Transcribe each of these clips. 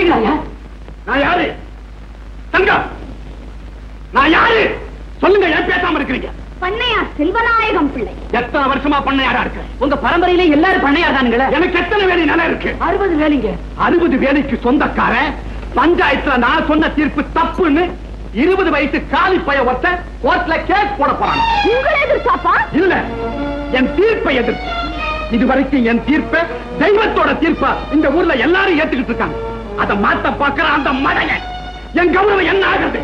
நீங்களா? நான் யாரு? தங்கம், நான் யாரு சொல்லுங்க. ஏன் பேசாம இருக்கிறீங்க? பண்ணையார் செல்வநாயகம் பிள்ளை. எத்தனை வருஷமா பண்ணையாரா இருக்கு? உங்க பரம்பரையில எல்லாரும் பண்ணையார் தானுங்களே. எனக்கு எத்தனை வேலை நிலம் இருக்கு? 60 வேலைங்க. 60 வேலைக்கு சொந்தக்காரன். பஞ்சாயத்துல நான் சொன்ன தீர்ப்பு தப்புன்னு 20 வயசு காலி பைய ஒருத்த கோர்ட்ல கேஸ் போட போறாங்க. உங்களை எதிர்த்தாப்பா? இல்ல, என் தீர்ப்பை எதிர்ப்பு. இதுவரைக்கும் என் தீர்ப்பை தெய்வத்தோட தீர்ப்பா இந்த ஊர்ல எல்லாரும் ஏத்துக்கிட்டு இருக்காங்க. அதை மாத்த பாக்குற அந்த மடையை என் கௌரவம் என்ன ஆகுறது?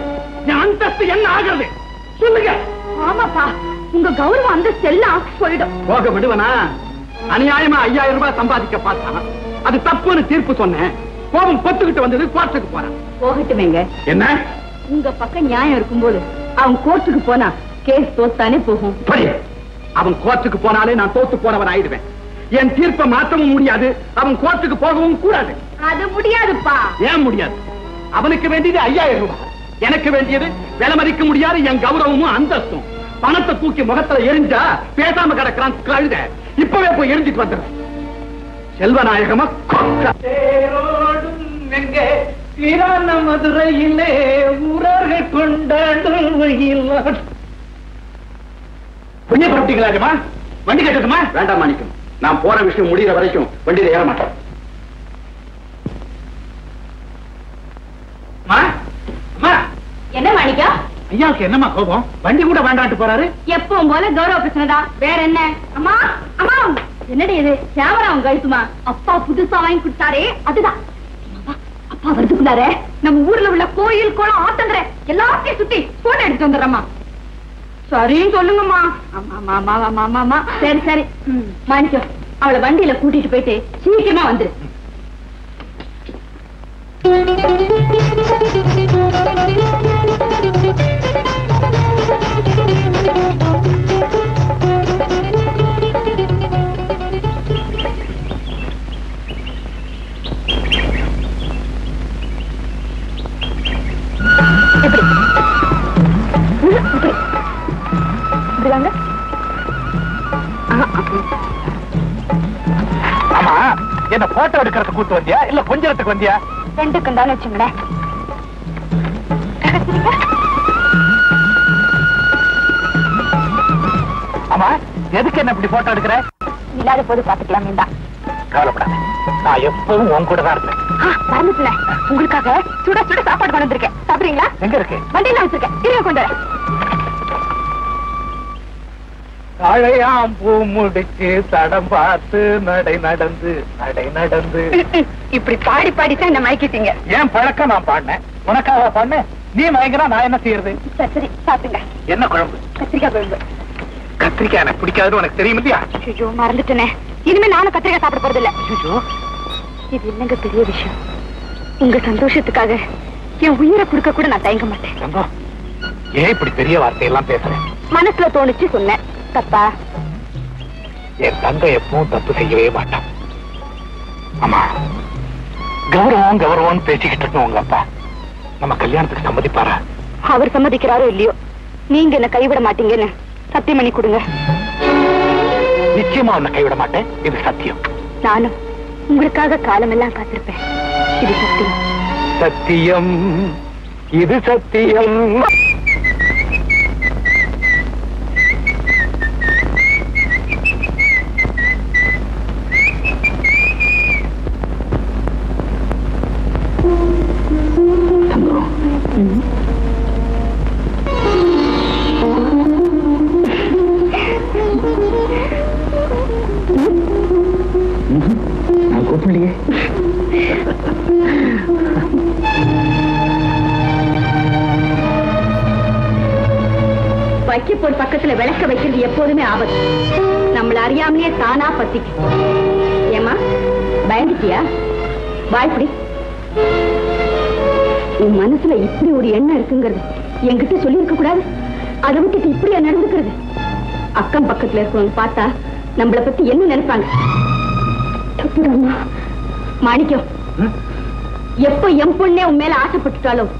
என் அந்தஸ்து என்ன ஆகுறது? சொல்லுங்க. ஆமாப்பா, உங்க கௌரவம் அந்தஸ்து எல்லாம் போயிடும். போக விடுவனா? அநியாயமா 5000 ரூபாய் சம்பாதிக்க பார்த்தான். அது தப்புன்னு தீர்ப்பு சொன்னேன். கோபம் பொத்துக்கிட்டு வந்தது. கோர்ட்டுக்கு போறான். போகட்டுமேங்க. என்ன? உங்க பக்கம் நியாயம் இருக்கும்போது அவன் கோர்ட்டுக்கு போனா கேஸ் தோத்தானே போகும். அவன் கோர்ட்டுக்கு போனாலே நான் தோத்து போனவன் ஆயிடுவேன். என் தீர்ப்பை மாற்றவும் முடியாது, அவன் கோர்ட்டுக்கு போகவும் கூடாது. அது முடியாதுப்பா. ஏன் முடியாது? அவனுக்கு வேண்டியது 5000 ரூபாய், எனக்கு வேண்டியது விலை மதிக்க முடியாது என் கௌரவமும் அந்தஸ்தும். பணத்தை தூக்கி முகத்துல எரிஞ்சா பேசாம கிடக்கிறான் கழுத. இப்பவே போய் எரிஞ்சிட்டு வந்துடுறேன். செல்வநாயகமா மதுரையிலே ஊரர்கள் கொண்டாடும் புண்ணிய பரப்பிட்டீங்களா? வண்டி கட்டட்டுமா? வேண்டாம் மாணிக்கம், நான் போற விஷயம் முடிகிற வரைக்கும் வண்டியில ஏற மாட்டேன். என்ன மாணிக்கா? ஐயாவுக்கு என்னமா கோபம்? வண்டி கூட வேண்டாட்டு போறாரு. எப்பவும் போல கௌரவ பிரச்சனை தான், வேற என்ன? அம்மா அம்மா, என்னடி இது? கேமராவும் கழுத்துமா? அப்பா புதுசா வாங்கி கொடுத்தாரே அதுதான். அப்பா வருதுக்குள்ளார நம்ம ஊர்ல உள்ள கோயில் குளம் ஆத்தங்கரை எல்லாத்தையும் சுத்தி போட்டோ எடுத்து வந்துடுறம்மா. சரின்னு சொல்லுங்கம்மா. ஆமா. சரி சரி மாணிக்கம், அவளை வண்டியில கூட்டிட்டு போயிட்டு சீக்கிரமா வந்துரு. ஆமா, என்ன போட்டோ எடுக்கிறதுக்கு கூட்டு வந்தியா இல்ல கொஞ்சத்துக்கு வந்தியா? ரெண்டுக்கும் தானே வச்சுங்களேன். ஆமா, எதுக்கு என்ன இப்படி போட்டோ எடுக்கிற? இல்லாத போது பாத்துக்கலாம். கவலைப்படாத, நான் எப்பவும் உன் கூட தான் இருப்பேன். உங்களுக்காக சுட சுட சாப்பாடு கொண்டு வந்திருக்கேன். சாப்பிடுறீங்களா? எங்க இருக்கு? வண்டியில வச்சிருக்கேன், இருங்க கொண்டு வரேன். அழையாம் பூ முடிச்சு தடம் பார்த்து நடை நடந்து இப்படி பாடி பாடித்தான் என்ன மயக்கிட்டீங்க. ஏன் பழக்கம்? நான் பாடினேன், உனக்காக பாடினேன். நீ மயங்கினா நான் என்ன செய்யறது? சரி சாப்பிடுங்க. என்ன குழம்பு? கத்திரிக்காய் குழம்பு. கத்திரிக்காய் எனக்கு பிடிக்காதுன்னு உனக்கு தெரியும் இல்லையா? ஐயோ மறந்துட்டேனே, இனிமே நானும் கத்திரிக்காய் சாப்பிட போறது இல்ல. இது என்னங்க பெரிய விஷயம். உங்க சந்தோஷத்துக்காக என் உயிரை கொடுக்க கூட நான் தயங்க மாட்டேன். ஏன் இப்படி பெரிய வார்த்தையெல்லாம் பேசுறேன்? மனசுல தோணுச்சு சொன்னேன். தப்பா? என் தங்க எப்பவும் தப்பு செய்யவே மாட்டான். ஆமா, கௌரவம் பேசிக்கிட்டு இருக்கோம். உங்க அப்பா நம்ம கல்யாணத்துக்கு சம்மதிப்பாரா? அவர் சம்மதிக்கிறாரோ இல்லையோ, நீங்க என்ன கைவிட மாட்டீங்கன்னு சத்தியம் பண்ணி கொடுங்க. நிச்சயமா உன்னை கைவிட மாட்டேன், இது சத்தியம். நானும் உங்களுக்காக காலமெல்லாம் காத்திருப்பேன், இது சத்தியம். சத்தியம், இது சத்தியம். நான் கூப்பிடலையே. வைக்கப்போர் பக்கத்துல விளக்க வைக்கிறது எப்போதுமே ஆபத்து. நம்மள அறியாமலே தானா பத்திக்கு. ஏமா பயந்துட்டியா? வாய்ப்படி. உன் மனசுல இப்படி ஒரு எண்ணம் இருக்குங்கிறது என்கிட்ட சொல்லி இருக்க கூடாது. அதை விட்டுட்டு இப்படியா நடந்துக்கிறது? அக்கம் பக்கத்துல இருக்கவங்க பார்த்தா நம்மளை பத்தி என்ன நினைப்பாங்க? மாணிக்கம், எப்ப என் பொண்ணே உன் மேல ஆசைப்பட்டுட்டாலும்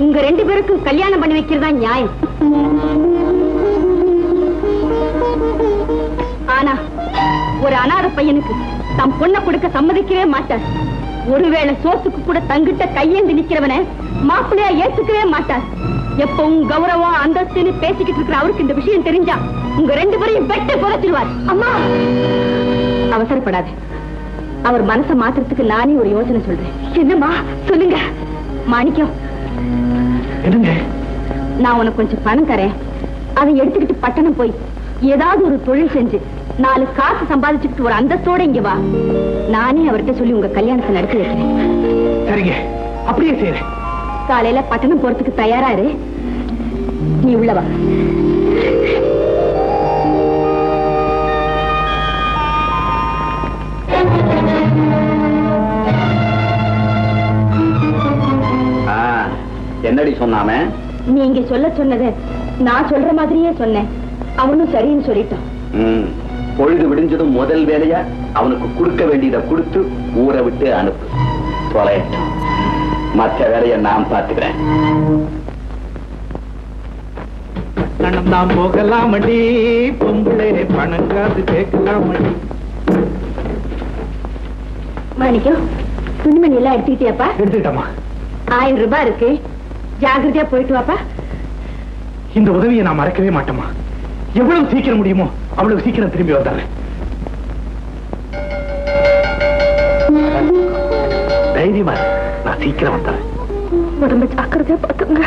உங்க 2 பேருக்கும் கல்யாணம் பண்ணி வைக்கிறதா நியாயம். ஆனா ஒரு அனாதை பையனுக்கு தம் பொண்ணை கொடுக்க சம்மதிக்கவே மாட்டார். ஒருவேளை சோத்துக்கு கூட தங்கிட்ட கையேந்து நிக்கிறவன மாப்பிள்ளையா ஏத்துக்கவே மாட்டார். எப்பவும் கௌரவம் அந்தஸ்துன்னு பேசிக்கிட்டு இருக்கிற அவருக்கு இந்த விஷயம் தெரிஞ்சா உங்க 2 பேரையும் வெட்ட புதைச்சிருவார். அம்மா அவசரப்படாது. அவர் மனசை மாத்துறதுக்கு நானே ஒரு யோசனை சொல்றேன். என்னம்மா சொல்லுங்க. மாணிக்கம், நான் உனக்கு கொஞ்சம் பணம் தரேன். அதை எடுத்துக்கிட்டு பட்டணம் போய் ஏதாவது ஒரு தொழில் செஞ்சு 4 காசு சம்பாதிச்சுக்கிட்டு ஒரு அந்தஸ்தோட இங்க வா. நானே அவர்கிட்ட சொல்லி உங்க கல்யாணத்தை நடத்தி வைக்கிறேன். சரிங்க, அப்படியே செய்றேன். காலையில பட்டணம் போறதுக்கு தயாரா இரு. நீ உள்ளவா. என்னடி சொன்னாம? நீங்க சொல்ல சொன்னது நான் சொல்ற மாதிரியே சொன்னேன். அவனும் சரின்னு சொல்லிட்டான். பொழுது விடிஞ்சதும் முதல் வேலையா அவனுக்கு கொடுக்க வேண்டியதை கொடுத்து ஊரை விட்டு அனுப்பு. தொலையட்டும், மற்ற வேலையை நான் பார்த்துக்கிறேன். பணம் போகலாமடி, பொம்பளை பணம் காசு கேட்கலாமடி. மாணிக்கம், துணிமணி எல்லாம் எடுத்துக்கிட்டியாப்பா? எடுத்துக்கிட்டமா. 1000 ரூபாய் இருக்கு, ஜாகிரதையா போயிட்டு வாப்பா. இந்த உதவியை நான் மறக்கவே மாட்டேமா. எவ்வளவு சீக்கிரம் முடியுமோ அவ்வளவு சீக்கிரம் திரும்பி வந்தாரு. தைரியமா நான் சீக்கிரம் வந்தேன். உடம்பு ஜாக்கிரதையா பாத்துங்க.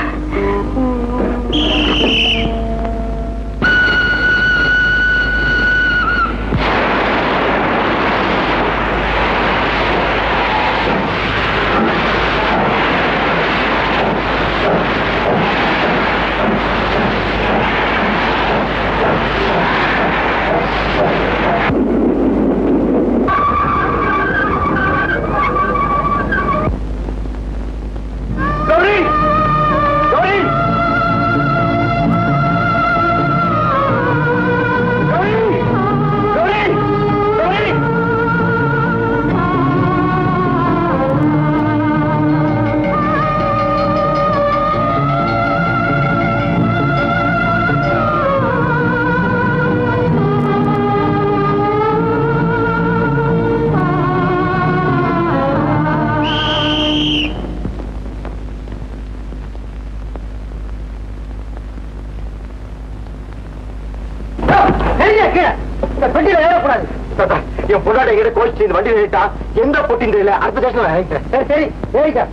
என் பொண்ணாட கிட்ட கோச்சு இந்த வண்டி நிறுத்தா எங்க போட்டின்னு தெரியல. அடுத்த ஸ்டேஷன்ல நினைக்கிறேன். சரி ஏறிக்க.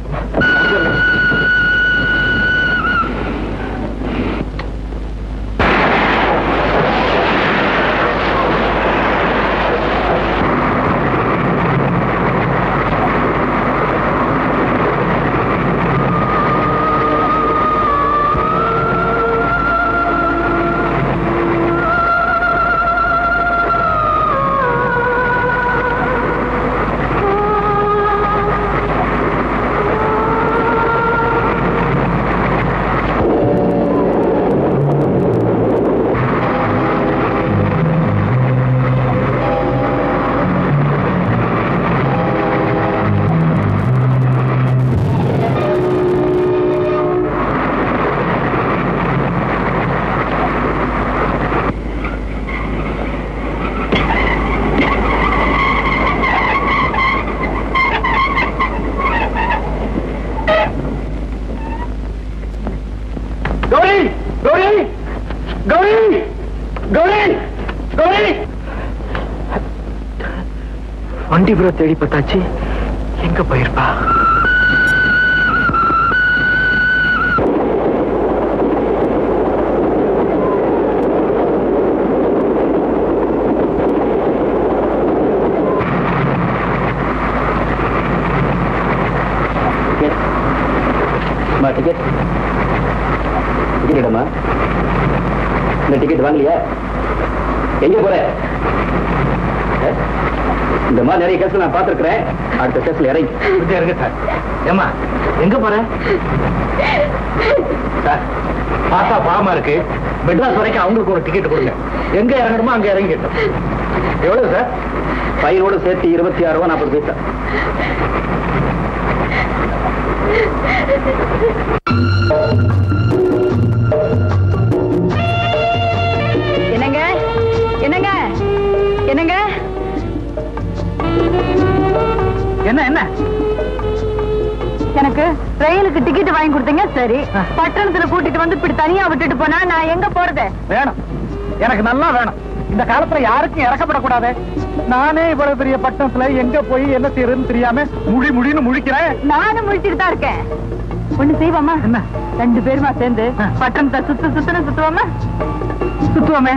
வண்டி புற தேடி பார்த்தாச்சு, எங்க போயிருப்பா? டிக்கெட் டிக்கெட் இந்த டிக்கெட் வாங்கலையா? எங்க போற? இந்த மாதிரி நிறைய கேஸ் நான் பார்த்திருக்கிறேன். அடுத்த கேஸ்ல இறங்கி இருக்கு சார். ஏமா எங்க போற சார்? பார்த்தா பாவமா இருக்கு. மெட்ராஸ் வரைக்கும் அவங்களுக்கு ஒரு டிக்கெட் கொடுங்க. எங்க இறங்கணுமோ அங்க இறங்கிட்டோம். எவ்வளவு சார்? ஃபைனோட சேர்த்து 26 ரூபா 40 பைசா. என்னங்க என்னங்க என்னங்க என்ன என்ன எனக்கு ரயிலுக்கு டிக்கெட் வாங்கி கொடுத்தீங்க சரி, பட்டணத்துல கூட்டிட்டு வந்து இப்படி தனியா விட்டுட்டு போனா நான் எங்க போறது? வேணும், எனக்கு நல்லா வேணும். இந்த காலத்துல யாருக்கும் இறக்கப்படக்கூடாது. நானே இவ்வளவு பெரிய பட்டணத்துல எங்க போய் என்ன செய்யறதுன்னு தெரியாம முடின்னு முழிக்கிறேன். நானும் முழிச்சுட்டு தான் இருக்கேன். ஒண்ணு செய்வாமா? என்ன? 2 பேருமா சேர்ந்து பட்டணத்தை சுத்துவோமா? சுத்துவோமே,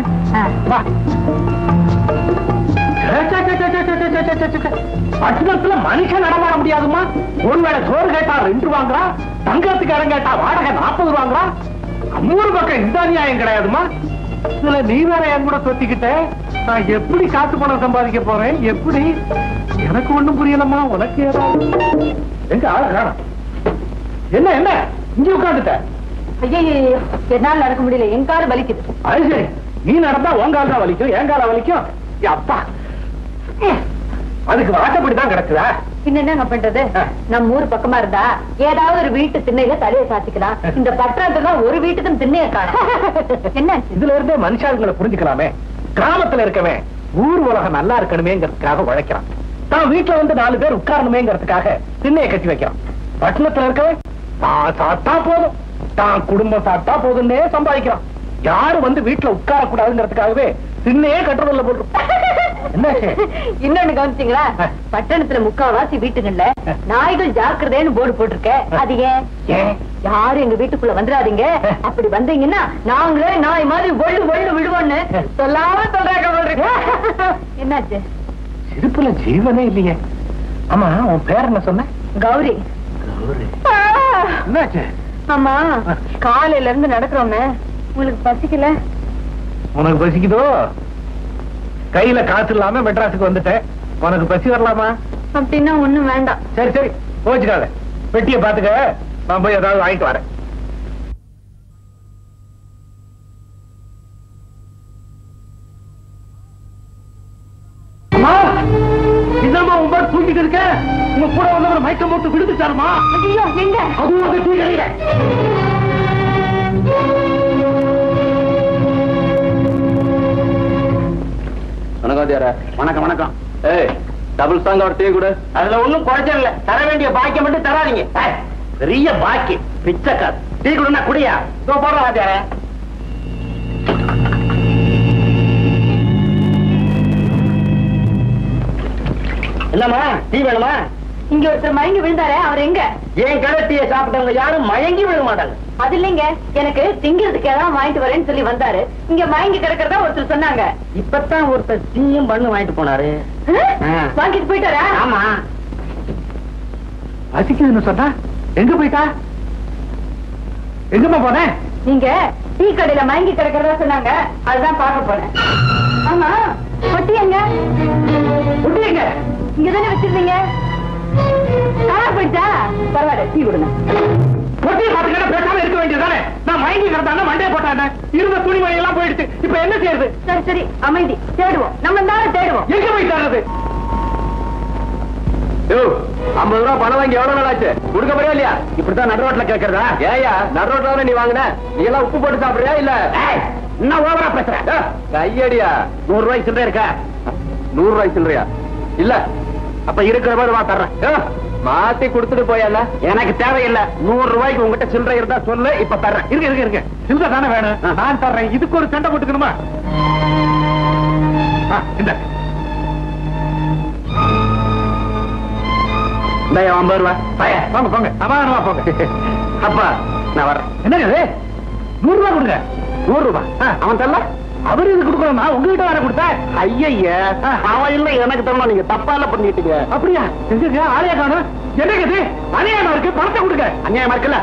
வா. பட்டணத்துல மனுஷன் நடமாட முடியாதுமா. ஒருவேளை சோறு கேட்டா 2 வாங்குறா, தங்கத்துக்கு இடம் கேட்டா வாடகை 40 வாங்குறா. 3 பக்கம் இந்த நியாயம் கிடையாதுமா. இதுல நீ வேற என் கூட சொத்திக்கிட்ட, நான் எப்படி காசு பணம் சம்பாதிக்க போறேன்? எப்படி? எனக்கு ஒண்ணும் புரியலம்மா. உனக்கு ஏதாவது எங்க ஆள காணோம். என்ன என்ன இங்க உட்காந்துட்ட? ஐயோ, என்னால நடக்க முடியல, என் கால வலிக்குது. அது சரி, நீ நடந்தா உன் கால் தான் வலிக்கும், என் கால வலிக்கும். அப்பா, அதுக்கு வாட்டப்படிதான் கிடக்குதா? என்னங்க பண்றது? நம்ம ஊர் பக்கமா இருந்தா ஏதாவது ஒரு வீட்டு திண்ணையில தலையை சாத்திக்கலாம். இந்த பட்டணத்துல ஒரு வீட்டுக்கும் திண்ணைய காணும். என்ன இதுல இருந்தே மனுஷாளுங்களை புரிஞ்சுக்கலாமே. கிராமத்துல இருக்கவே ஊர் உலகம் நல்லா இருக்கணுமேங்கிறதுக்காக உழைக்கிறான். தான் வீட்டுல வந்து 4 பேர் உட்காரணுமேங்கிறதுக்காக திண்ணையை கட்டி வைக்கிறான். பட்டணத்துல இருக்கவே தான் சாப்பிட்டா போதும், தான் குடும்பம் சாப்பிட்டா போதுன்னே சம்பாதிக்கிறான். யாரும் வந்து வீட்டுல உட்கார கூடாதுங்கிறதுக்காகவே திண்ணையே கட்டுறதில்ல போட்டு. என்ன இன்னொன்னு கவனிச்சீங்களா? பட்டணத்துல முக்கால்வாசி வீட்டுகள்ல நாய்கள் ஜாக்கிரதைன்னு போர்டு போட்டிருக்க. அது ஏன்? யாரும் எங்க வீட்டுக்குள்ள வந்துடாதீங்க, அப்படி வந்தீங்கன்னா நாங்களே நாய் மாதிரி ஒண்ணு விடுவோன்னு சொல்லாம சொல்றாங்க போடுறீங்க. என்னாச்சு? சிரிப்புல ஜீவனே இல்லையே. ஆமா, உன் பேர் என்ன சொன்ன? கௌரி. என்னாச்சு? ஆமா, காலையில இருந்து நடக்கிறோமே, உங்களுக்கு பசிக்கல? உனக்கு பசிக்குதோ? கையில காசு இல்லாம மெட்ராஸுக்கு வந்துட்டேன், உனக்கு பசி வரலாமா? அப்படின்னா ஒண்ணும் வேண்டாம். சரி சரி, போச்சுக்காத. பெட்டியை பாத்துக்க, நான் போய் ஏதாவது வாங்கிட்டு வரேன். இதமா உங்க தூக்கிட்டு இருக்க, உங்க கூட வந்தவர் மயக்கம் போட்டு விடுத்துட்டாருமா? ஐயோ, எங்க? அதுவும் அந்த தூக்கில. வணக்கம் வணக்கம். ஏய், டபுள் சாங் ஒரு டீ கூட. அதுல ஒண்ணும் குறைச்சல் இல்ல, தர வேண்டிய பாக்கியம் மட்டும் தராதீங்க. பெரிய பாக்கி பிச்சைக்கார். டீ கொடுனா குடியா? போடுற வாத்தியார. என்னம்மா, டீ வேணுமா? இங்க ஒருத்தர் மயங்கி விழுந்தாரே, அவர் எங்க? ஏன் கடை டீயை சாப்பிட்டவங்க யாரும் மயங்கி விழ மாட்டாங்க. அது இல்லைங்க, எனக்கு திங்கிறதுக்கு ஏதாவது வாங்கிட்டு வரேன்னு சொல்லி வந்தாரு. இங்க மயங்கி கிடக்கிறதா ஒருத்தர் சொன்னாங்க. இப்பதான் ஒருத்தர் டீயும் பண்ணு வாங்கிட்டு போனாரு. வாங்கிட்டு போயிட்டாரா? ஆமா. பசிக்குதுன்னு சொன்னா எங்க போயிட்டா? எங்கம்மா போனேன்? நீங்க டீ கடையில மயங்கி கிடக்கிறதா சொன்னாங்க, அதுதான் பார்க்க போனேன். ஆமா, பொட்டி எங்க? பொட்டி எங்க? இங்கதானே வச்சிருந்தீங்க. காணா போயிட்டா? பரவாயில்ல, டீ கொடுங்க. பொட்டியை பார்த்துக்கிட்ட பேசாம இருக்க வேண்டியதானே? நான் மயங்கி கிடந்தானே, மண்டையை போட்டானே, இருந்த துணிமணி எல்லாம் போயிடுச்சு. இப்ப என்ன செய்யறது? சரி சரி, அமைதி, தேடுவோம். நம்ம தானே தேடுவோம். எங்க போய் தர்றது? 50 ரூபா பணம் வாங்கி எவ்வளவு நாள் ஆச்சு? கொடுக்க போறியா இல்லையா? இப்படித்தான் நடுரோட்ல கேட்கறதா? ஏயா, நடுரோட்ல நீ வாங்கின? நீ எல்லாம் உப்பு போட்டு சாப்பிடுறியா இல்ல? என்ன ஓவரா பேசுற? கையடியா. 100 ரூபாய் சில்லறை இருக்கா? 100 ரூபாய் சில்லறையா? இல்ல, அப்ப இருக்கிற மாதிரி வா தர்றேன். மாத்தி கொடுத்துட்டு போயல. எனக்கு தேவையில்லை. 100 ரூபாய்க்கு உங்ககிட்ட சில்லறை இருந்தா சொல்லு, இப்ப தர்றேன். இருக்கு சில்லறை தானே வேணும், நான் தர்றேன். இதுக்கு ஒரு சண்டை போட்டுக்கணுமா? இந்த 50 ரூபாய். வாங்க போங்க, சமாதானமா போங்க. அப்பா நான் வரேன். என்னங்க 100 ரூபாய் கொடுங்க. 100 ரூபாய் அவன் தரல? அவரு இது கொடுக்கணும், நான் உங்ககிட்ட வர கொடுத்தேன். ஐயா, அவன் இல்ல எனக்கு தரணும். நீங்க தப்பா இல்ல பண்ணிட்டீங்க. அப்படியா? எங்க ஆளையா காணும்? என்னங்க இது அநியாயமா இருக்கு? பணத்தை கொடுங்க. அநியாயமா இருக்குல்ல?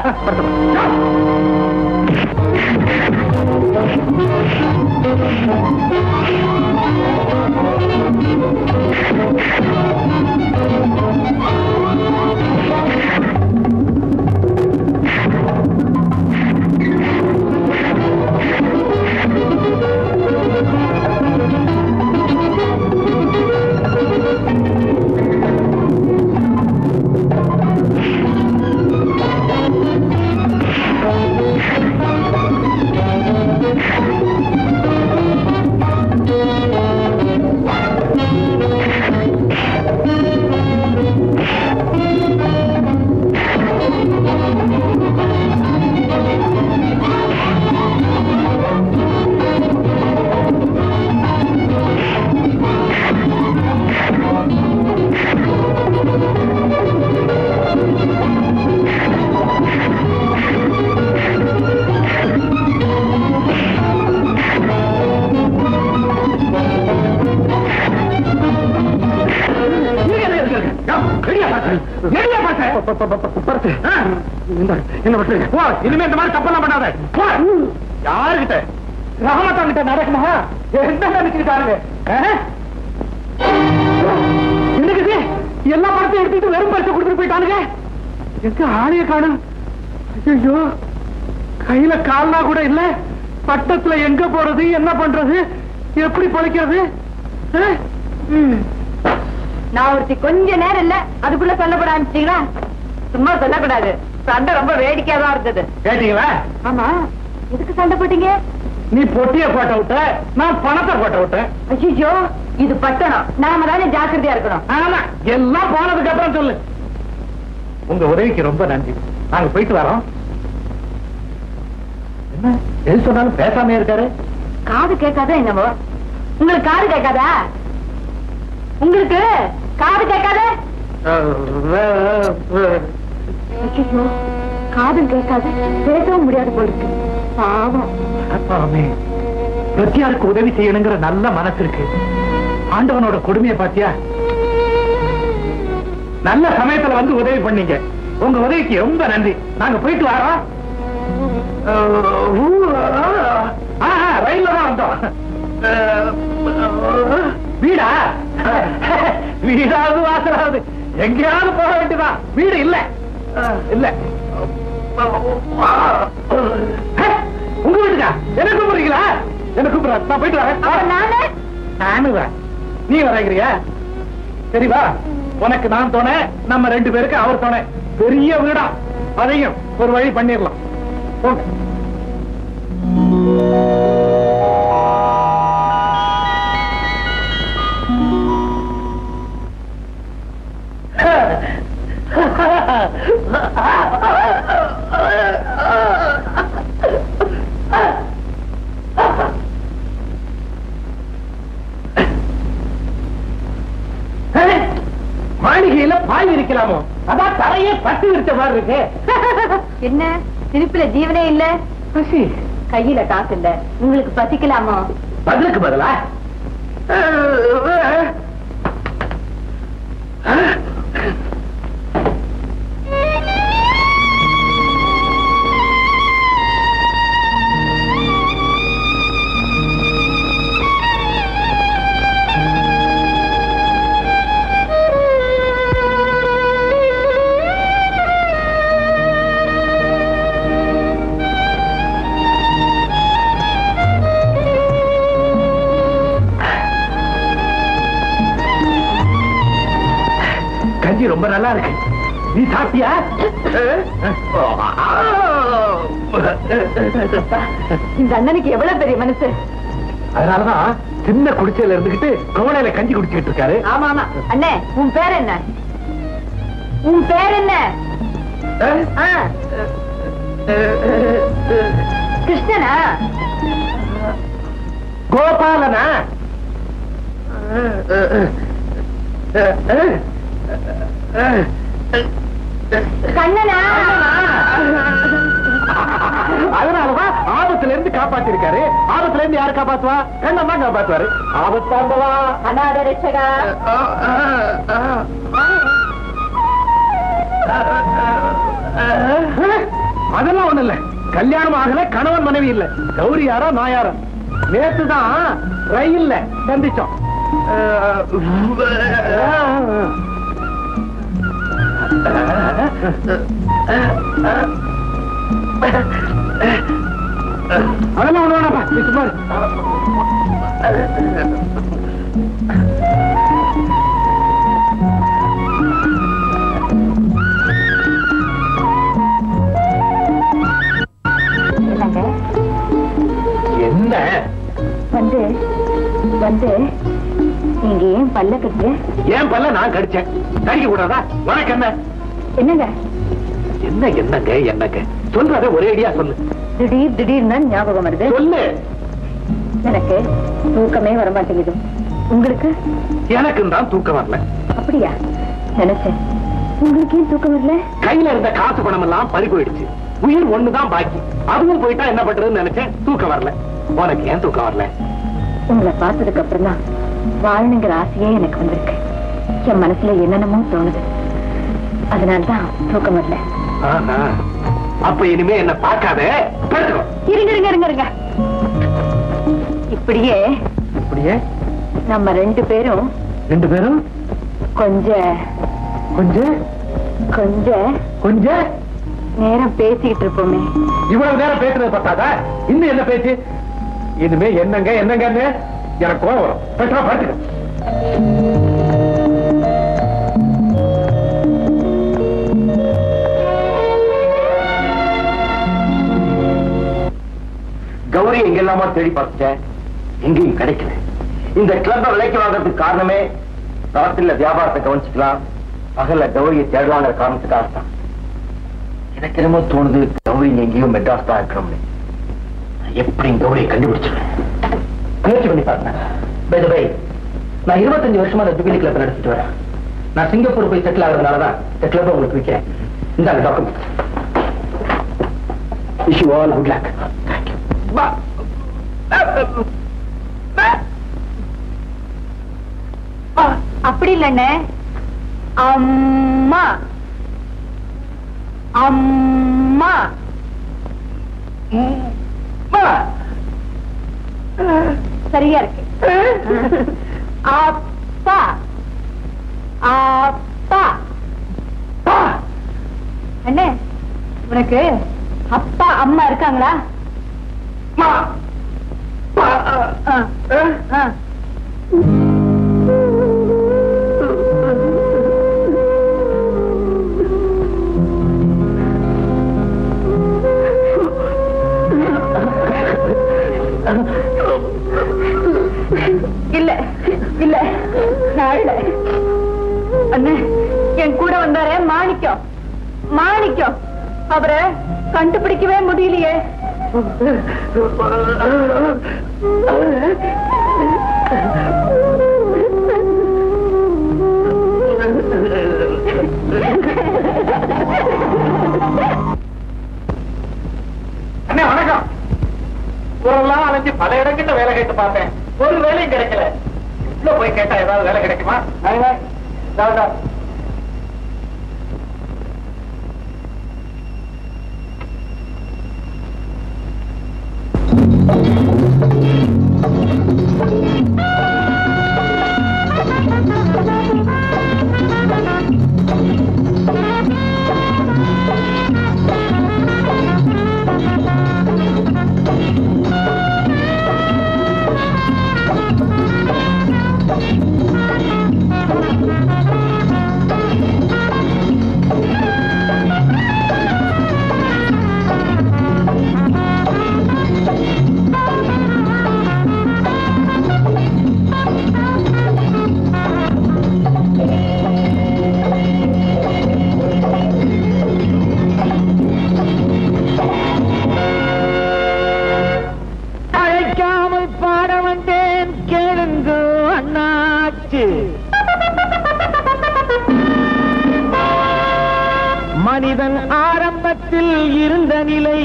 என்ன பண்றீங்க? போ, இனிமே இந்த மாதிரி தப்பெல்லாம் பண்ணாத. போ. யாருகிட்ட? ரஹமத்தான் கிட்ட நடக்குமா? என்ன நினைச்சுக்கிட்டாருங்க? என்னது எல்லா படத்தையும் எடுத்துட்டு வெறும் பரிசு கொடுத்துட்டு போயிட்டானுங்க. எங்க ஆணைய காணும்? ஐயோ, கையில கால்னா கூட இல்ல. பட்டத்துல எங்க போறது, என்ன பண்றது, எப்படி பொழைக்கிறது? நான் ஒருத்தி கொஞ்ச நேரம் இல்ல அதுக்குள்ள சொல்லப்பட ஆரம்பிச்சீங்களா? சும்மா சொல்லக்கூடாது. சண்டை ரொம்ப வேடிக்கையா தான் இருந்தது. கேட்டீங்களா? ஆமா, எதுக்கு சண்டை போட்டீங்க? நீ பொட்டிய போட்ட விட்ட, நான் பணத்தை போட்ட விட்டேன். ஐயோ, இது பட்டணம். நாம தானே ஜாக்கிரதையா இருக்கணும். ஆமா, எல்லாம் போனதுக்கு அப்புறம் சொல்லு. உங்க உதவிக்கு ரொம்ப நன்றி. நாங்க போயிட்டு வரோம். என்ன எது சொன்னாலும் பேசாம இருக்காரு? காது கேட்காதா என்னவோ? உங்களுக்கு காது கேட்காதா? உங்களுக்கு காது கேட்காத? ஐயோ, காதும் கேட்காது, பேசவும் முடியாது போல இருக்கு. பாவம். பிரத்தியாருக்கு உதவி செய்யணுங்கிற நல்ல மனசு இருக்கு. ஆண்டவனோட கொடுமையை பாத்தியா? நல்ல சமயத்துல வந்து உதவி பண்ணீங்க. உங்க உதவிக்கு ரொம்ப நன்றி. நாங்க போயிட்டு வரோம். ரயில்ல தான் வந்தோம். வீடா? வீடாவது வாசலாவது எங்கேயாவது போக வேண்டியதான். வீடு இல்ல இல்ல. உங்க வீட்டுக்கா? என்ன கூப்பிடுறீங்களா? என்ன கூப்பிடுற? நான் போயிட்டு வரேன். நானு வரேன். நீ வரங்கிறியா? சரி வா. உனக்கு நான் துணை, நம்ம 2 பேருக்கு அவர் துணை. பெரிய வீடா, அதையும் ஒரு வழி பண்ணிடலாம். போங்க. மாளிகையில பாய் இருக்கலாமோ? அதான் தரையே பட்டு விரிச்ச மாதிரி இருக்கு. என்ன சிரிப்புல ஜீவனே இல்ல? பசி. கையில காசு இல்ல. உங்களுக்கு பசிக்கலாமோ? பதிலுக்கு பதிலா ரொம்ப நல்லா இருக்கு. நீ சாப்பிட்டியா? இந்த அண்ணனுக்கு எவ்வளவு பெரிய மனசு. அதனாலதான் சின்ன குடிச்சையில இருந்துகிட்டு கோவலையில கஞ்சி குடிச்சுட்டு இருக்காரு. ஆமா ஆமா. அண்ணே, உன் பேர் என்ன? உன் பேர் என்ன? கிருஷ்ணனா? கோபாலனா? கண்ணனா? அதனாலதான் ஆபத்துல இருந்து காப்பாத்திருக்காரு. ஆபத்துல இருந்து யாரு காப்பாத்துவா? கண்ணன் தான் காப்பாத்துவாரு. ஆபத்தாண்டவா, அநாத ரட்சகா. அதெல்லாம் ஒண்ணு இல்ல. கல்யாணம் ஆகல, கணவன் மனைவி இல்ல. கௌரி யாரோ நான் யாரோ. நேத்துதான் ரயில்ல சந்திச்சோம். அதெல்லாம் ஒண்ணு வேணாப்பா. சும்மா என்ன வந்து வந்து நீங்க ஏன் பல்ல கட்டு? ஏன் பல்ல நான் கடிச்சேன். கடிக்க கூடாதா? உனக்கு என்ன? என்னங்க என்ன என்னங்க என்னங்க சொல்றத ஒரே ஐடியா சொல்லு. திடீர்னு ஞாபகம் வருது. சொல்லு. எனக்கு தூக்கமே வர மாட்டேங்குது. உங்களுக்கு? எனக்கும் தான் தூக்கம் வரல. அப்படியா? நினைச்சேன். உங்களுக்கு ஏன் தூக்கம் வரல? கையில இருந்த காசு பணம் எல்லாம் பறி போயிடுச்சு. உயிர் ஒண்ணுதான் பாக்கி. அதுவும் போயிட்டா என்ன பண்றதுன்னு நினைச்சேன். தூக்கம் வரல. உனக்கு ஏன் தூக்கம் வரல? உங்களை பார்த்ததுக்கு அப்புறம் தான் வாழணுங்கிற ஆசையே எனக்கு வந்திருக்கு. என் மனசுல என்னென்னமோ தோணுது. அதனால்தான் தூக்கம் வரல. அப்ப இனிமே என்ன பார்க்காத. இருங்க இருங்க இருங்க இருங்க. இப்படியே இப்படியே நம்ம ரெண்டு பேரும் கொஞ்சம் கொஞ்சம் கொஞ்சம் கொஞ்சம் நேரம் பேசிக்கிட்டு இருப்போமே. இவ்வளவு நேரம் பேசுறது பார்த்தாதா? இன்னும் என்ன பேச்சு? இனிமே என்னங்க என்னங்கன்னு எனக்கு கோவம் வரும். பேசுறா பாத்துக்க. கௌரி எங்கெல்லாமா தேடி பார்த்துட்டேன், எங்கேயும் கிடைக்கல. இந்த கிளப்ப விலைக்கு வாங்கறதுக்கு காரணமே ராத்திரில வியாபாரத்தை கவனிச்சுக்கலாம், பகல்ல கௌரியை தேடலாங்கிற காரணத்துக்காக தான். எனக்கு என்னமோ தோணுது கௌரி எங்கேயும் மெட்ராஸ் தான் இருக்கணும்னு. எப்படி கௌரியை கண்டுபிடிச்சிருவேன், முயற்சி பண்ணி பார்த்தேன். நான் 25 வருஷமா அந்த ஜூபிலி கிளப் நடத்திட்டு வரேன். நான் சிங்கப்பூர் போய் செட்டில் ஆகிறதுனாலதான் இந்த கிளப் உங்களுக்கு விற்கிறேன். இந்த document. Wish you all good luck. அப்படி இல்லண்ணே, அம்மா அம்மா சரியா இருக்கு. அப்பா அப்பா. அண்ணே, உனக்கு அப்பா அம்மா இருக்காங்களா? இல்ல இல்ல நான் இல்ல. அண்ணே, என் கூட வந்தாரே மாணிக்கம், மாணிக்கம் அவரை கண்டுபிடிக்கவே முடியலையே. அண்ணே வணக்கம். ஊரெல்லாம் அலைஞ்சு பல இடங்கிட்ட வேலை கேட்டு பார்த்தேன், ஒரு வேலையும் கிடைக்கல. உள்ள போய் கேட்டா ஏதாவது வேலை கிடைக்குமா? மனிதன் ஆரம்பத்தில் இருந்த நிலை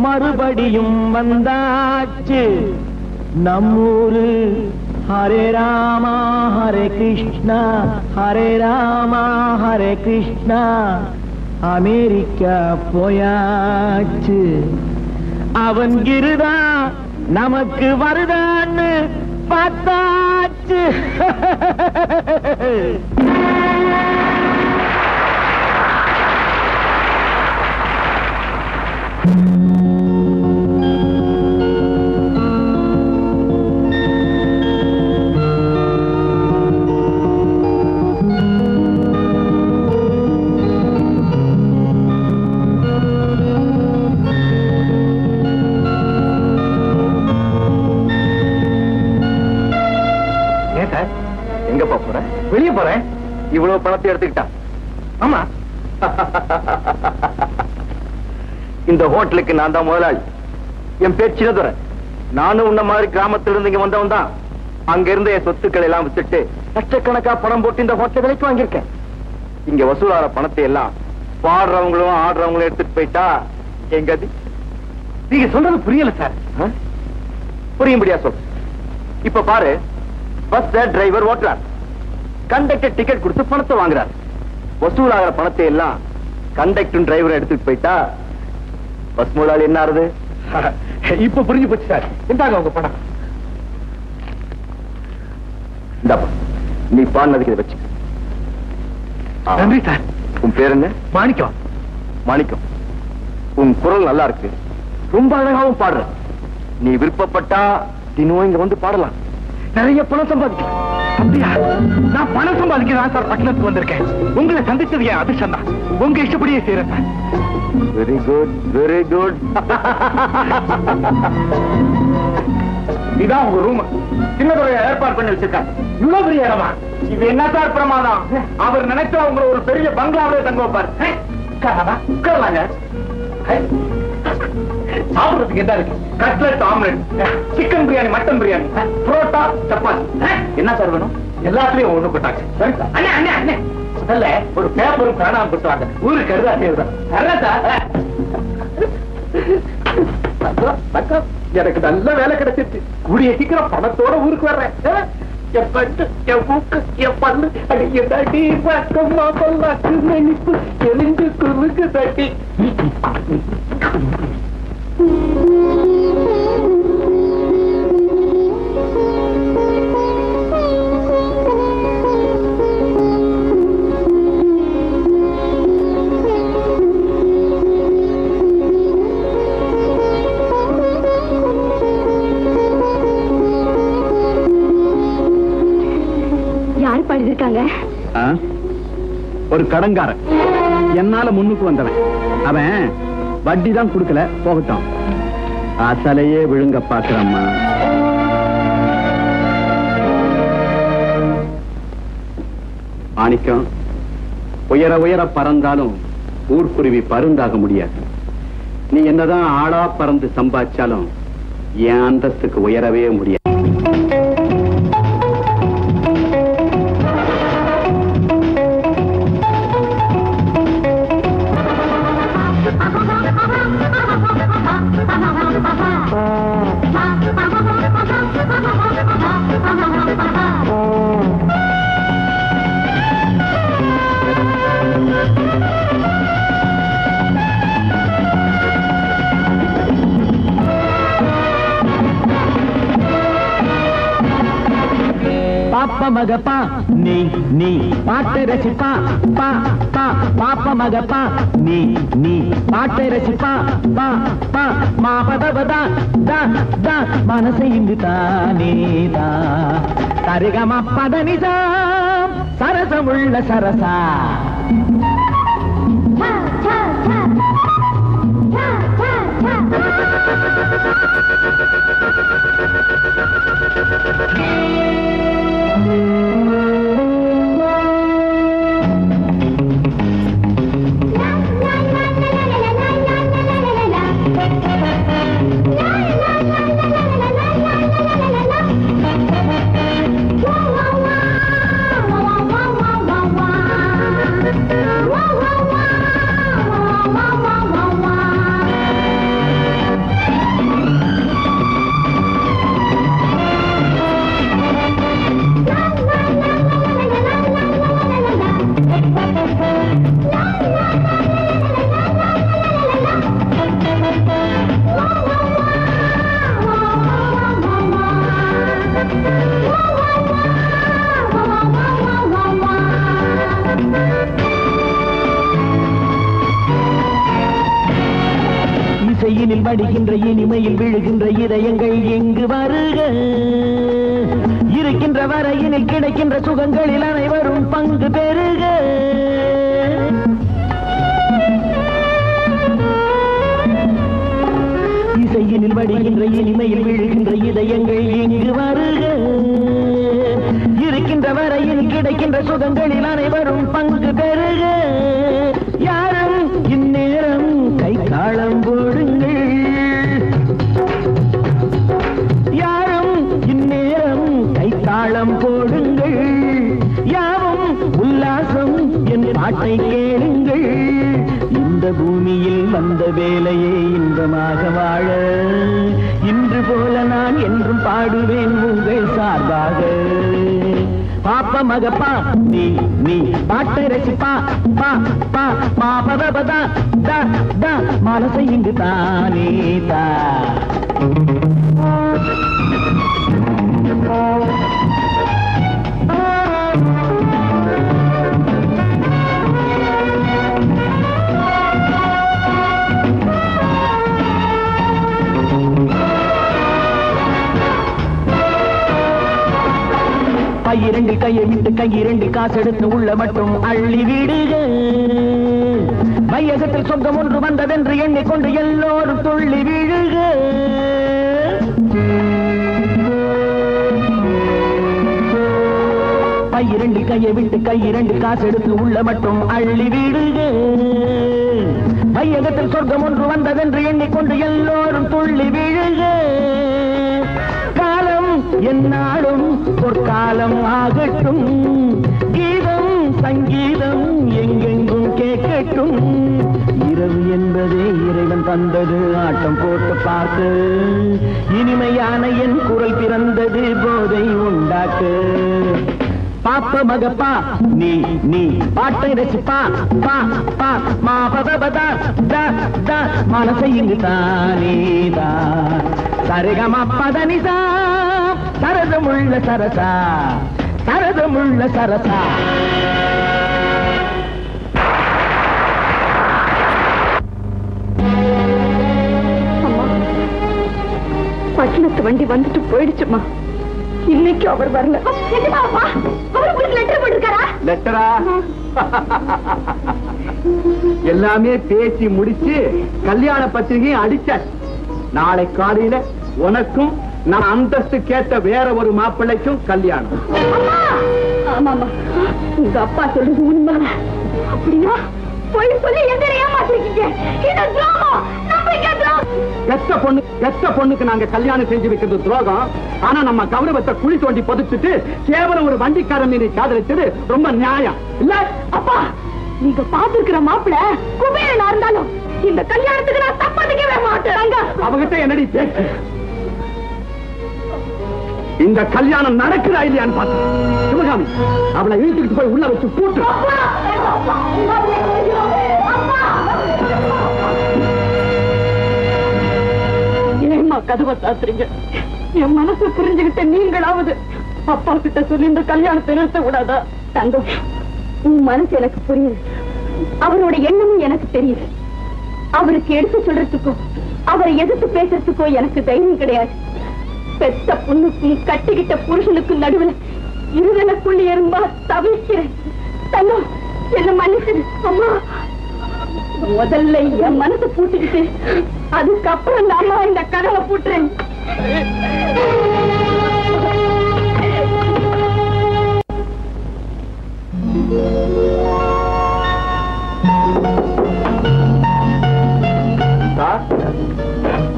மறுபடியும் வந்தாச்சு. நம்மூரு ஹரே ராமா ஹரே கிருஷ்ணா ஹரே ராமா ஹரே கிருஷ்ணா. அமெரிக்கா போயாச்சு. அவன் கிருதா நமக்கு வருதான்னு பார்த்தாச்சு. எங்க போறேன்? வெளியே போறேன். இவ்வளவு பணத்தை எடுத்துக்கிட்டான். ஆமா, இந்த ஹோட்டலுக்கு நான் தான் முதலாளி. என் பேர் சின்னதுரை. நானும் உன்ன மாதிரி கிராமத்திலிருந்து இங்க வந்தவன் தான். அங்க இருந்த என் சொத்துக்களை எல்லாம் வித்துட்டு லட்சக்கணக்கா பணம் போட்டு இந்த ஹோட்டல் விலைக்கு வாங்கியிருக்கேன். இங்க வசூலாற பணத்தை எல்லாம் பாடுறவங்களும் ஆடுறவங்களும் எடுத்துட்டு போயிட்டா எங்க அது? நீங்க சொல்றது புரியல சார். புரியும்படியா சொல். இப்ப பாரு, பஸ் டிரைவர் ஓட்டுறார், கண்டக்டர் டிக்கெட் கொடுத்து பணத்தை வாங்குறாரு. வசூலாகிற பணத்தை எல்லாம் கண்டக்டர் டிரைவர் எடுத்துட்டு போயிட்டா பஸ் முதலாளி என்ன ஆறுது? இப்ப புரிஞ்சு போச்சு சார். இந்தாங்க உங்க பணம். இந்தாப்பா, நீ பாடினதுக்கு இதை வச்சு. நன்றி சார். உன் பேர் என்ன? மாணிக்கம். மாணிக்கம், உன் குரல் நல்லா இருக்கு, ரொம்ப அழகாவும் பாடுற. நீ விருப்பப்பட்டா தினம் இங்க வந்து பாடலாம். நிறைய பணம் சம்பாதிக்கலாம். அப்படியா? நான் பணம் சம்பாதிக்கிறேன் சார் பட்டணத்துக்கு வந்திருக்கேன். உங்களை சந்திச்சது என் அதிர்ஷ்டம் தான். உங்க இஷ்டப்படியே செய்யறேன் sir. Very good, very good. இதான் உங்க ரூம். சின்னதுடைய ஏற்பாடு பண்ணி வச்சிருக்காங்க. இவ்வளவு பெரிய இடமா? இது என்ன சார் பிரமாதம்? அவர் நினைச்சா உங்களை ஒரு பெரிய பங்களாவிலே தங்க வைப்பார். உட்காரலாங்க. சாப்பிடுறதுக்கு என்ன இருக்கு? Cutlet, omelette, chicken biryani, mutton biryani, parotta, chapati. என்ன சார் வேணும்? எல்லாத்துலயும் ஒண்ணு போட்டாங்க. சரி சார். அண்ணே அண்ணே அண்ணே, முதல்ல ஒரு பேப்பரும் காணாம போட்டுவாங்க. ஊருக்கு கருதா செய்யுதான். எனக்கு நல்ல வேலை கிடைச்சிருச்சு. கூடிய சீக்கிரம் பணத்தோட ஊருக்கு வர்றேன். என் பட்டு, என் மூக்கு, என் பல்லு, அடி பக்கமா பல்லாக்கு நினைப்பு எரிஞ்சு குறுக்கு தட்டி. யார் பாடிருக்காங்க? ஒரு கடன்காரன் என்னால முன்னுக்கு வந்தவன். அவன் வட்டி தான் கொடுக்கல, போகட்டும். அசலையே விழுங்க பாக்குறம்மா. மாணிக்கம், உயர உயர பறந்தாலும் ஊர்க்குருவி பருந்தாக முடியாது. நீ என்னதான் ஆளா பறந்து சம்பாதிச்சாலும் என் அந்தஸ்துக்கு உயரவே முடியாது. பாப்ப மகப்பா நீ நீ பாட்டை ரசிப்பா பா பா பாப்ப மகப்பா நீ நீ பாட்டை ரசிப்பா பா பா மாபதவதா தா தா மனசை இங்கு தானேதா தரிகம பதனிதா சரசமுள்ள சரசா. இசையினில் வடிகின்ற இனிமையில் விழுகின்ற இதயங்கள் எங்கு வருக. இருக்கின்ற வரையினில் கிடைக்கின்ற சுகங்களில் அனைவரும் பங்கு பெறுக. இசையினில் வடிகின்ற இனிமையில் விழுகின்ற இதயங்கள் எங்கு வருக. இருக்கின்ற வரையில் கிடைக்கின்ற சுகங்களில் அனைவரும் பங்கு பெறுக. யாரும் இந்நேரம் கை தாளம் போடுங்கள். யாரும் இந்நேரம் கை தாளம் போடுங்கள். யாவும் உல்லாசம் என் பாட்டை கேளுங்கள். இந்த பூமியில் வந்த வேலையே இன்பமாக வாழ இன்று போல நான் என்றும் பாடுவேன் உங்கள் சார்பாக. பாப்ப மகப்பா நீ நீ பாட்டை ரசிப்பா பா பா மாபதபதா தா தா மனசை இங்கு தானே தா கையிரண்டு கையை விட்டு கையிரண்டு காசெடுத்து உள்ள மட்டும் அள்ளி விடுக மையகத்தில் சொந்தம் ஒன்று வந்ததென்று எண்ணிக்கொண்டு எல்லோரும் துள்ளி விழுக கையிரண்டு கையை விட்டு கையிரண்டு காசெடுத்து உள்ள மட்டும் அள்ளி விடுக மையகத்தில் சொர்க்கம் ஒன்று வந்ததென்று எண்ணிக்கொண்டு எல்லோரும் துள்ளி விழுக காலம் என்னாலும் பொற்காலம் ஆகட்டும் கீதம் சங்கீதம் எங்கெங்கும் கேட்கட்டும் இரவு என்பதே இறைவன் தந்தது ஆட்டம் போட்டு பார்த்து இனிமையான என் குரல் பிறந்தது போதை உண்டாக்கு பாப்ப மகப்பா நீ நீ பாட்டை ரசிப்பா பா பா மா பதபதா தா தா மனசை இங்கு தானேதா சரிகம பதனிசா சரதமுள்ள சரசா சரதமுள்ள சரசா அம்மா பட்டணத்து வண்டி வந்துட்டு போயிடுச்சுமா இன்னைக்கு அவர் வரல அவர் உங்களுக்கு லெட்டர் போட்டிருக்காரா லெட்டரா எல்லாமே பேசி முடிச்சு கல்யாண பத்திரிகையும் அடிச்சாச்சு நாளை காலையில உனக்கும் நான் அந்தஸ்து கேட்ட வேற ஒரு மாப்பிள்ளைக்கும் கல்யாணம் ஆமாமா உங்க அப்பா சொல்றது உண்மை அப்படின்னா போய் சொல்லி எந்த ஏமாத்திருக்கீங்க இது துரோகம் நம்பிக்கை துரோகம் பெத்த பொண்ணுக்கு நாங்க கல்யாணம் செஞ்சு வைக்கிறது துரோகம் ஆனா நம்ம கௌரவத்தை குழி தோண்டி புதைச்சிட்டு கேவலம் ஒரு வண்டிக்காரன் நீ காதலிச்சது ரொம்ப நியாயம் இல்ல அப்பா நீங்க பாத்துக்கிற மாப்பிள்ள குபேரனா இருந்தாலும் இந்த கல்யாணத்துக்கு நான் சம்மதிக்கவே மாட்டேன் அவகிட்ட என்னடி பேச்சு இந்த கல்யாணம் நடக்குதா இல்லையான்னு பார்த்தேன் சிவகாமி அவளை இழுத்துக்கிட்டு போய் உள்ள வச்சு கூட்டு ஏம்மா கதவை சாத்துறீங்க என் மனசு புரிஞ்சுகிட்ட நீங்களாவது அப்பா கிட்ட சொல்லி இந்த கல்யாணத்தை நிறுத்த கூடாதா தங்கம் உன் மனசு எனக்கு புரியுது அவரோட எண்ணமும் எனக்கு தெரியுது அவருக்கு எடுத்து சொல்றதுக்கோ அவரை எதிர்த்து பேசுறதுக்கோ எனக்கு தைரியம் கிடையாது பெத்த பொண்ணுக்கும் கட்டிக்கிட்ட புருஷனுக்கும் நடுவில் இருதலுக்குள்ள எறும்பா தவிக்கிறேன் தங்கம் என்ன மன்னிச்சிரு அம்மா முதல்ல என் மனசை பூட்டிக்கிட்டு அதுக்கப்புறம் நாம இந்த கதவை பூட்டுறேன்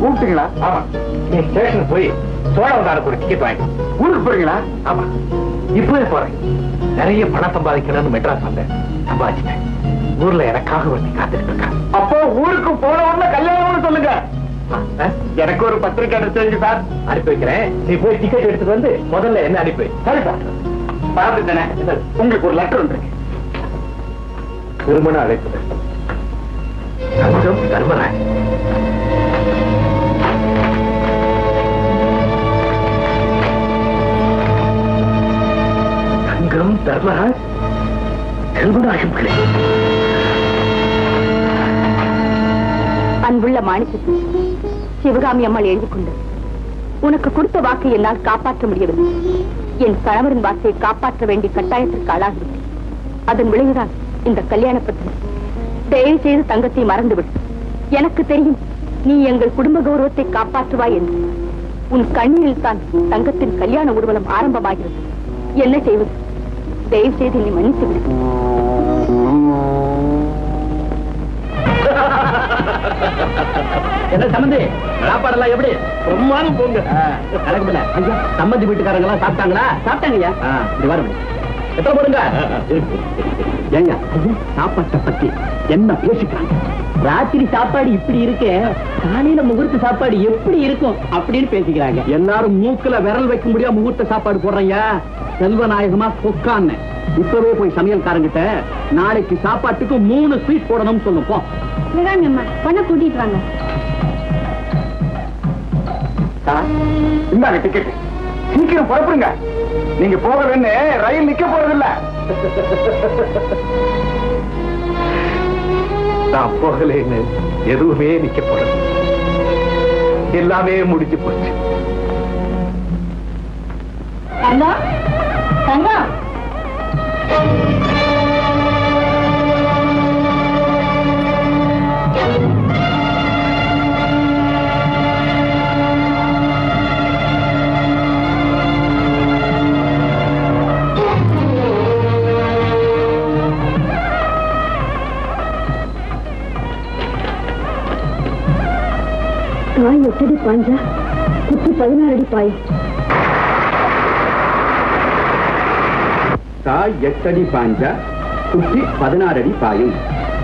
கூப்பிட்டீங்களா? ஆமா. நீ ஸ்டேஷன் போய் சோழவதாருக்கு ஒரு டிக்கெட் வாங்கி ஊருக்கு போறீங்களா? ஆமா. இப்பவே போறேன். நிறைய பணம் சம்பாதிக்கணும்னு மெட்ராஸ் வந்தேன். சம்பாதிச்சிட்டேன். ஊர்ல எனக்காக ஒருத்தி காத்துட்டு இருக்கான். அப்போ ஊருக்கு போன உடனே கல்யாணம்னு சொல்லுங்க. எனக்கு ஒரு பத்திரிக்கை அனுப்பிச்சு சார். அனுப்பி வைக்கிறேன். நீ போய் டிக்கெட் எடுத்துட்டு வந்து முதல்ல என்ன அனுப்பி. சரி சார். பார்த்துட்டேனே. உங்களுக்கு ஒரு லெட்டர் வந்துருக்கு. திருமண அழைப்பு. தர்மராஜ். தங்கம் தர்மராஜ் செல்வராஜம் பிள்ளை. அன்புள்ள மாணிக்கத்து சிவகாமி அம்மாள் எழுதி கொண்டு உனக்கு கொடுத்த வாக்கை என்னால் காப்பாற்ற முடியவில்லை. என் கணவரின் வாக்கை காப்பாற்ற வேண்டிய கட்டாயத்திற்கு ஆளாகிவிட்டேன். அதன் விளைவுதான் இந்த கல்யாண பத்திரிகை. தயவு செய்து தங்கத்தை மறந்துவிடு. எனக்கு தெரியும் நீ எங்கள் குடும்ப கௌரவத்தை காப்பாற்றுவாய் என்று. உன் கண்ணீரில் தான் தங்கத்தின் கல்யாண ஊர்வலம் ஆரம்பமாகிறது. என்ன செய்வது? தயவு செய்து நீ மன்னித்து விடு. என்ன சம்பந்தி சாப்பாடெல்லாம் எப்படி? பிரம்மாதம் போங்க. நடக்குதுல ஐயா சம்பந்தி வீட்டுக்காரங்க எல்லாம் சாப்பிட்டாங்களா? சாப்பிட்டாங்கய்யா. இப்படி வர எத்தனை போடுங்க. ஏங்க சாப்பாட்டை பத்தி என்ன பேசிக்கிறாங்க? ராத்திரி சாப்பாடு இப்படி இருக்கு, காலையில முகூர்த்த சாப்பாடு எப்படி இருக்கும் அப்படின்னு பேசிக்கிறாங்க. எல்லாரும் மூக்குல விரல் வைக்க முடியாம முகூர்த்த சாப்பாடு போடுறீங்க. செல்வநாயகமா கொக்கான்னு இப்பவே போய் சமையல்காரங்கிட்ட நாளைக்கு சாப்பாட்டுக்கு 3 ஸ்வீட் போடணும்னு சொல்லுப்போ. பண்ண கூட்டிட்டு வாங்க. இந்தாங்க டிக்கெட், சீக்கிரம் புறப்படுங்க. நீங்க போகலன்னு ரயில் நிக்க போறதில்ல. நான் போகலன்னு எதுவுமே நிக்க போறது, எல்லாமே முடிஞ்சு போச்சு. தங்கம் தங்கம் காய் 8 அடி பாஞ்சா குட்டி 16 அடி பாய். தாய் 8 அடி பாஞ்சா குட்டி 16 அடி பாயும்.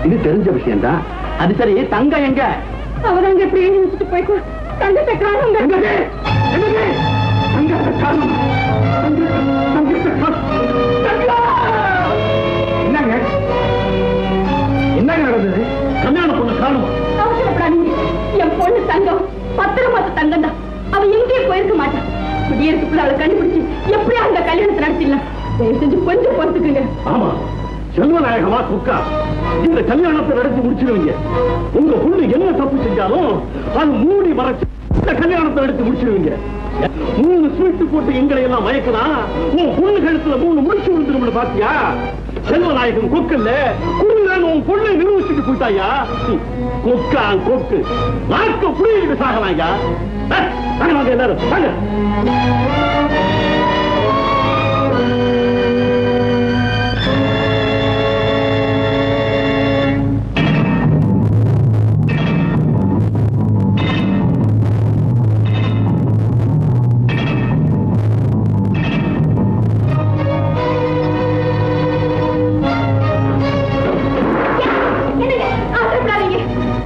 இது தெரிஞ்ச விஷயம் தான். அது சரி, தங்கம் எங்க? அவதாங்க எப்படி எழுதி வச்சுட்டு போய்க்கோ. தங்கத்தை காணுங்க. என்னங்க என்னங்க நடந்தது? கல்யாண பொண்ணு காணுமா? அவசரப்படாதீங்க. என் பொண்ணு தங்கம் பத்திரமாத்த தங்கம் தான். அவ எங்கேயும் போயிருக்க மாட்டான். குடியரசுக்குள்ள அவளை கண்டுபிடிச்சு எப்படியா அந்த கல்யாணத்தை நடத்திடலாம். தயவு செஞ்சு கொஞ்சம் பொறுத்துக்குங்க. ஆமா, செல்வநாயகமா குக்கா இந்த கல்யாணத்தை நடத்தி முடிச்சிருவீங்க. உங்க பொண்ணு என்ன தப்பு செஞ்சாலும் அது மூடி மறைச்சு இந்த கல்யாணத்தை நடத்தி முடிச்சிருவீங்க. 3 ஸ்வீட்டு போட்டு எங்களை எல்லாம் மயக்கலாம். உன் பொண்ணு கழுத்துல 3 முடிச்சு விழுந்துடும் பாத்தியா? செல்வநாயகம் கொக்கல்ல குடிதான் உன் பொண்ணை நிரூபிச்சுட்டு போயிட்டாயா? கொக்கா கொக்கு நாக்க புரியிட்டு சாகலாங்க. வாங்க எல்லாரும் வாங்க.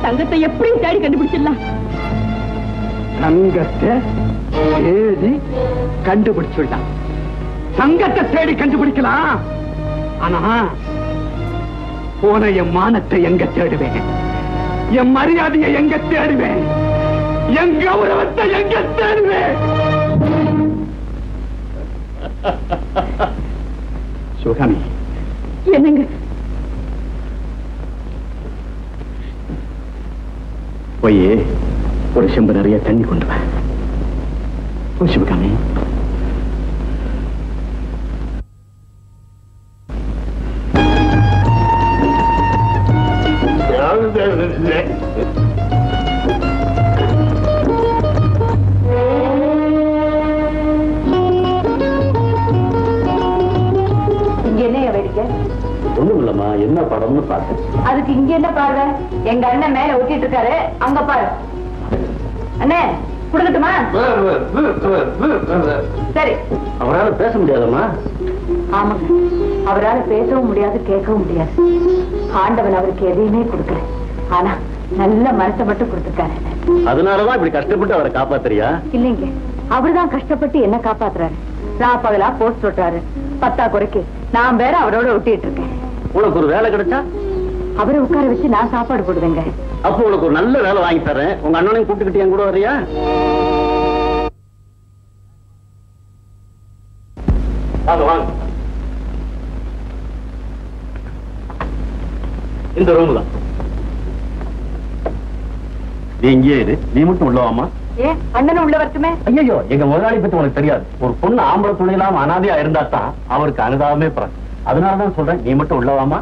தங்கத்தை எப்படியும் தேடி கண்டுபிடிச்சிடலாம். தங்கத்தை தேடி கண்டுபிடிச்சுடலாம். தங்கத்தை தேடி கண்டுபிடிக்கலாம். ஆனா போன என் மானத்தை எங்க தேடுவேன்? என் மரியாதையை எங்க தேடுவேன்? என் கௌரவத்தை எங்க தேடுவேன்? சிவகாமி, என்னங்க போய் ஒரு செம்பு நிறைய தண்ணி கொண்டு வா. சிவகாமி, இங்க என்ன வேடிக்கை? ஒண்ணும் இல்லம்மா, என்ன படம்னு பார்த்தேன். அதுக்கு இங்க என்ன பார்வை? எங்க அண்ணன் மேல ஒட்டிட்டு இருக்காரு, அங்க பாரு. அண்ணே குடுக்கட்டுமா? சரி. அவரால் பேச முடியாதம்மா. ஆமாங்க, அவரால் பேசவும் முடியாது, கேட்கவும் முடியாது. ஆண்டவன் அவருக்கு எதையுமே கொடுக்கல. ஆனா நல்ல மனசை மட்டும் கொடுத்துருக்காரு. அதனாலதான் இப்படி கஷ்டப்பட்டு அவரை காப்பாத்துறியா? இல்லைங்க, அவருதான் கஷ்டப்பட்டு என்ன காப்பாத்துறாரு. ராப்பகலா போஸ்ட் ஓட்டுறாரு. 10 குறைக்கு நான் வேற அவரோட ஒட்டிட்டு இருக்கேன். உனக்கு ஒரு வேலை கிடைச்சா அவரை உட்கார வச்சு நான் சாப்பாடு போடுவேங்க. அப்போ உனக்கு ஒரு நல்ல வேலை வாங்கி தரேன். உங்க அண்ணனையும் கூப்பிட்டுக்கிட்டு என் கூட வரியா? வாங்க. இந்த ரூம் தான். நீ இங்கே இரு, நீ மட்டும் உள்ளவாமா. ஏன் அண்ணனும் உள்ள வரட்டுமே? ஐயோ, எங்க முதலாளி பத்தி உனக்கு தெரியாது. ஒரு பொண்ணு ஆம்பளை துணை இல்லாம அனாதையா இருந்தா தான் அவருக்கு அனுதாபமே பிறகு. அதனாலதான் சொல்றேன், நீ மட்டும் உள்ளவாமா.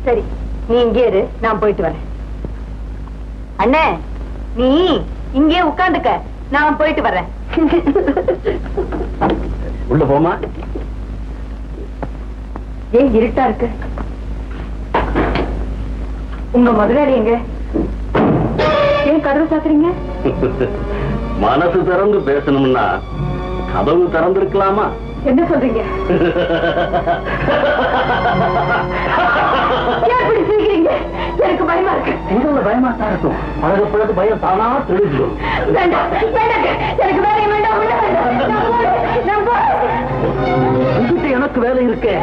சரி, நீ இங்கே இரு, நான் போயிட்டு வரேன். அண்ணே, நீ இங்கே உட்கார்ந்துக்க, நான் போயிட்டு வரேன். உள்ள போமா. ஏன் இருட்டா இருக்கு? உங்க முதலாளி எங்க? ஏன் கதவு சாத்துறீங்க? மனசு திறந்து பேசணும்னா கதவு திறந்திருக்கலாமா? என்ன சொல்றீங்க? எப்படி செய்கிறீங்க? எனக்கு பயமா இருக்கு. முதல்ல பயமா தான் இருக்கும். பழக பழக பயம் தானா தெளிஞ்சிடும். வேண்டாம் வேண்டாம், எனக்கு வேலை வேண்டாம். உங்ககிட்ட எனக்கு வேலை இருக்கு.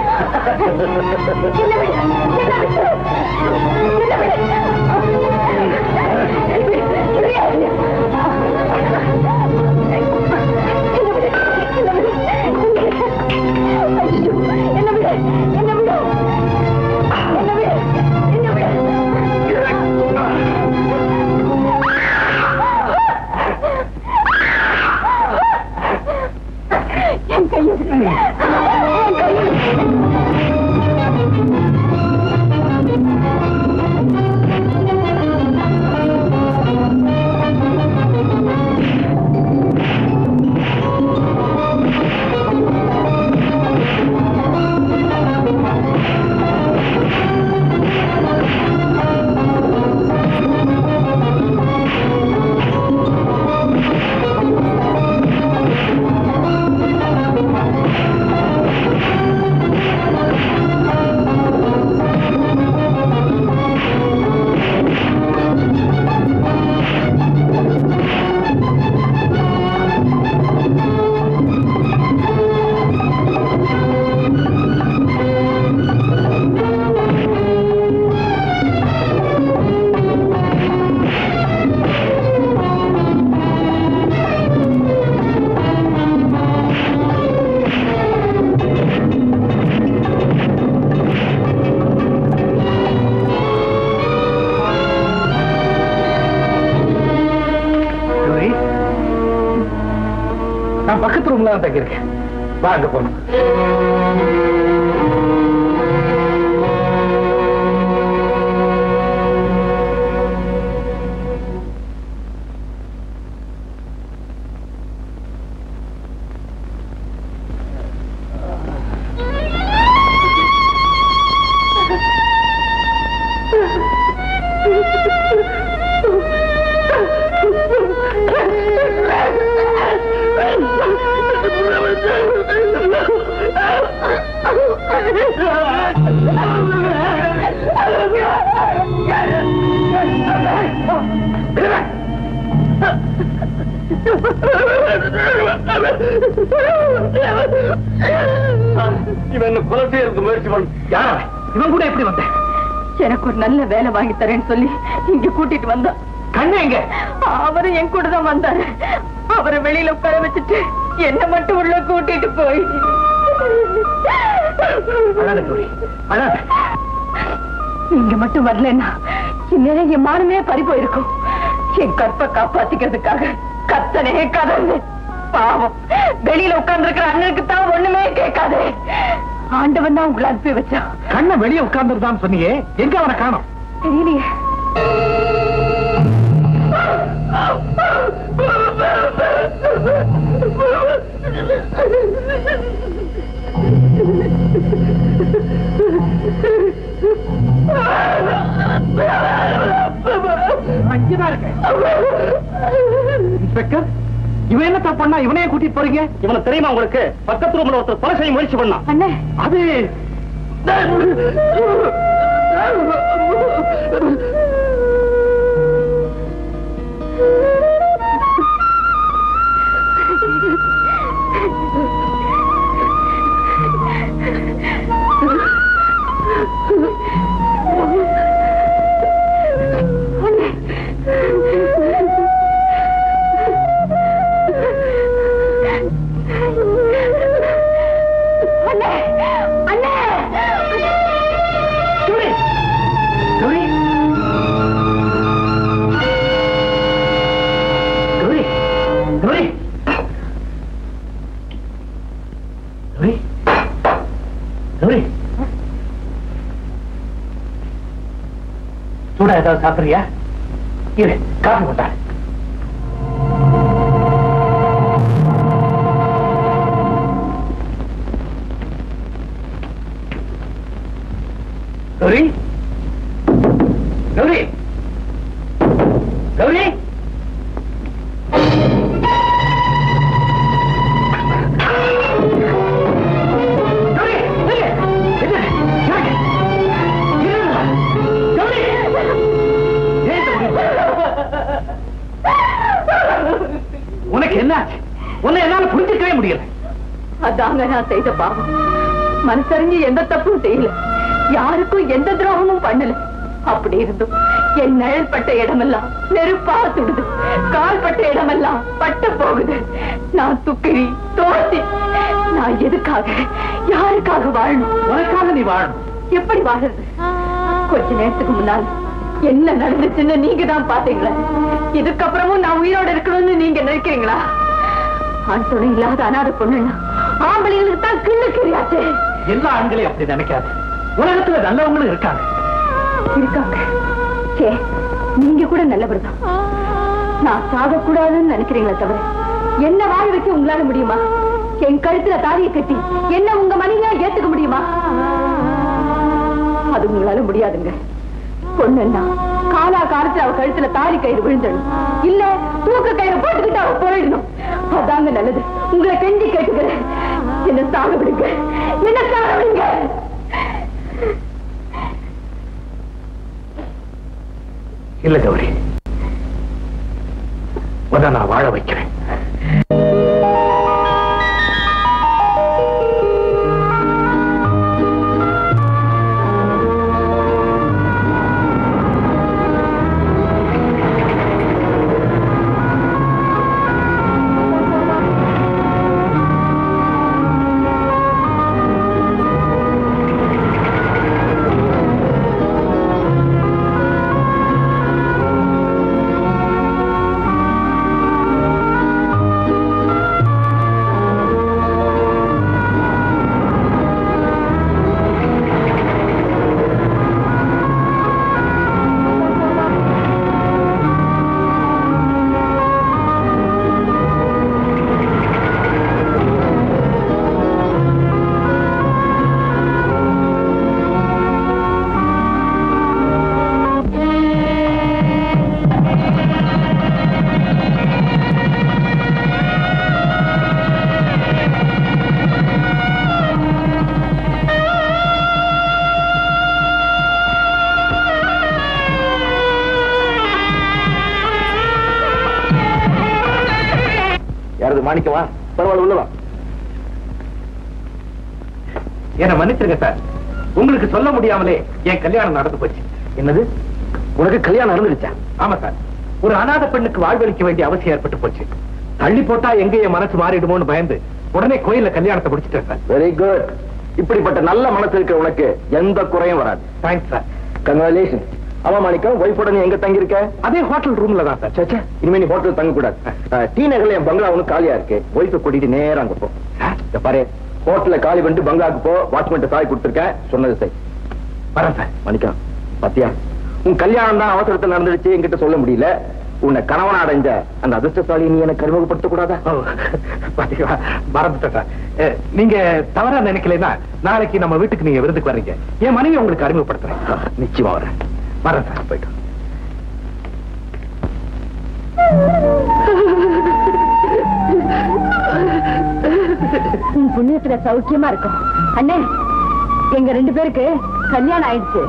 நான் பக்கத்து ரூம்ல தான் தங்கியிருக்கேன். வாங்க போனோம். இவன் கொலை செய்யறதுக்கு முயற்சி பண்ண யார? இவன் கூட எப்படி வந்த? எனக்கு ஒரு நல்ல வேலை வாங்கி தரேன்னு சொல்லி இங்க கூட்டிட்டு வந்தான். கண்ணு எங்க? அவரு என் கூட தான் வந்தாரு. அவரை வெளியில உட்கார வச்சுட்டு என்ன மட்டும் உள்ள கூட்டிட்டு போய் நீங்க மட்டும் வரலன்னா இந்நேரம் என் மானமே பறி போயிருக்கும். என் கற்பை காப்பாத்திக்கிறதுக்காக கத்தனே கதந்து பாவம் வெளியில உட்கார்ந்து இருக்கிற அண்ணனுக்கு தான் ஒண்ணுமே கேட்காது. ஆண்டவன் தான் உங்களை அனுப்பி வச்சான். கண்ண வெளியே உட்கார்ந்துருந்தான்னு சொன்னியே, எங்க அவனை காணோம்? தெரியலையே. இன்ஸ்பெக்டர், இவன் என்ன தப்பா? இவனையே கூட்டிட்டு போறீங்க? இவனை தெரியுமா உங்களுக்கு? பக்கத்து ரூம்ல ஒருத்தர் கொலை செய்ய முயற்சி பண்ணான். அண்ணே, அது சூடா ஏதாவது சாப்பிடுறியா? இரு, காஃபி போட்டாரு. கௌரி, கௌரி, கௌரி, உனக்கு என்ன உன்னை என்னால புரிஞ்சுக்கவே முடியல. அதாங்க நான் செய்த பாவம். மனசறிஞ்சு எந்த தப்பும் செய்யல, யாருக்கும் எந்த துரோகமும் பண்ணல. அப்படி இருந்தும் என் நிழல் பட்ட இடமெல்லாம் நெருப்பா சுடுது, கால் பட்ட இடமெல்லாம் பட்டு போகுது. நான் துக்கிரி தோசி. நான் எதுக்காக யாருக்காக வாழணும்? உனக்காக நீ வாழணும். எப்படி வாழறது? கொஞ்ச நேரத்துக்கு முன்னால் என்ன நடந்துச்சுன்னு நீங்க தான் பாத்தீங்களா? இதுக்கப்புறமும் நான் உயிரோட இருக்கணும்னு நீங்க நினைக்கிறீங்களா? ஆண் துணை இல்லாத அனாத பொண்ணுன்னா ஆம்பளைங்களுக்கு தான் கிள்ளுக்கிறியாச்சு. எல்லா ஆண்களையும் அப்படி நினைக்காது. உலகத்துல நல்லவங்களும் இருக்காங்க. சே, நீங்க கூட நல்லவர் தான். நான் சாகக்கூடாதுன்னு நினைக்கிறீங்களே தவிர என்ன வாழ வச்சு உங்களால முடியுமா? என் கழுத்துல தாலியை கட்டி என்ன உங்க மனைவியா ஏத்துக்க முடியுமா? அது உங்களால முடியாதுங்க. பொண்ணுன்னா காலா காலத்துல அவ கழுத்துல தாலி கயிறு விழுந்தணும், இல்ல தூக்க கயிறு போட்டுக்கிட்டு அவ போயிடணும். அதாங்க நல்லது. உங்களை கெஞ்சி கேட்டுக்கிறேன், என்ன சாக விடுங்க, என்ன சாக விடுங்க. இல்ல கௌரி, நான் வாழ வைக்கிறேன். மாணிக்கவா, பரவாயில்ல உள்ளவா. என்ன மன்னிச்சிருங்க சார், உங்களுக்கு சொல்ல முடியாமலே என் கல்யாணம் நடந்து போச்சு. என்னது, உனக்கு கல்யாணம் நடந்துருச்சா? ஆமா சார், ஒரு அநாத பெண்ணுக்கு வாழ்வளிக்க வேண்டிய அவசியம் ஏற்பட்டு போச்சு. தள்ளி போட்டா எங்க என் மனசு மாறிடுமோன்னு பயந்து உடனே கோயில்ல கல்யாணத்தை முடிச்சிட்டேன் சார். Very good. இப்படிப்பட்ட நல்ல மனசு இருக்க உனக்கு எந்த குறையும் வராது. Thanks sir. கங்க்ராச்சுலேஷன். ஆமா மாணிக்கம், ஒய்ஃபோட நீ எங்க தங்கி இருக்க? அதே ஹோட்டல் ரூம்ல தான் சார். சச்சா, இனிமே நீ ஹோட்டல் தங்க கூடாது. டி நகர்ல என் பங்களா ஒண்ணு காலியா இருக்கு, ஒய்ஃபை கூட்டிட்டு நேரம் அங்க போ. பாரு, ஹோட்டல்ல காலி பண்ணிட்டு பங்களாக்கு போ. வாட்ச்மேன் சாய் கொடுத்துருக்கேன், சொன்னது சரி. வரேன் சார். மாணிக்கம், பாத்தியா, உன் கல்யாணம் தான் அவசரத்தில் நடந்துடுச்சு, என்கிட்ட சொல்ல முடியல. உன்னை கணவன் அடைஞ்ச அந்த அதிர்ஷ்டசாலி நீ எனக்கு அறிமுகப்படுத்த கூடாதா? பாத்தீங்களா, மறந்துட்டேன் சார். நீங்க தவறா நினைக்கலைன்னா நாளைக்கு நம்ம வீட்டுக்கு நீங்க விருந்துக்கு வர்றீங்க, என் மனைவி உங்களுக்கு அறிமுகப்படுத்துறேன். நிச்சயமா வரேன். வரேன் சார், போயிட்டு. உன் புண்ணியத்துல சௌக்கியமா இருக்கும் அண்ணே. எங்க 2 பேருக்கு கல்யாணம் ஆயிடுச்சு.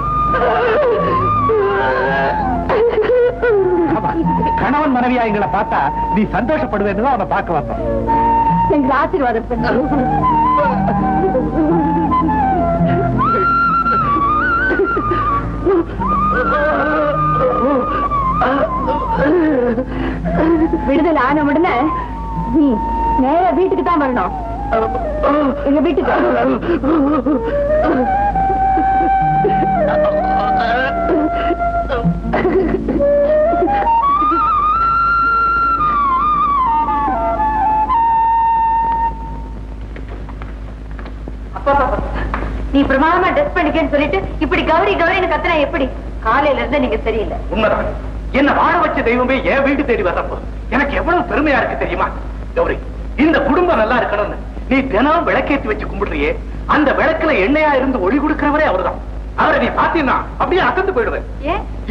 கணவன் மனைவியா எங்களை பார்த்தா நீ சந்தோஷப்படுவேன்னு அவனை பார்க்க வந்தோம். எங்க ஆசீர்வாதம் பண்ணு. விடுதலை ஆன உடனே நீ நேர வீட்டுக்கு தான் வரணும். எங்க வீட்டுக்கு. நீ பிரமாதமா ட்ரெஸ் பண்ணிக்கன்னு சொல்லிட்டு இப்படி கௌரி கௌரின்னு கத்துனா எப்படி? காலையில இருந்து நீங்க சரியில்லை. உண்மைதான். என்ன வாழ வச்ச தெய்வமே என் வீடு தேடி வர்றப்போ எனக்கு எவ்வளவு பெருமையா இருக்கு தெரியுமா? கௌரி, இந்த குடும்பம் நல்லா இருக்கணும்னு நீ தினம் விளக்கேற்றி வச்சு கும்பிடுறியே, அந்த விளக்குல எண்ணெயா இருந்து ஒளி கொடுக்கிறவரே அவர்தான். அவரை நீ பாத்தீங்கன்னா அப்படியே அசந்து போயிடுவேன்.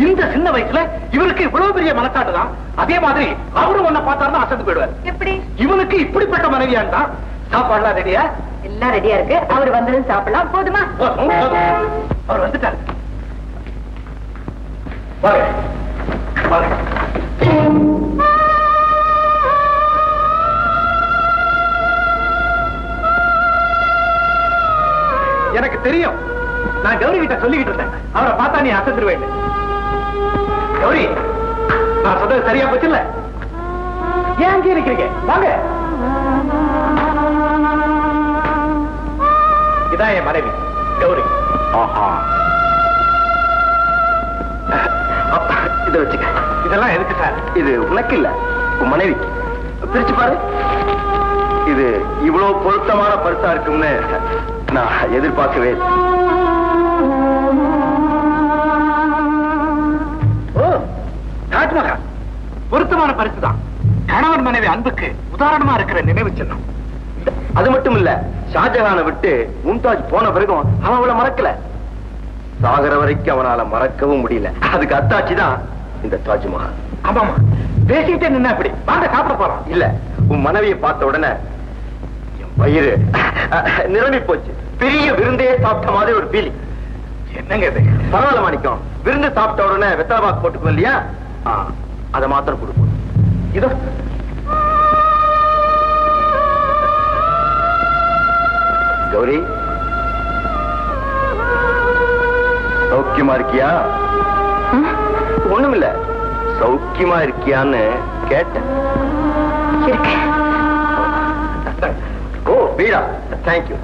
இந்த சின்ன வயசுல இவருக்கு இவ்வளவு பெரிய மனசாட்டுதான். அதே மாதிரி அவரும் உன்னை பார்த்தாருன்னா அசந்து போயிடுவார். எப்படி? இவனுக்கு இப்படிப்பட்ட மனைவியான் தான். சாப்பாடுலாம் ரெடியா? எல்லாம் ரெடியா இருக்கு. அவர் வந்ததும் சாப்பிடலாம். போதுமா? அவர் வந்துட்டாரு. வாங்க வாங்க. நான் கௌரி கிட்ட சொல்லிக்கிட்டு இருந்தேன். அவரை பார்த்தா நீ அசந்துருவேன். கௌரி, நான் சொல்றது சரியா போச்சு இல்ல? ஏன் அங்கே இருக்கிறீங்க? வாங்க. இதான் என் மனைவி கௌரி. இதை வச்சுக்க. இதெல்லாம் எதுக்கு சார்? இது உனக்கு இல்ல, உன் மனைவி. பிரிச்சு பாரு. இது இவ்வளவு பொருத்தமான பரிசா இருக்கும்னு நான் எதிர்பார்க்கவே. ஓ, தாஜ்மஹால் பொருத்தமான பரிசு தான். கணவன் மனைவி அன்புக்கு உதாரணமா இருக்கிற நினைவு சின்னம். அது மட்டும் இல்ல, ஷாஜஹானை விட்டு மும்தாஜ் போன பிறகும் அவன் அவளை மறக்கல. சாகர வரைக்கும் அவனால மறக்கவும் முடியல. அதுக்கு அத்தாட்சி தான் இந்த தாஜ்மஹால். ஆமாமா, பேசிட்டே நின்ன அப்படி. வாங்க சாப்பிட போறோம். இல்ல, உன் மனைவியை பார்த்த உடனே என் வயிறு நிரம்பி போச்சு. பெரிய விருந்தே சாப்பிட்ட மாதிரி ஒரு ஃபீலிங். என்னங்க இது? பரவாயில்ல மாணிக்கம், விருந்து சாப்பிட்ட உடனே வெத்தலை பாக்கு போட்டுக்கோ இல்லையா, அதை மாத்திரம் கொடுப்போம். இதோ கௌரி, சௌக்கியமா இருக்கியா? ஒண்ணுமில்ல, சௌக்கியமா இருக்கியான்னு கேட்டேன். ஓ வீடா, தேங்க்யூ.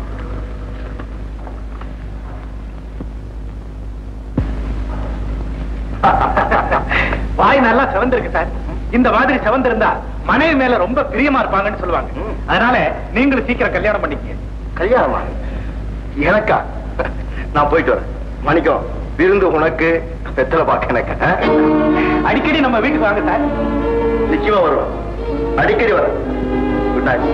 வாய் நல்லா செவந்திருக்கு சார். இந்த மாதிரி செவந்திருந்தா மனைவி மேல ரொம்ப பிரியமா இருப்பாங்கன்னு சொல்லுவாங்க. அதனால நீங்களும் சீக்கிரம் கல்யாணம் பண்ணிக்கீங்க. கல்யாணமா? எனக்கா? நான் போயிட்டு வரேன். மணிக்கம், விருந்து உனக்கு, வெத்தலை பாக்க எனக்கு. அடிக்கடி நம்ம வீட்டுக்கு வாங்க சார். நிச்சயமா வருவோம், அடிக்கடி வரேன். Good night.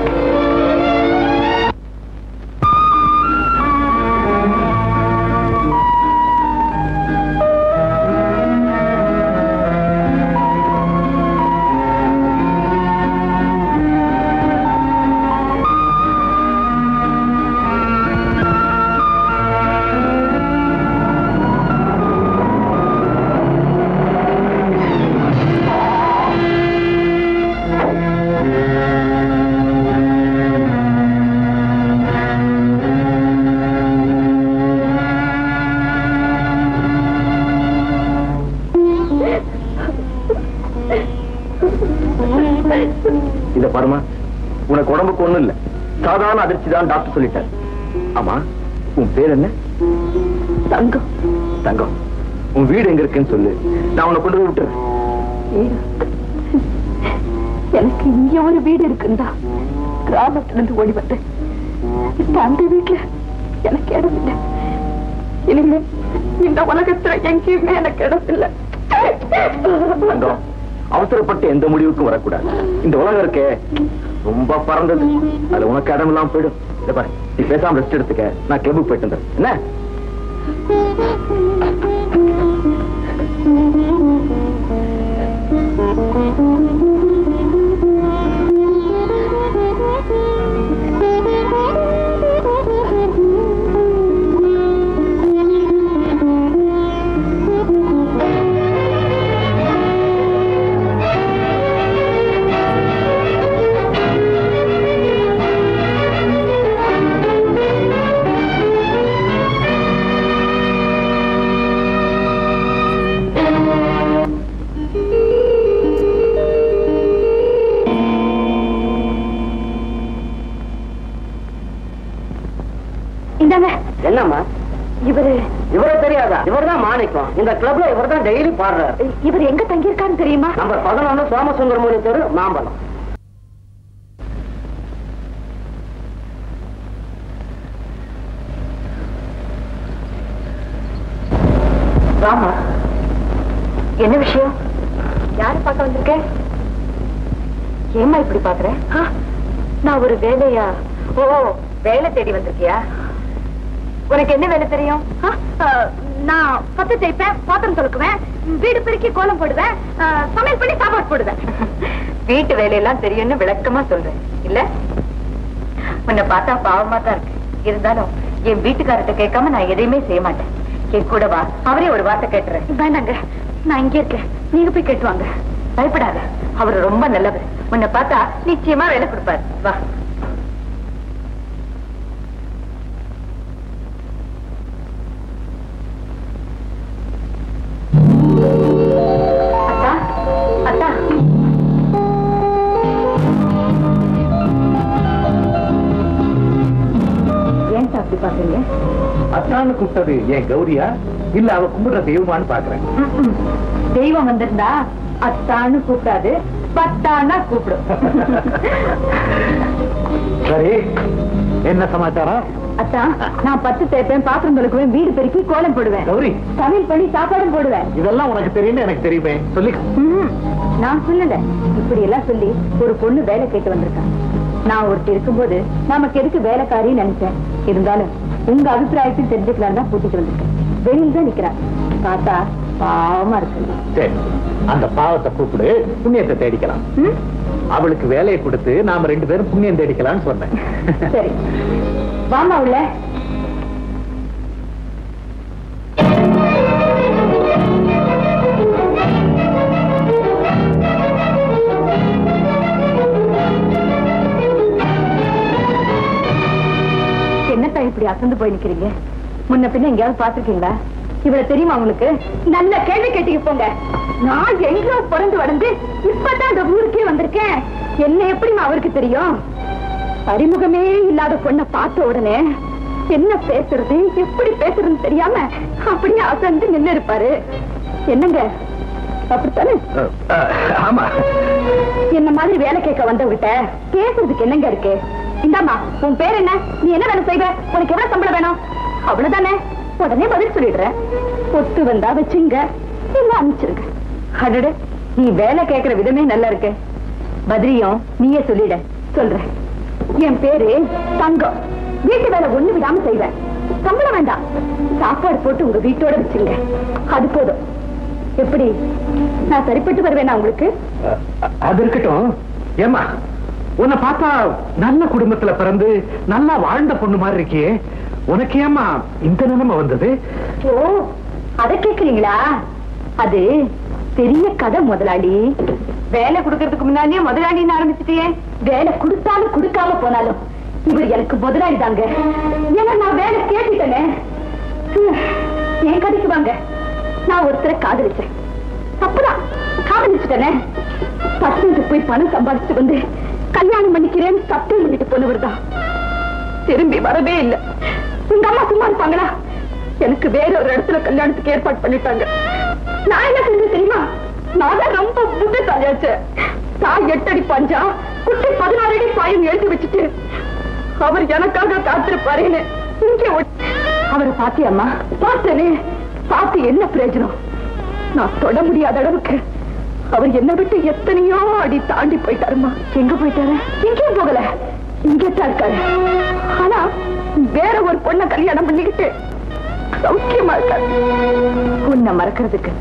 இத பாருமா, உனக்கு உடம்புக்கு ஒண்ணும் இல்ல, சாதாரண அதிர்ச்சி தான் டாக்டர் சொல்லிட்டார். ஆமா, உன் பேர் என்ன? தங்கம். தங்கம், உன் வீடு எங்க இருக்குன்னு சொல்லு, நான் உன்னை கொண்டு போய் விட்டுறேன். எனக்கு இங்க ஒரு வீடு இருக்குண்டா. கிராமத்துல இருந்து ஓடி வந்தேன். இப்ப அந்த வீட்டுல எனக்கு இடம் இல்லை. இனிமே இந்த உலகத்துல எங்கேயுமே எனக்கு இடம் இல்லை. தங்கம், அவசரப்பட்டு எந்த முடிவுக்கும் வரக்கூடாது. இந்த உலகம் இருக்கே ரொம்ப பறந்தது, அது உனக்கு இடம் இல்லாம போயிடும். இத பாரு, நீ பேசாம ரெஸ்ட் எடுத்துக்க, நான் கிளம்புக்கு போயிட்டு வந்துடுறேன். என்ன? என்னம்மா இவரை தெரியாதா? இவர் தான் மாணிக்கம். இந்த கிளப்ல இவர் தான் டெய்லி பாடுறாரு. இவர் எங்க தங்கியிருக்காருன்னு தெரியுமா? நம்பர் 11 சோமசுந்தரமூர்த்தி தெரு, மாம்பலம். ராமா, என்ன விஷயம்? யாரு பார்க்க வந்திருக்கேன்? ஏமா இப்படி பாக்குறேன்? நான் ஒரு வேலையா? ஓ, வேலை தேடி வந்திருக்கியா? உனக்கு என்ன வேலை தெரியும்? நான் பத்து தேய்ப்பேன், பாத்திரம் தொழுக்குவேன், வீடு பெருக்கி கோலம் போடுவேன், சமையல் பண்ணி சாப்பாடு போடுவேன். வீட்டு வேலையெல்லாம் தெரியும்னு விளக்கமா சொல்றேன் இல்ல? உன்னை பார்த்தா பாவமா தான் இருக்கு. இருந்தாலும் என் வீட்டுக்காரத்தை கேட்காம நான் எதையுமே செய்ய மாட்டேன். என் கூட வா, அவரே ஒரு வார்த்தை கேட்டுறேன். வேண்டாங்க, நான் இங்கே இருக்கேன், நீங்க போய் கேட்டுவாங்க. பயப்படாத, அவரு ரொம்ப நல்லவர். உன்னை பார்த்தா நிச்சயமா வேலை கொடுப்பாரு. வா. பாக்குறீங்க? அத்தான்னு கூப்பிட்டது ஏன் கௌரியா இல்ல அவ கும்பிடுற தெய்வமான்னு பாக்குறேன். தெய்வம் வந்திருந்தா அத்தான்னு கூப்பிடாது, பத்தானா கூப்பிடும். சரி, என்ன சமாச்சாரம்? அத்தா, நான் 10 தேய்ப்பேன், பாத்திரம் தொழுக்குவேன், வீடு பெருக்கி கோலம் போடுவேன், கௌரி சமையல் பண்ணி சாப்பாடும் போடுவேன். இதெல்லாம் உனக்கு தெரியும்னு எனக்கு தெரியுமே, சொல்லி. நான் சொல்லல, இப்படி எல்லாம் சொல்லி ஒரு பொண்ணு வேலை கேட்டு வந்திருக்கான். நான் ஒருத்தர் இருக்கும்போது நமக்கு எதுக்கு வேலைக்காரின்னு நினைச்சேன். இருந்தாலும் உங்க அபிப்பிராயத்தையும் தெரிஞ்சுக்கலாம் தான் கூட்டிட்டு வந்திருக்கேன். வெளியில் தான் நிக்கிறான், பார்த்தா பாவமா இருக்கு. சரி, அந்த பாவத்தை கூப்பிடு, புண்ணியத்தை தேடிக்கலாம். அவளுக்கு வேலையை கொடுத்து நாம 2 பேரும் புண்ணியம் தேடிக்கலாம்னு சொன்னேன். சரி, வாமா உள்ள. என்னத்தா இப்படி அசந்து போய் நிக்கிறீங்க? முன்ன பின்ன எங்கேயாவது பாத்துருக்கீங்களா? இவ்வளவு தெரியுமா உங்களுக்கு? நல்ல கேள்வி கேட்டீங்க போங்க. நான் எங்க பிறந்து வளர்ந்து இப்பதான் அந்த ஊருக்கே வந்திருக்கேன். என்ன எப்படிமா அவருக்கு தெரியும்? அறிமுகமே இல்லாத பொண்ணை பார்த்த உடனே என்ன பேசுறது, எப்படி பேசுறதுன்னு தெரியாம அப்படியே அசந்து நின்று இருப்பாரு. என்னங்க அப்படித்தானே? ஆமா. என்ன மாதிரி வேலை கேட்க வந்தவங்கிட்ட பேசுறதுக்கு என்னங்க இருக்கு? இந்தாமா, உன் பேர் என்ன? நீ என்ன வேலை செய்வ? உனக்கு எவ்வளவு சம்பளம் வேணும்? அவ்வளவுதானே. உடனே பதில் சொல்லிடுறேன். ஒத்து வந்தா வச்சுங்க, இல்ல அனுப்பிச்சிருங்க. அடடு, நீ வேலை கேட்கிற விதமே நல்லா இருக்கு. பதிரியும் நீயே சொல்லிட. சொல்றேன். என் பேரு தங்கம். வீட்டு வேலை ஒண்ணு விடாம செய்வேன். சம்பளம் வேண்டாம், சாப்பாடு போட்டு உங்க வீட்டோட வச்சுங்க, அது போதும். எப்படி, நான் சரிப்பட்டு வருவேனா உங்களுக்கு? அது இருக்கட்டும். ஏமா, உன்னை பார்த்தா நல்ல குடும்பத்துல பிறந்து நல்லா வாழ்ந்த பொண்ணு மாதிரி இருக்கியே, உனக்கு ஏமா இந்த நிலைமை வந்தது? ஓ, அதை கேக்குறீங்களா? அது பெரிய கதை முதலாளி. வேலை கொடுக்கறதுக்கு முன்னாடியே முதலாளின்னு ஆரம்பிச்சுட்டே. வேலை கொடுத்தாலும் கொடுக்காம போனாலும் இவர் எனக்கு முதலாளி தாங்க. ஏன்னா நான் வேலை கேட்டுட்டேனே. என் கதைக்கு வாங்க. நான் ஒருத்தரை காதலிச்சேன். தப்புதான், காதலிச்சுட்டேனே. பசங்களுக்கு போய் பணம் சம்பாதிச்சுட்டு வந்து கல்யாணம் பண்ணிக்கிறேன்னு சத்தியம் பண்ணிட்டு போனவர் தான். திரும்பி வரவே இல்லை. உங்க அம்மா சும்மா இருப்பாங்களா? எனக்கு வேற ஒரு இடத்துல கல்யாணத்துக்கு ஏற்பாடு பண்ணிட்டாங்க. நான் என்ன செஞ்சேன் தெரியுமா? நான் தான் ரொம்ப புத்திசாலியாச்சு. நான் 8 அடி பஞ்சா, குட்டி 16 அடி பாயம் எழுதி வச்சுட்டு அவர் எனக்காக காத்திருப்பாருன்னு இங்கே அவரை பாத்தியம்மா? பார்த்தனே. பார்த்து என்ன பிரயோஜனம்? நான் தொட முடியாத அளவுக்கு அவர் என்ன விட்டு எத்தனையோ அடி தாண்டி போயிட்டாருமா. எங்க போயிட்டாரு? எங்கேயும் போகல, இங்கேதான் இருக்காரு. ஆனா வேற ஒரு பொண்ணை கல்யாணம் பண்ணிக்கிட்டு சௌக்கியமா இருக்காரு. உன்னை மறக்கிறதுக்கு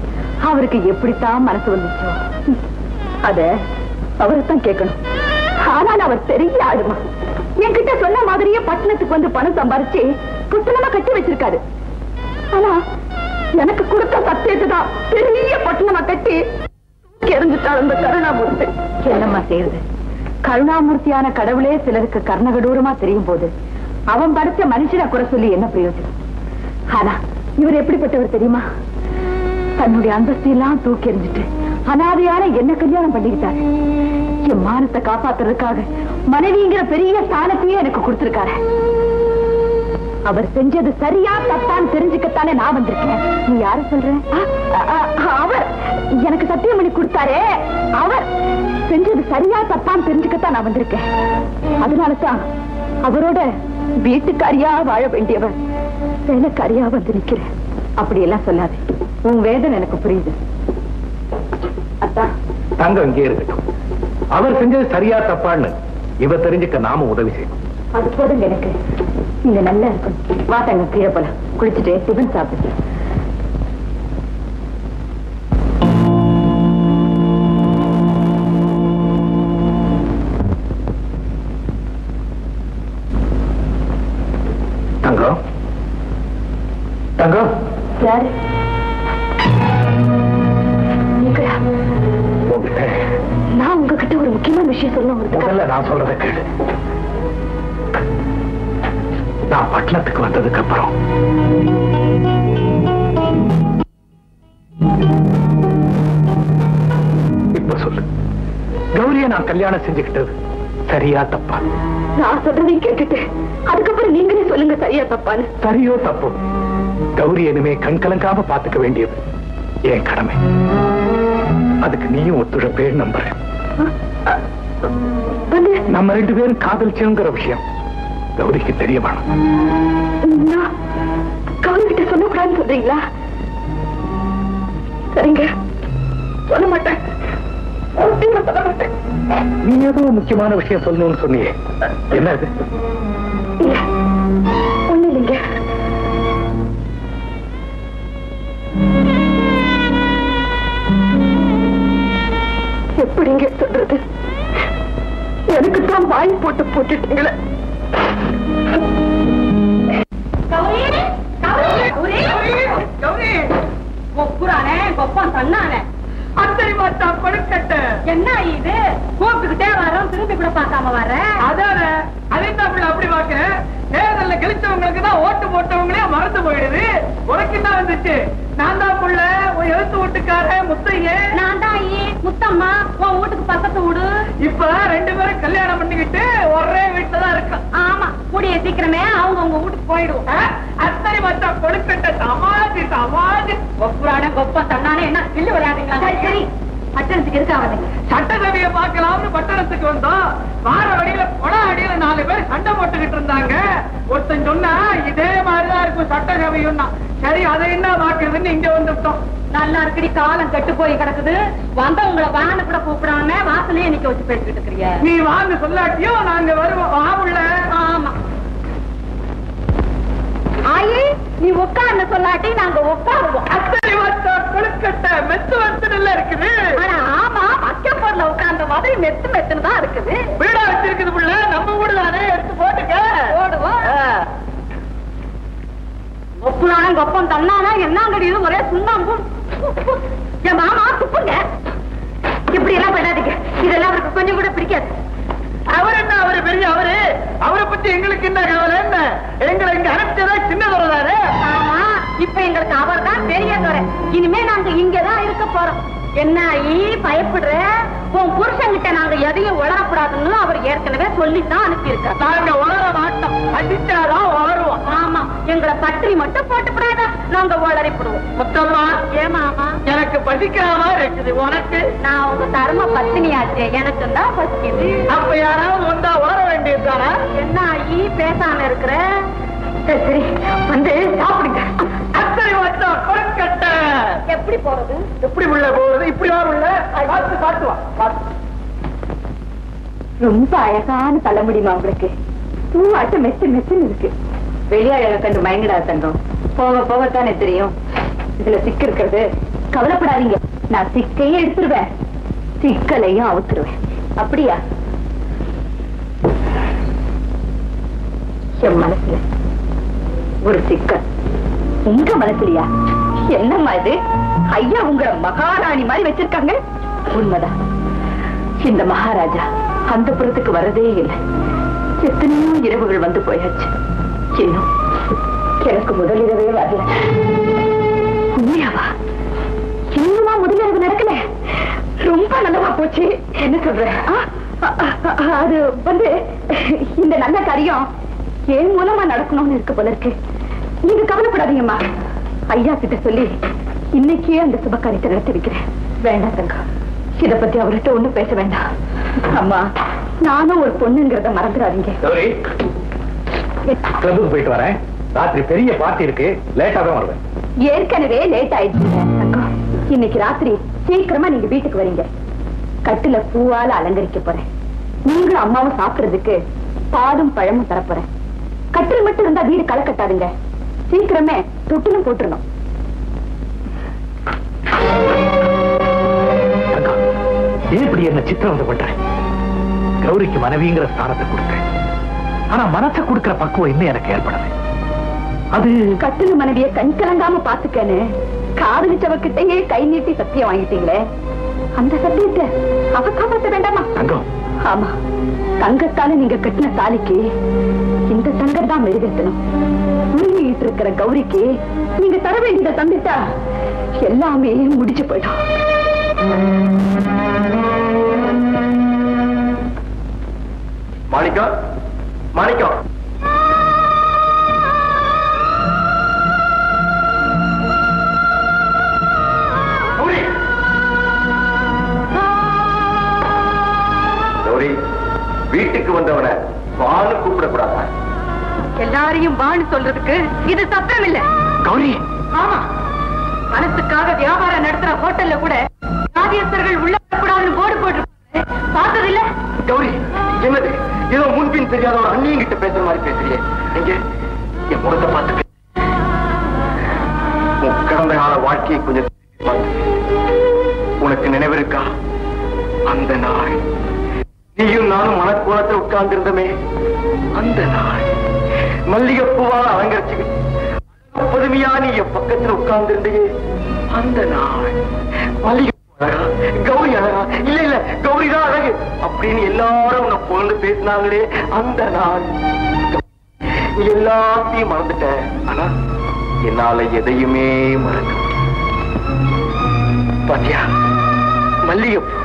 அவருக்கு எப்படித்தான் மனசு வந்துச்சோ, அத அவரைத்தான் கேட்கணும். ஆனால் அவர் பெரிய ஆடுமா. என்கிட்ட சொன்ன மாதிரியே பட்டணத்துக்கு வந்து பணம் சம்பாரிச்சு புத்தனமா கட்டி வச்சிருக்காரு. ஆனா எனக்கு கொடுத்த சத்தியத்தை தான் பெரிய பட்டணமா கட்டி எரிஞ்சுட்டாள் அந்த கருணாமூர்த்தி. என்னம்மா செய்யுது? கருணாமூர்த்தியான கடவுளே சிலருக்கு கர்ணகடூரமா தெரியும் போது அவன் படைச்ச மனுஷனை குறை சொல்லி என்ன பிரயோஜனம்? ஆனா இவர் எப்படிப்பட்டவர் தெரியுமா? தன்னுடைய அந்தஸ்தையெல்லாம் தூக்கி எறிஞ்சிட்டு அனாதையான என்ன கல்யாணம் பண்ணிக்கிட்டாரு. என் மானத்தை காப்பாத்துறதுக்காக மனைவிங்கிற பெரிய ஸ்தானத்தையே எனக்கு கொடுத்திருக்காரு. அவர் செஞ்சது சரியா தப்பான்னு தெரிஞ்சுக்கத்தானே நான் வந்திருக்கேன். நீ யாரு சொல்ற? அவர் எனக்கு சத்தியம் பண்ணி கொடுத்தாரே, அவர் செஞ்சது சரியா தப்பான்னு தெரிஞ்சுக்கத்தான் நான் வந்திருக்கேன். அதனாலதான் அவரோட வீட்டுக்காரியா வாழ வேண்டியவர் வேலைக்காரியா வந்து நிக்கிறேன். அப்படி எல்லாம் சொல்லாது. உன் வேதனை எனக்கு புரியுது. அத்தா, தங்கம் இங்கே இருக்கட்டும். அவர் செஞ்சது சரியா தப்பான்னு இவ தெரிஞ்சுக்க நாம உதவி செய்யணும். அது போதுங்க எனக்கு. நீங்க நல்லா இருக்கும். வா தங்க, கீழே போலாம். குளிச்சுட்டு டிஃபன் சாப்பிட்டு. தங்கம், தங்கம். யாரு? நான் உங்ககிட்ட ஒரு முக்கியமான விஷயம் சொல்ல முதல்ல நான் சொல்றதை கேளு. நான் பட்டணத்துக்கு வந்ததுக்கு அப்புறம் இப்ப சொல்லு, கௌரிய நான் கல்யாணம் செஞ்சுக்கிட்டது சரியா தப்பா? நான் சொல்றதையும் கேட்டுட்டு அதுக்கப்புறம் நீங்களே சொல்லுங்க சரியா தப்பான்னு. சரியோ தப்போ, கௌரி இனிமே கண் கலங்காம பாத்துக்க வேண்டியது என் கடமை. அதுக்கு நீயும் ஒத்துழைப்பேன்னு நம்புறேன். நம்ம 2 பேரும் காதலிச்சோங்கிற விஷயம் கௌரிக்கு தெரிய வேணும். கௌரி கிட்ட சொல்லக்கூடாதுன்னு சொல்றீங்களா? சரிங்க, சொல்ல மாட்டேன். நீ ஏதோ முக்கியமான விஷயம் சொல்லணும்னு சொன்னியே, என்ன அது? ஒண்ணு இல்லைங்க. எப்படிங்க சொல்றது? எனக்கு தான் வாய் போட்டு போட்டுட்டீங்களே. அத்தனை மாத்தா கொடுக்கட்ட என்ன இது? கூப்பிட்டுக்கிட்டே வரோம், திரும்பி கூட பார்க்காம வர. அதான அதைத்தான் அப்படி பாக்குறேன். தேர்தல்ல கழிச்சவங்களுக்கு தான் ஓட்டு போட்டவங்களே மறந்து போயிடுது. உனக்கு என்ன வந்துச்சு? நான் தான் புள்ள, ஒரு எழுத்து வீட்டுக்கார முத்தைய. நான் தான் முத்தம்மா, உன் வீட்டுக்கு பக்கத்து வீடு. இப்ப 2 பேரும் கல்யாணம் பண்ணிக்கிட்டு ஒரே வீட்டுல தான் இருக்கோம். ஆமா, கூடிய சீக்கிரமே அவங்க உங்க வீட்டுக்கு போயிடுவோம். அத்தனை மாத்தா கொடுக்கட்ட சமாதி சமாதி. ஒப்புரான கொப்பம் தன்னானே என்ன கிள்ளு விளையாடுங்களா? சரி சரி, பட்டணத்துக்கு இருக்காங்க. சட்டசபையை பார்க்கலாம்னு பட்டணத்துக்கு வந்தோம். வார வழியில கொட அடியில 4 பேர் சண்டை போட்டுக்கிட்டு இருந்தாங்க. ஒருத்தன் சொன்னா இதே மாதிரிதான் இருக்கும் சட்டசபையும். சரி, அதை என்ன பாக்குறதுன்னு இங்க வந்துட்டோம். நல்லா இருக்குடி, காலம் கெட்டு போய் கிடக்குது. வந்தவங்களை வான்னு கூட கூப்பிடாம வாசலையே நிக்க வச்சு பேசிக்கிட்டு இருக்கிறீங்க. நீ வாங்க சொல்லாட்டியும் நாங்க வருவோம். வாமுள்ள. ஆமா ஆயி, நீ உட்கார்ந்து சொல்லாட்டி நாங்க உட்காருவோம். அத்தனை கொழுக்கட்ட மெத்து மெத்துன்னு இருக்குது. ஆனா ஆமா, பக்கப்பொருள உட்கார்ந்த மாதிரி மெத்து மெத்துன்னு தான் இருக்குது. வீடா வச்சிருக்குது புள்ள, நம்ம வீடு தானே, எடுத்து போட்டுக்க. போடுவோம். ஒப்புனாலும் கொப்பம் தன்னானா என்னங்கடி இது ஒரே சுண்ணாம்பும். என் மாமா துப்புங்க. இப்படி எல்லாம் பண்ணாதீங்க, இதெல்லாம் அவருக்கு கொஞ்சம் கூட பிடிக்காது. அவர் என்ன, அவரு பெரிய அவரு, அவரை பத்தி எங்களுக்கு என்ன கவலை? என்ன எங்களை இங்க அனுப்பிச்சதா சின்ன துறைதாரு. ஆமா, இப்ப எங்களுக்கு அவர் தான் பெரிய துறை. இனிமே நாங்க இங்கதான் இருக்க போறோம். என்ன பயப்படுற? உன் புருஷன்கிட்ட நாங்க எதையும் வளரக்கூடாதுன்னு அவர் ஏற்கனவே சொல்லித்தான் அனுப்பியிருக்கார். நாங்க வளர மாட்டோம், அடிச்சாதான் வளருவோம். ஆமா, எங்களை பத்திரி மட்டும் போட்டுப்படாத, நாங்க வளரிப்படுவோம். மொத்தமா ஏமாமா, எனக்கு பசிக்காம இருக்குது. உனக்கு? நான் உங்க தர்ம பத்தினியாச்சே, எனக்கு தான் பசிக்குது. அப்ப யாராவது வந்தா வளர வேண்டியதுதானே? என்ன பேசாம இருக்கிற? சரி சரி, வந்து சாப்பிடுங்க. அத்தனை வச்சா கொழுக்கட்ட எப்படி போறது? எப்படி உள்ள போறது? இப்படி உள்ள காட்டுவா. ரொம்ப அழகான தலைமுடிமா உங்களுக்கு. பூவாட்ட மெச்சு மெச்சுன்னு இருக்கு. வெளியாள கண்டு மயங்கடா தங்கம், போக போகத்தானே தெரியும் இதுல சிக்கு இருக்கிறது. கவலைப்படாதீங்க, நான் சிக்கையும் எடுத்துருவேன், சிக்கலையும் அவுத்துருவேன். அப்படியா? என் மனசுல ஒரு சிக்கல், உங்க மனசுலயா? என்னம்மா இது? ஐயா உங்களை மகாராணி மாதிரி வச்சிருக்காங்க. உண்மைதான், இந்த மகாராஜா அந்த புறத்துக்கு வரதே இல்லை. எத்தனையோ இரவுகள் வந்து போயாச்சு, இன்னும் எனக்கு முதல் இரவே வரல. உண்மையாவா? இன்னுமா முதல் இரவு நடக்கல? ரொம்ப நல்லவா போச்சு. என்ன சொல்ற? அது வந்து இந்த நல்ல காரியம் என் மூலமா நடக்கணும்னு இருக்கு போல இருக்கு. நீங்க கவலைப்படாதீங்கம்மா, ஐயா கிட்ட சொல்லி இன்னைக்கே அந்த சுப காரியத்தை நடத்தி வைக்கிறேன். வேண்டாம் தங்கம், இத பத்தி அவர்கிட்ட ஒண்ணும் பேச வேண்டாம். அம்மா, நானும் ஒரு பொண்ணுங்கிறத மறந்துடாதீங்க. கிளப்புக்கு போயிட்டு வரேன். ராத்திரி பெரிய பார்ட்டி இருக்கு, லேட்டா தான் வருவேன். ஏற்கனவே லேட் ஆயிடுச்சு தங்கம். இன்னைக்கு ராத்திரி சீக்கிரமா நீங்க வீட்டுக்கு வரீங்க. கட்டுல பூவால அலங்கரிக்க போறேன். நீங்களும் அம்மாவும் சாப்பிடுறதுக்கு பாலும் பழமும் தரப்போறேன். கட்டில் மட்டும் இருந்தா வீடு களை கட்டாதுங்க. சீக்கிரமே தொட்டிலும் போட்டுருணும். இப்படி என்ன சித்திரவதை பண்றேன்? கௌரிக்கு மனைவிங்கிற ஸ்தானத்தை கொடுத்தேன், ஆனா மனசை கொடுக்கிற பக்குவம் இன்னும் எனக்கு ஏற்படல. அது கட்டில மனைவிய கண் கலங்காம பாத்துக்கன்னு காதலிச்சவகிட்டயே கை நீட்டி சத்தியம் வாங்கிட்டீங்களே, அந்த சத்தியத்தை அவ காப்பாற்ற வேண்டாமா? தங்கம், ஆமா, தங்கத்தால நீங்க கட்டின தாலிக்கு இந்த தங்கம் தான் மெருகேற்றணும். உருகிட்டு இருக்கிற கௌரிக்கு நீங்க தர வேண்டியதை தந்துட்டா எல்லாமே முடிச்சு போயிடும். மாணிக்கம் மாணிக்கம் கௌரி, வீட்டுக்கு வந்தவன வான்னு கூப்பிடக்கூடாதா? எல்லாரையும் வான்னு சொல்றதுக்கு இது சத்தம் இல்ல. கௌரி, ஆமா, மனசுக்காக வியாபாரம் நடத்துற ஹோட்டல்ல கூட வியாதியஸ்தர்கள் உள்ள வரக்கூடாதுன்னு போர்டு போட்டு பார்த்தது இல்ல. கௌரி, என்னது ஏதோ முன்பின் தெரியாத ஒரு அண்ணியும் கிட்ட பேசுற மாதிரி பேசுறியே. நீங்க என் முகத்தை பார்த்து உன் கடந்த கால வாழ்க்கையை கொஞ்சம் உனக்கு நினைவிருக்கா? அந்த நாள் நீயும் நானும் மனக்கோலத்தில் உட்கார்ந்திருந்தமே, அந்த நாள் மல்லிகைப்பூவால் அலங்கரிச்சு புதுமையா நீ என் பக்கத்தில் உட்கார்ந்திருந்தே, அந்த நாள் மல்லிகைப்பூ அழகா, கௌரி அழகா, இல்ல இல்ல கௌரிதான் அழகு அப்படின்னு எல்லாரும் உன்னை புகழ்ந்து பேசினாங்களே, அந்த நாள். நீ எல்லாத்தையும் மறந்துட்ட, ஆனா என்னால எதையுமே மறக்க பாத்தியா? மல்லிகைப்பூ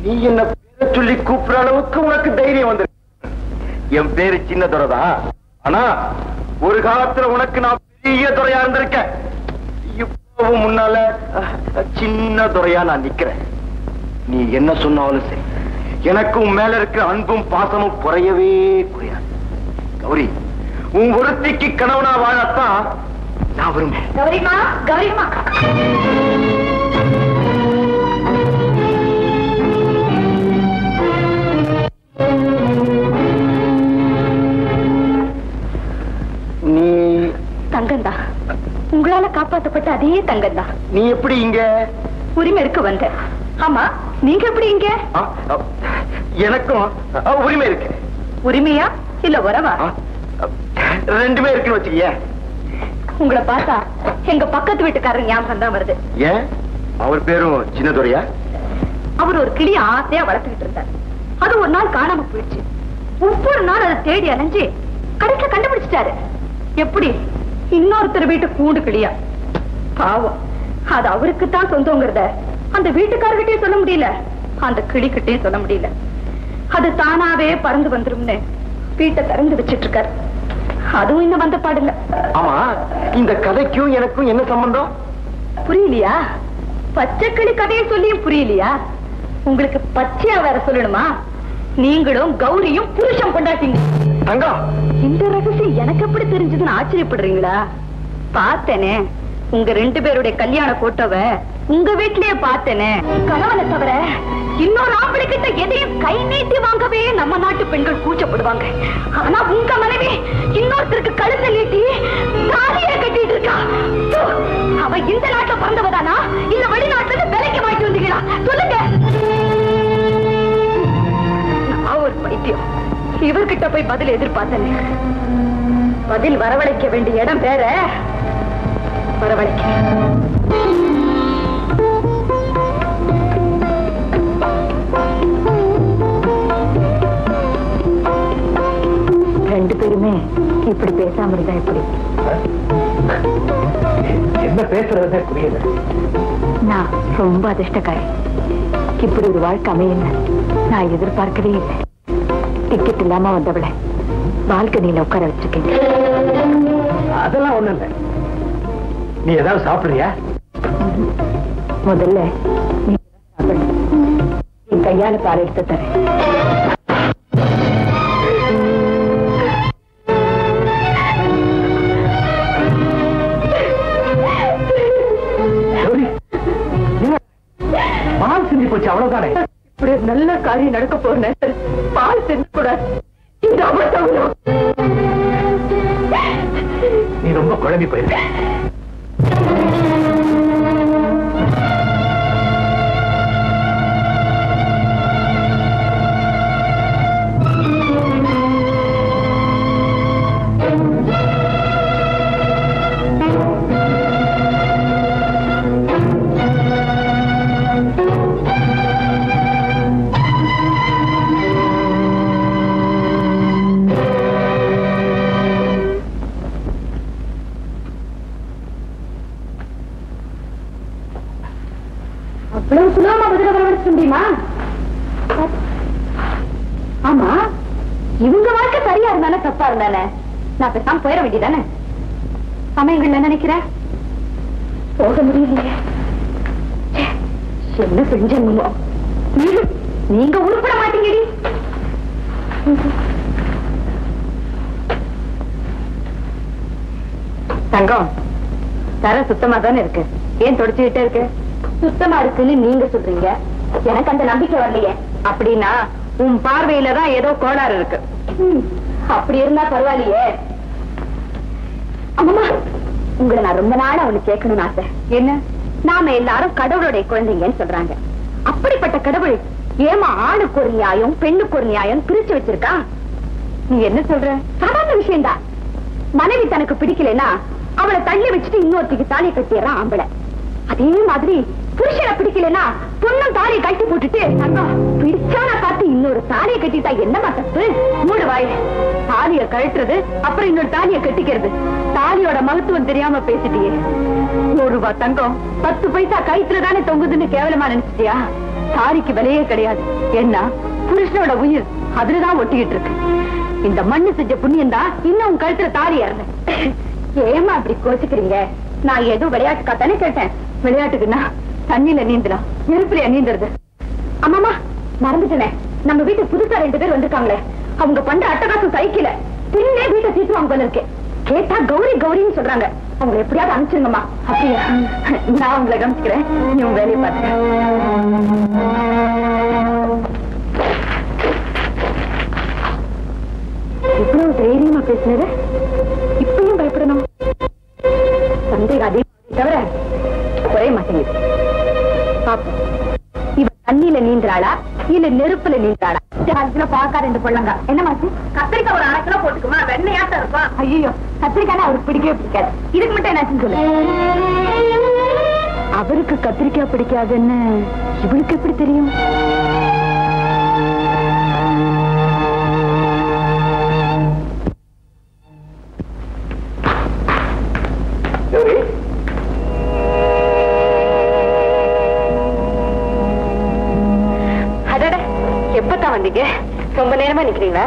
நீ என்ன பேரை சொல்லி கூப்பிடுற அளவுக்கு உனக்கு தைரியம் வந்து. என் பேரு சின்ன துறைதான், ஆனா ஒரு காலத்துல உனக்கு நான் பெரிய துறையா இருந்திருக்கேன். இப்பவும் முன்னால சின்ன துறையா நான் நிக்கிறேன். நீ என்ன சொன்னாலும் சரி, எனக்கும் மேல இருக்கிற அன்பும் பாசமும் குறையவே குறையாது. கௌரி, உன் ஒருத்திக்கு கணவனா வாழத்தான் நான் விரும்புறேன். கௌரிமா, கௌரிமா, நீ தங்கந்தா, உங்களால காப்பாற்றப்பட்ட அதே தங்கந்தா. நீ எப்படி இங்க? உரிமை இருக்கு வந்த. ஆமா, நீங்க எப்படி இங்க? எனக்கும் உரிமை இருக்கு. உரிமையா இல்ல உறவா? ரெண்டுமே இருக்குன்னு வச்சுக்கிய. உங்களை பார்த்தா எங்க பக்கத்து வீட்டுக்காரர் ஞாபகம் தான் வருது. ஏன்? அவர் பேரும் சின்னதுரையா? அவர் ஒரு கிளிய ஆசையா வளர்த்துக்கிட்டு இருந்தார். அது ஒரு நாள் காணாம போயிடுச்சு. ஒவ்வொரு நாள் அதை தேடி அலைஞ்சு கடைசியில கண்டுபிடிச்சிட்டாரு. எப்படி? இன்னொருத்தர் வீட்டு கூண்டு கிளியா. பாவம், அது அவருக்குத்தான் சொந்தங்கிறத அந்த வீட்டுக்காரர்கிட்டயும் சொல்ல முடியல, அந்த கிளிக்கிட்டையும் சொல்ல முடியல. அது தானாவே பறந்து வந்துரும்னு வீட்டை திறந்து வச்சிட்டு இருக்காரு. அதுவும் இன்னும் வந்த பாடல. ஆமா, இந்த கதைக்கும் எனக்கும் என்ன சம்பந்தம்? புரியலையா? பச்சை கிளி கதையை சொல்லியும் புரியலையா? உங்களுக்கு பச்சையா வேற சொல்லணுமா? நீங்களும் கௌரியும் புருஷன் கொண்டாட்டீங்க. தங்கம், இந்த ரகசியம் எனக்கு எப்படி தெரிஞ்சதுன்னு ஆச்சரியப்படுறீங்களா? பார்த்தேனே, உங்க ரெண்டு பேருடைய கல்யாண போட்டோவை உங்க வீட்லயே பார்த்தேனே. கணவனை தவிர இன்னொரு ஆம்பளை கிட்ட எதையும் கை நீட்டி வாங்கவே நம்ம நாட்டு பெண்கள் கூச்சப்படுவாங்க. ஆனா உங்க மனைவி இன்னொருத்தருக்கு கழுத்தை நீட்டி தாலியை கட்டிட்டு இருக்கா. அவ இந்த நாட்டுல பிறந்தவதானா இல்ல வெளிநாட்டுல இருந்து விலைக்கு வாங்கிட்டு வந்தீங்களா? சொல்லுங்க. நான் ஒரு பைத்தியம். இவர்கிட்ட போய் பதில் எதிர்பார்த்தேன். பதில் வரவழைக்க வேண்டிய இடம் வேற. வரவழைக்க ரெண்டு பேருமே இப்படி பேசாம இருந்தா எப்படி? என்ன பேசுறதே புரியல. நான் ரொம்ப அதிர்ஷ்டக்காரி. இப்படி ஒரு வாழ்க்கை அமையல நான் எதிர்பார்க்கவே இல்லை. டிக்கெட் இல்லாம வந்தவளை பால்கனியில உட்கார வச்சிருக்கேன். அதெல்லாம் ஒண்ணு இல்ல. நீ ஏதாவது சாப்பிடுறியா? முதல்ல நீ சாப்பிடு. என் கையால பால் எடுத்து தரேன். பால் சிந்தி போச்சு, அவ்வளவுதானே? இப்படி ஒரு நல்ல காரியம் நடக்க போற நேரத்தில் பால் செஞ்சு கூடாது. இந்த அபத்தம் நீ ரொம்ப குழம்பி போயிருக்க. சுண்டிமா? ஆமா, இவங்க வாழ்க்கை சரியா இருந்தானே தப்பா இருந்தானே? நான் பேசாம போயிட வேண்டியதானே? சமயங்கள்ல நினைக்கிறேன் போக முடியலையே. என்ன செஞ்சீங்க? நீங்க உருப்பட மாட்டீங்கடி. தங்கம், தர சுத்தமா தானே இருக்கு, ஏன் தொடச்சுக்கிட்டே இருக்கு? சுத்தமா இருக்குன்னு நீங்க சொல்றீங்க, எனக்கு அந்த நம்பிக்கை வரலையே. அப்படின்னா உன் பார்வையில தான் ஏதோ கோளாறு இருக்கு. அப்படி இருந்தா பரவாயில்லையே. அம்மா, உங்களை நான் ரொம்ப நாளா ஒண்ணு கேட்கணும்னு ஆசை. என்ன? நாம எல்லாரும் கடவுளுடைய குழந்தைங்கன்னு சொல்றாங்க. அப்படிப்பட்ட கடவுள் ஏமா ஆணுக்கு ஒரு நியாயம் பெண்ணுக்கு ஒரு நியாயம் பிரிச்சு வச்சிருக்கா? நீ என்ன சொல்ற? சாதாரண விஷயம்தான். மனைவி தனக்கு பிடிக்கலன்னா அவளை தள்ளி வச்சுட்டு இன்னொருத்திக்கு தாலியை கட்டிடுறான் ஆம்பளை. அதே மாதிரி புருஷனை பிடிக்கலன்னா பொண்ணும் தாலியை கட்டி போட்டுட்டு பிடிச்சான பார்த்து இன்னொரு தாலியை கட்டிட்டா என்னமா தப்பு? மூடு வாய். தாலியை கழட்டுறது அப்புறம் இன்னொரு தாலியை கட்டிக்கிறது. தாலியோட மகத்துவம் தெரியாம பேசிட்டியே. 100 ரூபாய் தங்கம் 10 பைசா கயிற்றுல தானே தொங்குதுன்னு கேவலமா நினைச்சிட்டியா? தாலிக்கு விலையே கிடையாது. என்ன புருஷனோட உயிர் அதுலதான் ஒட்டிக்கிட்டு இருக்கு. இந்த மண்ணு செஞ்ச புண்ணியம் தான் இன்னும் உன் கழுத்துல தாலி ஏறல. ஏமா அப்படி கோச்சுக்கிறீங்க? நான் ஏதோ விளையாட்டுக்காத்தானே கேட்டேன். விளையாட்டுக்குன்னா தண்ணியில நீந்தலாம், நெருப்புலையா நீந்துறது? அம்மாமா, மறந்துட்டேனே, நம்ம வீட்டுக்கு புதுசா 2 பேர் வந்திருக்காங்களே, அவங்க பண்ற அட்டகாசம் சைக்கிள தின்னே வீட்டை தீட்டுவாங்க போல இருக்கு. கேட்டா கௌரி கௌரின்னு சொல்றாங்க. அவங்களை எப்படியாவது அனுப்பிச்சிருங்கம்மா. அப்படியா? நான் உங்களை கவனிச்சுக்கிறேன், நீ உங்க வேலையை பார்த்துக்க. இவ்வளவு தைரியமா பேசினது இப்பயும் பயப்படணும்? சந்தேகம் அதிகம் தவிர குறைய மாட்டேங்குது. பாப்போம், இவ தண்ணியில நீந்துறாளா இல்ல நெருப்புல நீந்துறாளா? 4 கிலோ பாக்கா 2 பொள்ளங்க. என்ன மாச்சு? கத்திரிக்காய் ஒரு 1/2 கிலோ போட்டுக்குமா? வெண்ணையாட்டம் இருக்கும். ஐயோ, கத்திரிக்காய் அவருக்கு பிடிக்கவே பிடிக்காது. இதுக்கு மட்டும் என்னாச்சுன்னு சொல்லு. அவருக்கு கத்திரிக்காய் பிடிக்காதுன்னு இவளுக்கு எப்படி தெரியும்? எப்பதான் வந்தீங்க? ரொம்ப நேரமா நிக்கிறீங்களா?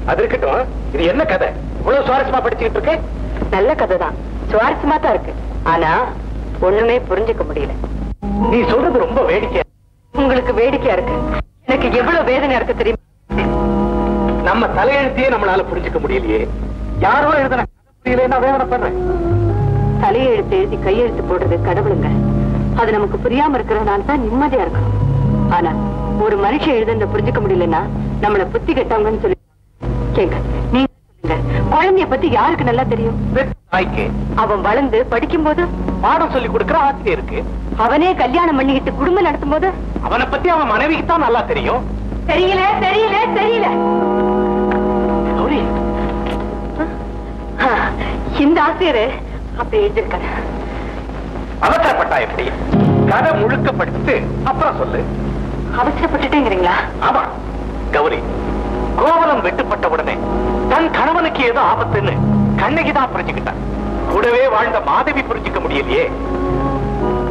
அது இருக்கட்டும், இது என்ன கதை? இவ்வளவு சுவாரஸ்யமா படிச்சுக்கிட்டு இருக்கு? நல்ல கதை தான், சுவாரஸ்யமா தான் இருக்கு. ஆனா ஒண்ணுமே புரிஞ்சுக்க முடியல. நீ சொல்றது ரொம்ப வேடிக்கையா. உங்களுக்கு வேடிக்கையா இருக்கு, எனக்கு எவ்வளவு வேதனை இருக்கு தெரியுமா? நம்ம தலையெழுத்தையே நம்மளால புரிஞ்சுக்க முடியலையே. யாரோ எழுதுன புரியல, வேதனை பண்றேன். தலையெழுத்து எழுதி கையெழுத்து போடுறது கடவுளுங்க. அது நமக்கு புரியாம இருக்கிறதுனால தான் நிம்மதியா இருக்கும். ஆனா ஒரு மனுஷன் எழுதுறத புரிஞ்சுக்க முடியலன்னா நம்மள புத்தி கெட்டவங்கன்னு சொல்லி கேங்க. நீங்க சொல்லுங்க, குழந்தைய பத்தி யாருக்கு நல்லா தெரியும்? அவன் வளர்ந்து படிக்கும் போது பாடம் சொல்லி கொடுக்கிற ஆசிரியர் இருக்கு. அவனே கல்யாணம் பண்ணிக்கிட்டு குடும்பம் நடத்தும் போது அவனை பத்தி அவன் மனைவிக்கு தான் நல்லா தெரியும். தெரியல தெரியல தெரியல. இந்த ஆசிரியர் அப்படி எழுதிருக்காரு. அவசரப்பட்டா எப்படி? கதை முழுக்க படிச்சுட்டு அப்புறம் சொல்லு. அவசரப்பட்டுட்டேங்கிறீங்களா? ஆமா கௌரி, கோவலம் வெட்டுப்பட்ட உடனே தன் கணவனுக்கு ஏதோ ஆபத்துன்னு கண்ணகிதான் புரிஞ்சுக்கிட்டான். கூடவே வாழ்ந்த மாதவி புரிஞ்சுக்க முடியலையே.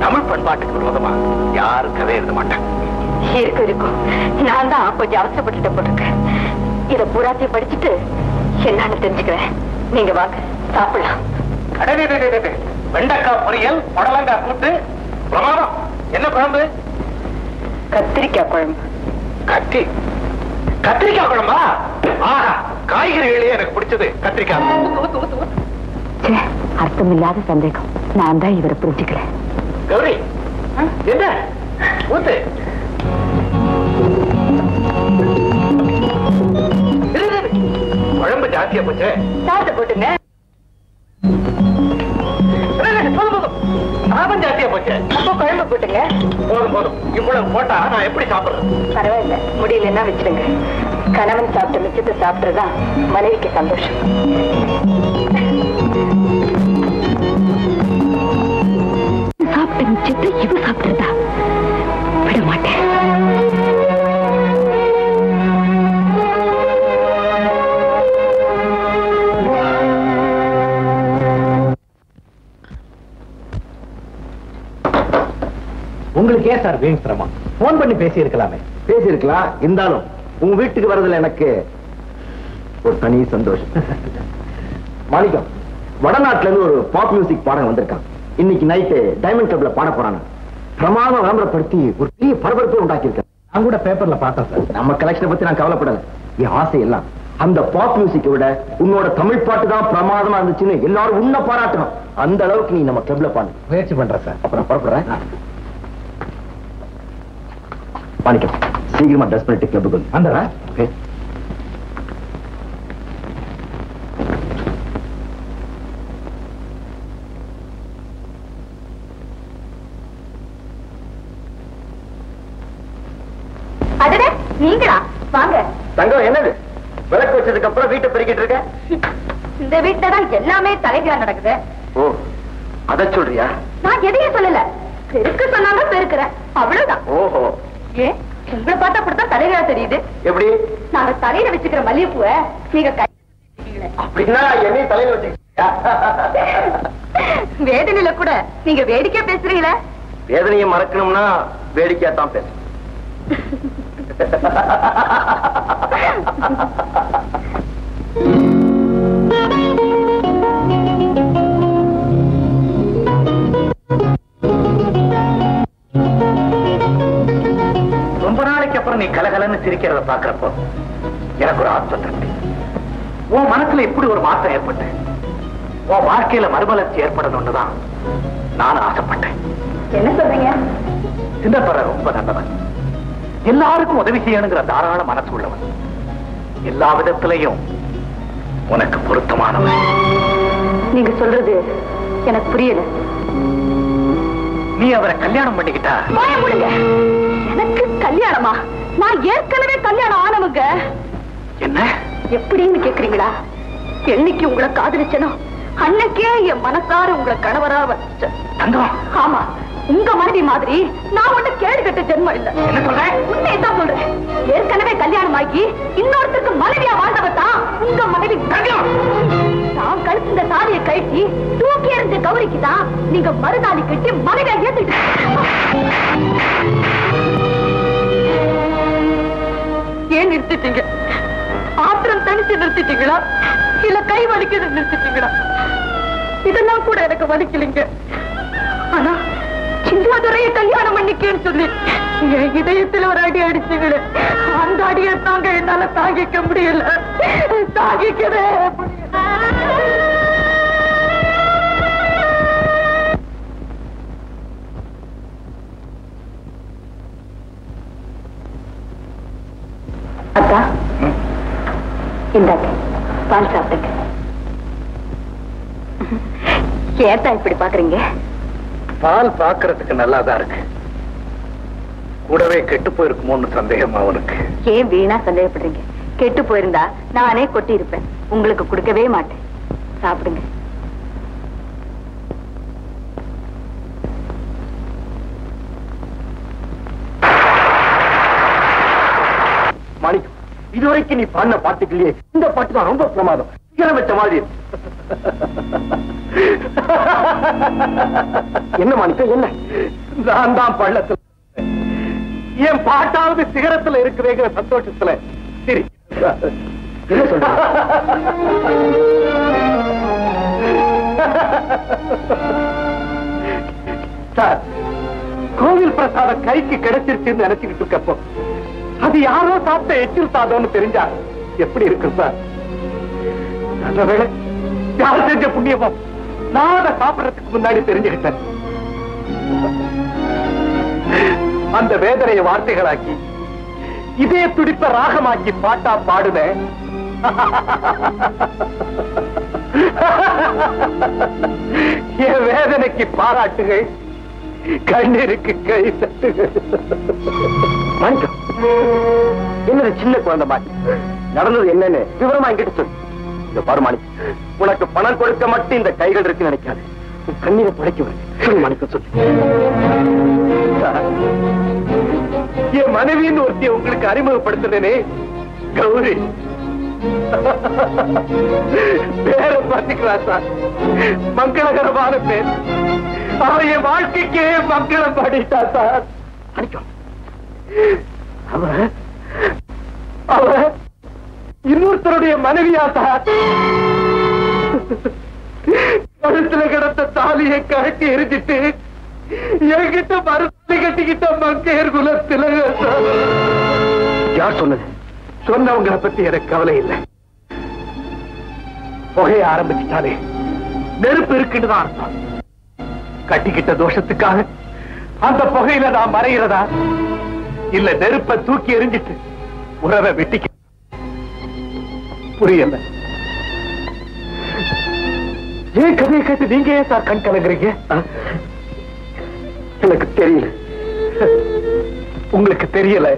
தமிழ் பண்பாட்டுக்கு விரோதமா யாரும் கதை எழுத மாட்டாங்க. இருக்கும் இருக்கும், நான் தான் கொஞ்சம் அவசரப்பட்டுட்ட போட்டிருக்கேன். இத பூராத்தையும் படிச்சுட்டு என்னன்னு தெரிஞ்சுக்கிறேன். நீங்க வாங்க சாப்பிடலாம். வெண்டைக்காய் பொரியல், புடலங்காய் கூட்டு, பிரமாதம். என்ன குழம்பு? கத்திரிக்காய் குழம்பு. கத்திரிக்காய் குழம்பா? ஆஹா, காய்கறிகளே எனக்கு பிடிச்சது கத்திரிக்காய். அர்த்தமில்லாத சந்தேகம், நான் தான் இவரை புரிஞ்சுக்கிறேன். கௌரி, என்ன ஊத்து? குழம்பு ஜாஸ்தியா போச்சு. சாப்பிட்டு போட்டுங்க. சாதம் ஜாஸ்தியா போச்சு. அப்போ குழம்பு போட்டுங்க. போதும் போதும், இவ்வளவு போட்டா நான் எப்படி சாப்பிடுறேன்? பரவாயில்ல, முடியலன்னா வச்சிடுங்க. கணவன் சாப்பிட்ட மிச்சத்தை சாப்பிட்டுறதுதான் மனைவிக்கு சந்தோஷம். சாப்பிட்ட மிச்சத்தை இவ சாப்பிட்டுறதா விட மாட்டேன். உங்களுக்கு ஏன் சார் வீண் சிரமம்? போன் பண்ணி பேசி இருக்கலாமே. பேசி இருக்கலாம். இருந்தாலும் உங்க வீட்டுக்கு வரதுல எனக்கு ஒரு தனி சந்தோஷம். மாணிக்கம், வடநாட்டுல இருந்து ஒரு பாப் மியூசிக் பாடம் வந்திருக்கான். இன்னைக்கு நைட்டு டைமண்ட் கிளப்ல பாட போறாங்க. பிரமாதமா விளம்பரப்படுத்தி ஒரு பெரிய பரபரப்பை உண்டாக்கி இருக்க. நான் கூட பேப்பர்ல பார்த்தேன் சார். நம்ம கலெக்ஷனை பத்தி நான் கவலைப்படல. என் ஆசை எல்லாம் அந்த பாப் மியூசிக்கை விட உன்னோட தமிழ் பாட்டு தான் பிரமாதமா இருந்துச்சுன்னு எல்லாரும் உன்னை பாராட்டணும். அந்த அளவுக்கு நீ நம்ம கிளப்ல பாடு. முயற்சி பண்றேன் சார். அப்புறம் புறப்படுறேன். மாணிக்கம், சீக்கிரமா ட்ரெஸ் பண்ணிட்டு கிளப்புக்கு வந்துடுறேன். நீங்களா? வாங்க. தங்கம், என்னது விளக்கு வச்சதுக்கு அப்புறம் வீட்டை பெருக்கிட்டு இருக்க? இந்த வீட்டுல தான் எல்லாமே தலைகீழா நடக்குது. ஓ, அத சொல்றியா? நான் எதையும் சொல்லல. பெருக்க சொன்னாங்க பெருக்கிறேன், அவ்வளவுதான். ஓஹோ. ஏன் உங்களை பார்த்தா அப்படித்தான் தலைகீழா தெரியுது? எப்படி? நாங்க தலையில வச்சுக்கிற மல்லிகைப்பூவை நீங்க கை அப்படின்னா என்னையும் தலையில வச்சுக்கிறியா? வேதனையில கூட நீங்க வேடிக்கையா பேசுறீங்களே. வேதனையை மறக்கணும்னா வேடிக்கையா தான் பேச. ரொம்ப நாளைக்கு அப்புறம் நீ கலகலன்னு சிரிக்கிறத பாக்குறப்போ எனக்கு ஒரு ஆத்ம திருப்தி. உன் மனசுல இப்படி ஒரு மாற்றம் ஏற்பட்டு உன் வாழ்க்கையில மறுமலர்ச்சி ஏற்படணும்னுதான் நானும் ஆசைப்பட்டேன். என்ன சொல்றீங்க? சின்னப்பற ரொம்ப நல்லவன். எல்லாருக்கும் உதவி செய்யணுங்கிற தாராள மனசு உள்ளவன். எல்லா விதத்திலையும் உனக்கு பொருத்தமானவன். நீங்க சொல்றது எனக்கு புரியல. நீ அவரை கல்யாணம் பண்ணிக்கிட்டா? எனக்கு கல்யாணமா? நான் ஏற்கனவே கல்யாணம் ஆனவங்க. என்ன எப்படின்னு கேக்குறீங்களா? என்னைக்கு உங்களை காதலிச்சனோ அன்னைக்கே என் மனசார உங்களை கணவரா வச்சேன். ஆமா, உங்க மனைவி மாதிரி நான் ஒண்ணு கேடு கட்ட ஜென்மம் இல்ல. என்ன சொல்றேன்? உண்மையதான் சொல்றேன். ஏற்கனவே கல்யாணம் ஆகி இன்னொருத்தருக்கு மனைவியா வாழ்ந்தவத்தான் உங்க மனைவி. நான் கழுத்துங்க தாலியை கட்டி தூக்கி எறிஞ்ச கௌரிக்கு தான் நீங்க மறுதாலி கட்டி மனைவியா ஏத்துட்டு. ஏன் நிறுத்திட்டீங்க? ஆத்திரம் தனிச்சு நிறுத்திட்டீங்களா இல்ல கை வலிக்கிறது நிறுத்திட்டீங்களா? இதெல்லாம் கூட எனக்கு வலிக்கலைங்க. ஆனா சின்னதுரைய கல்யாணம் பண்ணிக்கேன்னு சொல்லி என் இதயத்துல ஒரு அடி அடிச்சுங்களே, அந்த அடியை தாங்க என்னால தாங்கிக்க முடியல. தாங்கிக்கவே அக்கா, இந்தாங்க பால் சாப்பிடுங்க. ஏத்தா இப்படி பாக்குறீங்க? பால் பாக்குறதுக்கு நல்லாதான் இருக்கு. கூடவே கெட்டு போயிருக்குமோன்னு சந்தேகமா உனக்கு? ஏன் வீணா சந்தேகப்படுறீங்க? கெட்டு போயிருந்தா நானே கொட்டி இருப்பேன். உங்களுக்கு கொடுக்கவே மாட்டேன். சாப்பிடுங்க. மாணிக்கம், இதுவரைக்கும் நீ பாடின பாட்டுக்குள்ளேயே இந்த பாட்டு தான் ரொம்ப பிரமாதம். சிகரம் வச்ச மாதிரி. என்ன மாணிக்கம், என்ன? நான் தான் பள்ளத்துல என் பாட்டாவது சிகரத்துல இருக்குதுங்கிற சந்தோஷத்துல சரி. என்ன சொல்ற? சார், கோவில் பிரசாதம் கைக்கு கிடைச்சிருச்சுன்னு நினைச்சுக்கிட்டு இருக்கப்போ அது யாரோ சாப்பிட்ட எச்சில் சாதம்னு தெரிஞ்சா எப்படி இருக்கு சார்? நல்ல வேளை யார் செஞ்ச புண்ணியமோ நான் அதை சாப்பிடறதுக்கு முன்னாடி தெரிஞ்சுக்கிட்டேன். அந்த வேதனையை வார்த்தைகளாக்கி இதே துடிப்ப ராகமாக்கி பாட்டா பாடுவேன். என் வேதனைக்கு பாராட்டுகள், கண்ணீருக்கு கை தட்டுகள். மாணிக்கம், என்னது சின்ன குழந்தை மாதிரி நடந்தது என்னன்னு விவரமா என்கிட்ட சொல்லு. இந்த பாரு மாணிக்கம், உனக்கு பணம் கொடுக்க மட்டும் இந்த கைகள் இருக்கு நினைக்காது. கண்ணீரை துடைக்க வருது. சொல்லு மாணிக்கம், சொல்லு. என் மனைவின்னு ஒருத்திய உங்களுக்கு அறிமுகப்படுத்துறேனே, கௌரி. பேரை பாத்துக்கிறா சார், மங்களகரமான பேர். அவன் என் வாழ்க்கைக்கே மங்களம் பாடிட்டா சார். மாணிக்கம், அவ இன்னொருத்தருடைய மனைவியா தான் கழுத்துல கிடந்த தாலியை கட்டி எரிஞ்சிட்டு என்கிட்ட மறுத்து கட்டிக்கிட்ட மங்கையர் குலத்துல யார் சொன்னது? சொன்னவங்களை பத்தி எனக்கு கவலை இல்லை. புகைய ஆரம்பிச்சுட்டாலே நெருப்பு இருக்குன்னு தான் அர்த்தம். கட்டிக்கிட்ட தோஷத்துக்காக அந்த புகையில நான் மறைகிறதா இல்ல நெருப்பை தூக்கி எரிஞ்சிட்டு உறவை வெட்டிக்க புரியல. ஏன் கதையை கேட்டு நீங்க ஏன் சார் கண் கலங்குறீங்க? எனக்கு தெரியல. உங்களுக்கு தெரியல,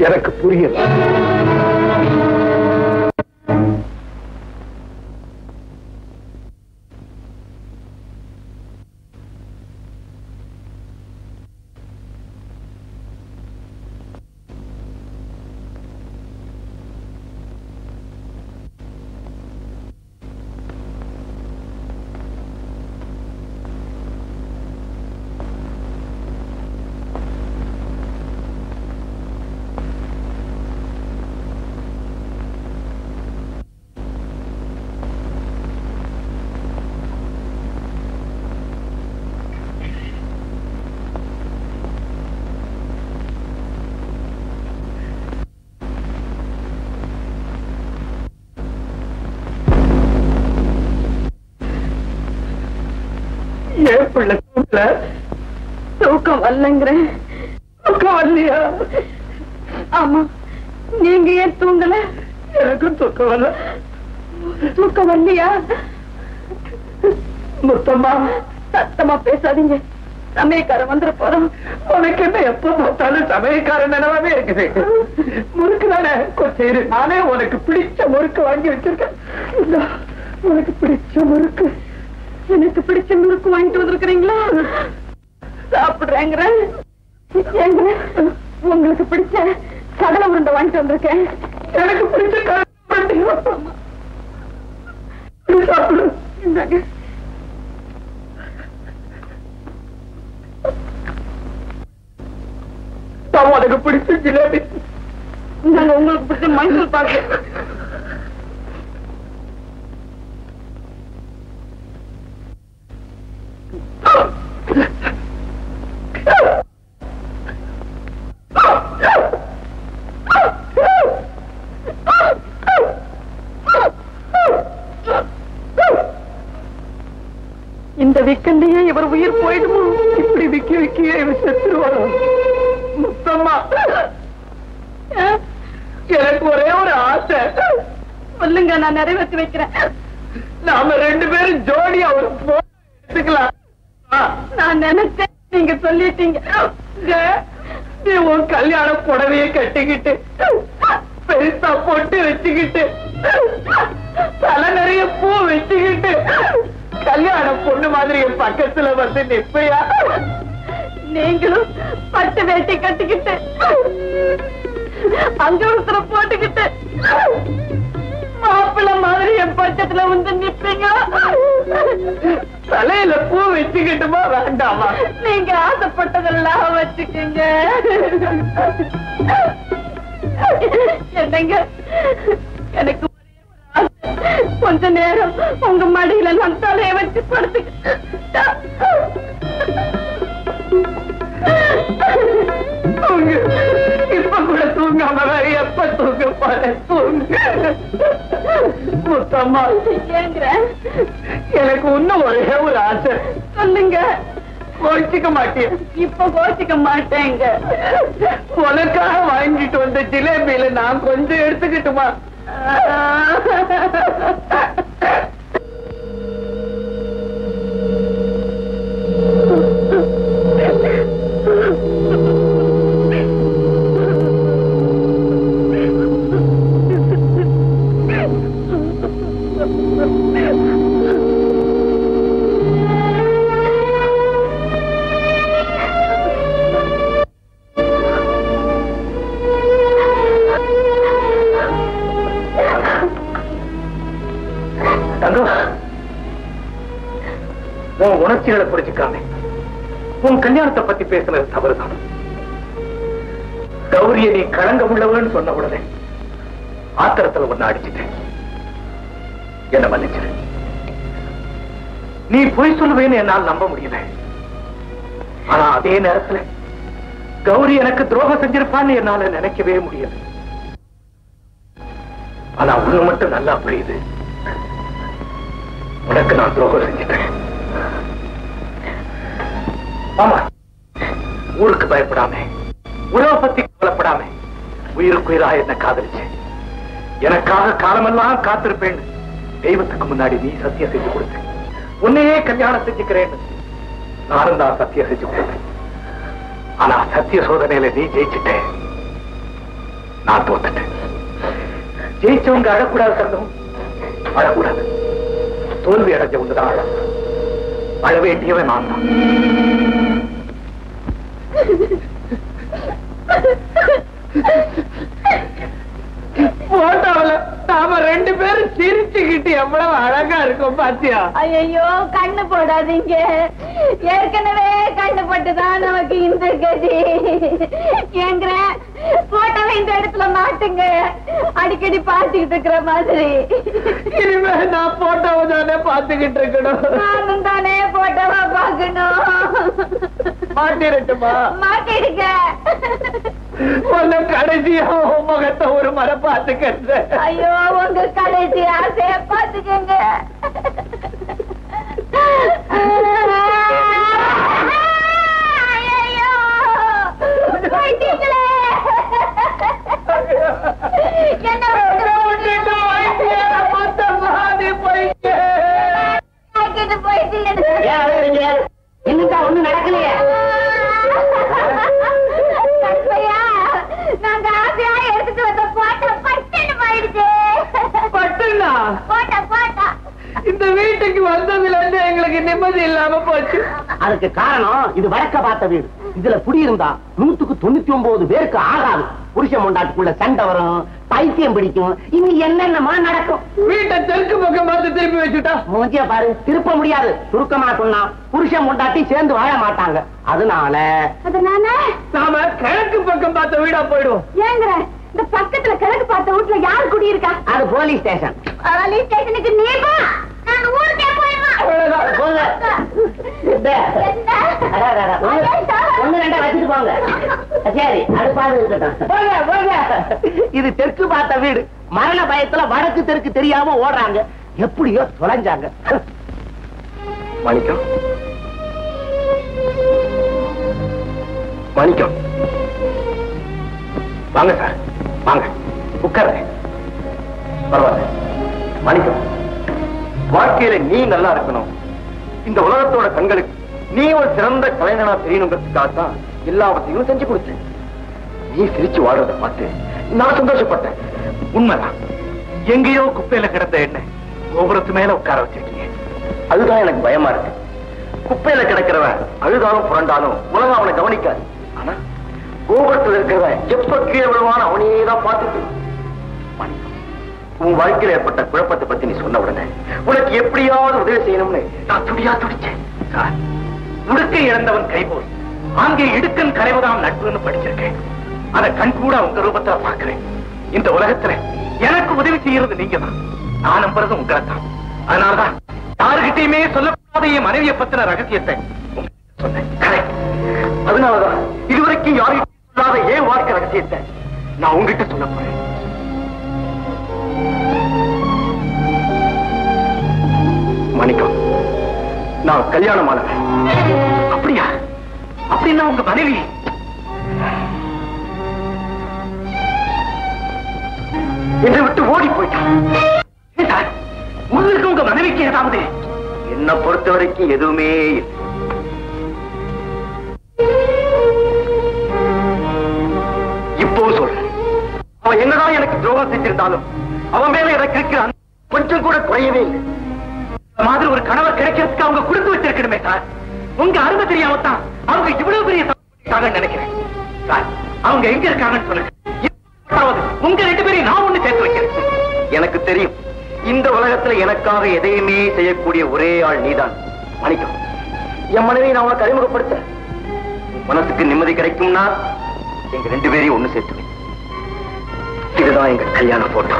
எனக்கு புரியல. தூக்கம் வரலங்கிற. தூக்கம் வரலையா? ஆமா, நீங்க ஏன் தூங்கல? எனக்கும் தூக்கம் வரல. தூக்கம் வரலையா? முத்தம்மா, சத்தமா பேசாதீங்க, சமயக்காரன் வந்துட போறோம். உனக்கு என்ன எப்ப பார்த்தாலும் சமயக்காரன் நினைவாவே இருக்குது. முறுக்கு தானே கொஞ்சம் இரு, நானே உனக்கு பிடிச்ச முறுக்கு வாங்கி வச்சிருக்கேன். உனக்கு பிடிச்ச முறுக்கு. எனக்கு பிடிச்ச முறுக்கு வாங்கிட்டு வந்திருக்கிறீங்களா? சாப்பிடுறேங்கிற. உங்களுக்கு பிடிச்ச கடலை உருண்டை வாங்கிட்டு வந்திருக்கேன். எனக்கு பிடிச்ச சாப்பிடு. உனக்கு பிடிச்ச ஜிலேபி. நாங்க உங்களுக்கு பிடிச்ச மைசூர் பாக்கு. இந்த விக்கண்டையே இவர் உயிர் போயிடுமோ? இப்படி விக்கி விக்கியே இவர் செத்துருவாரோ? முத்தம்மா, எனக்கு ஒரே ஒரு ஆசை. சொல்லுங்க, நான் நிறைவேற்றி வைக்கிறேன். நாம ரெண்டு பேரும் ஜோடியா ஒரு போட்டோ எடுத்துக்கலாம். நான் நினைச்சேன், நீங்க சொல்லிட்டீங்க. நீ உன் கல்யாண புடவையை கட்டிக்கிட்டு பெருசா பொட்டு வச்சுக்கிட்டு தலை நிறைய பூ வச்சுக்கிட்டு கல்யாண பொண்ணு மாதிரி என் பக்கத்துல வந்து நிப்பையா? நீங்களும் பட்டு வேட்டி கட்டிக்கிட்டு அங்க ஒருத்தர போட்டுக்கிட்டு மாப்பிள்ள மாதிரி என் பக்கத்துல வந்து நிப்பீங்க. தலையில பூ வச்சுக்கிட்டுமா வேண்டாமா? நீங்க ஆசைப்பட்டதெல்லாம் வச்சுக்கீங்க. என்னங்க, எனக்கு கொஞ்ச நேரம் உங்க மடியில நான் தலைய வச்சு படுத்துக்கிட்டு இப்ப கூட தூங்காம எப்ப தூங்க போற? தூங்க முத்தம்மா. எனக்கு இன்னும் ஒரே ஒரு ஆசை. சொல்லுங்க. கோச்சிக்க மாட்டேன். இப்ப கோச்சிக்க மாட்டேங்க. உனக்காக வாங்கிட்டு வந்த ஜிலேபியில நான் கொஞ்சம் எடுத்துக்கிட்டுமா? உன் உணர்ச்சிகளை புரிஞ்சுக்காம உன் கல்யாணத்தை பத்தி பேசுனது தவறுதான். கௌரிய நீ களங்க உள்ளவன்னு சொன்ன உடனே ஆத்திரத்துல ஒண்ணு அடிச்சுட்டேன். என்ன மன்னிச்சிரு. நீ பொய் சொல்லுவேன்னு என்னால் நம்ப முடியல. ஆனா அதே நேரத்துல கௌரி எனக்கு துரோகம் செஞ்சிருப்பான்னு என்னால நினைக்கவே முடியல. ஆனா உன்னை மட்டும் நல்லா புரியுது. உனக்கு நான் துரோகம் செஞ்சிட்டேன். ஆமா, ஊருக்கு பயப்படாம, உறவை பத்தி கவலைப்படாம உயிருக்குயிரா என்ன காதலிச்சு எனக்காக காலமெல்லாம் காத்திருப்பேன். தெய்வத்துக்கு முன்னாடி நீ சத்தியம் செஞ்சு கொடுத்த. உன்னையே கல்யாணம் செஞ்சுக்கிறேன் நானும் தான் சத்தியம் செஞ்சு கொடுத்தேன். ஆனா சத்திய சோதனையில நீ ஜெயிச்சுட்ட, நான் தோத்துட்டேன். ஜெயிச்சவங்க அழக்கூடாது சந்தம், அழக்கூடாது. தோல்வி அடைஞ்சவங்கதான் அழ. அழ வேண்டியவன் நான் தான். போட்டோல நாம ரெண்டு பேரும் சிரிச்சுக்கிட்டு எவ்வளவு அழகா இருக்கும் பாத்தியா? ஐயோ, கண்ணு போடாதீங்க. ஏற்கனவே கண்ணு பட்டுதான் நமக்கு இந்த கதி. ஏங்கிற போட்டோவை இந்த இடத்துல மாட்டுங்க, அடிக்கடி பாத்துக்கிட்டு இருக்கிற மாதிரி. இனிமே நான் போட்டோவை தானே பாத்துக்கிட்டு இருக்கணும். நானும் தானே போட்டோவா பாக்கணும். மாட்டிருட்டுமா? மாட்டிடுங்க. உன்னை கடைசியா முகத்தை ஒரு மர பாத்துக்கிறது. ஐயோ, உங்க கடைசி ஆசைய பாத்துக்கங்க. ஐயோ, போயிட்டீங்களே. என்ன போயிட்டீங்க? இன்னும் ஒண்ணு நடக்கலையே. நாங்க ஆசையா எடுத்துட்டு வந்த போட்டோ பட்டுன்னு போயிடுச்சு. பட்டுனா போட்டா இந்த வீட்டுக்கு வந்ததுல இருந்து எங்களுக்கு நிம்மதி இல்லாம போச்சு. அதுக்கு காரணம் இது வழக்க பார்த்த வீடு. இதுல குடியிருந்தா 199 பேருக்கு ஆகாது. புருஷன் பொண்டாட்டிக்குள்ள சண்டை வரும், பைத்தியம் பிடிக்கும், இனி என்னென்னமா நடக்கும். வீட்டை தெற்கு பக்கம் பார்த்து திருப்பி வச்சுட்டா மூஞ்சிய பாரு, திருப்ப முடியாது. சுருக்கமா சொன்னா புருஷன் பொண்டாட்டி சேர்ந்து வாழ மாட்டாங்க. அதனால நாம கிழக்கு பக்கம் பார்த்த வீடா போயிடுவோம். ஏங்கிற இந்த பக்கத்துல கிழக்கு பார்த்த வீட்டுல யார் குடியிருக்கா? அது போலீஸ் ஸ்டேஷன். போலீஸ் ஸ்டேஷனுக்கு நீ போ, நான் ஊருக்கே போயிடுவேன். ஒண்ணு ரெண்டா வச்சுட்டு போங்க. சரி, அடுப்பாவது இருக்கட்டும். இது தெற்கு பார்த்த வீடு. மரண பயத்துல வடக்கு தெற்கு தெரியாம ஓடுறாங்க. எப்படியோ தொலைஞ்சாங்க. மாணிக்கம், மாணிக்கம், வாங்க சார், வாங்க உட்கார. பரவாயில்ல மாணிக்கம், வாழ்க்கையில நீ நல்லா இருக்கணும், இந்த உலகத்தோட கண்களுக்கு நீ ஒரு சிறந்த கலைஞனா தெரியணுங்கிறதுக்காகத்தான் எல்லாவற்றையும் செஞ்சு கொடுத்தேன். நீ சிரிச்சு வாழ்றத பார்த்து நான் சந்தோஷப்பட்டேன். உண்மைதான், எங்கேயோ குப்பையில கிடந்த எண்ணெய் கோபுரத்து மேல உட்கார வச்சிருக்கீங்க. அதுதான் எனக்கு பயமா இருக்கு. குப்பையில கிடக்கிறவன் அழுதாலும் புரண்டாலும் உலகம் அவனை கவனிக்காது. ஆனா கோபுரத்தில் இருக்கிறவன் எப்ப கீழே விழுவான அவனையே தான் பார்த்துட்டு. உன் வாழ்க்கையில் ஏற்பட்ட குழப்பத்தை பத்தி நீ சொன்ன உடனே உனக்கு எப்படியாவது உதவி செய்யணும்னு நான் துடியா துடிச்சேன். உடுக்கை இழந்தவன் கைபோல் அங்கே இடுக்கன் கரைவதாம் நட்புன்னு படிச்சிருக்கேன். அதை கண் கூட உங்க ரூபத்துல பாக்குறேன். இந்த உலகத்துல எனக்கு உதவி செய்யறது நீங்க தான். நான் நம்புறது உங்களை தான். அதனாலதான் யாருகிட்டயுமே சொல்லக்கூடாத என் மனைவியை பத்தின ரகசியத்தை சொன்னேன். அதனாலதான் இதுவரைக்கும் யாருகிட்ட சொல்லாத ஏன் வாழ்க்கை ரகசியத்தை நான் உங்ககிட்ட சொல்ல போறேன். மணிக்கம், நான் கல்யாணமானவன். அப்படியா? அப்படின்னா உங்க மனைவி என்னை விட்டு ஓடி போயிட்டான். உங்களுக்கு உங்க மனைவிக்கு ஏதாவது? என்னை பொறுத்த வரைக்கும் எதுவுமே இல்லை. இப்போ சொல்றேன், அவன் என்னதான் எனக்கு துரோகம் செஞ்சிருந்தாலும் அவன் மேல எனக்கு இருக்கிற கொஞ்சம் கூட குறையவே இல்லை. மாதிரி ஒரு கணவர் கிடைக்கிறதுக்கு அவங்க கொடுத்து வச்சிருக்கணுமே சார். உங்க அருமை தெரியாமத்தான் அவங்க இவ்வளவு பெரிய தப்பு நினைக்கிறேன் சார். அவங்க எங்க இருக்காங்கன்னு சொல்லுங்க. உங்க ரெண்டு பேரையும் நான் ஒண்ணு சேர்த்து வைக்கிறேன். எனக்கு தெரியும், இந்த உலகத்துல எனக்காக எதையுமே செய்யக்கூடிய ஒரே ஆள் நீதான். மணிக்கம், என் மனைவியை நான் உனக்கு அறிமுகப்படுத்த மனசுக்கு நிம்மதி கிடைக்கும்னா எங்க 2 பேரையும் ஒண்ணு சேர்த்து. இதுதான் எங்க கல்யாண போட்டோ.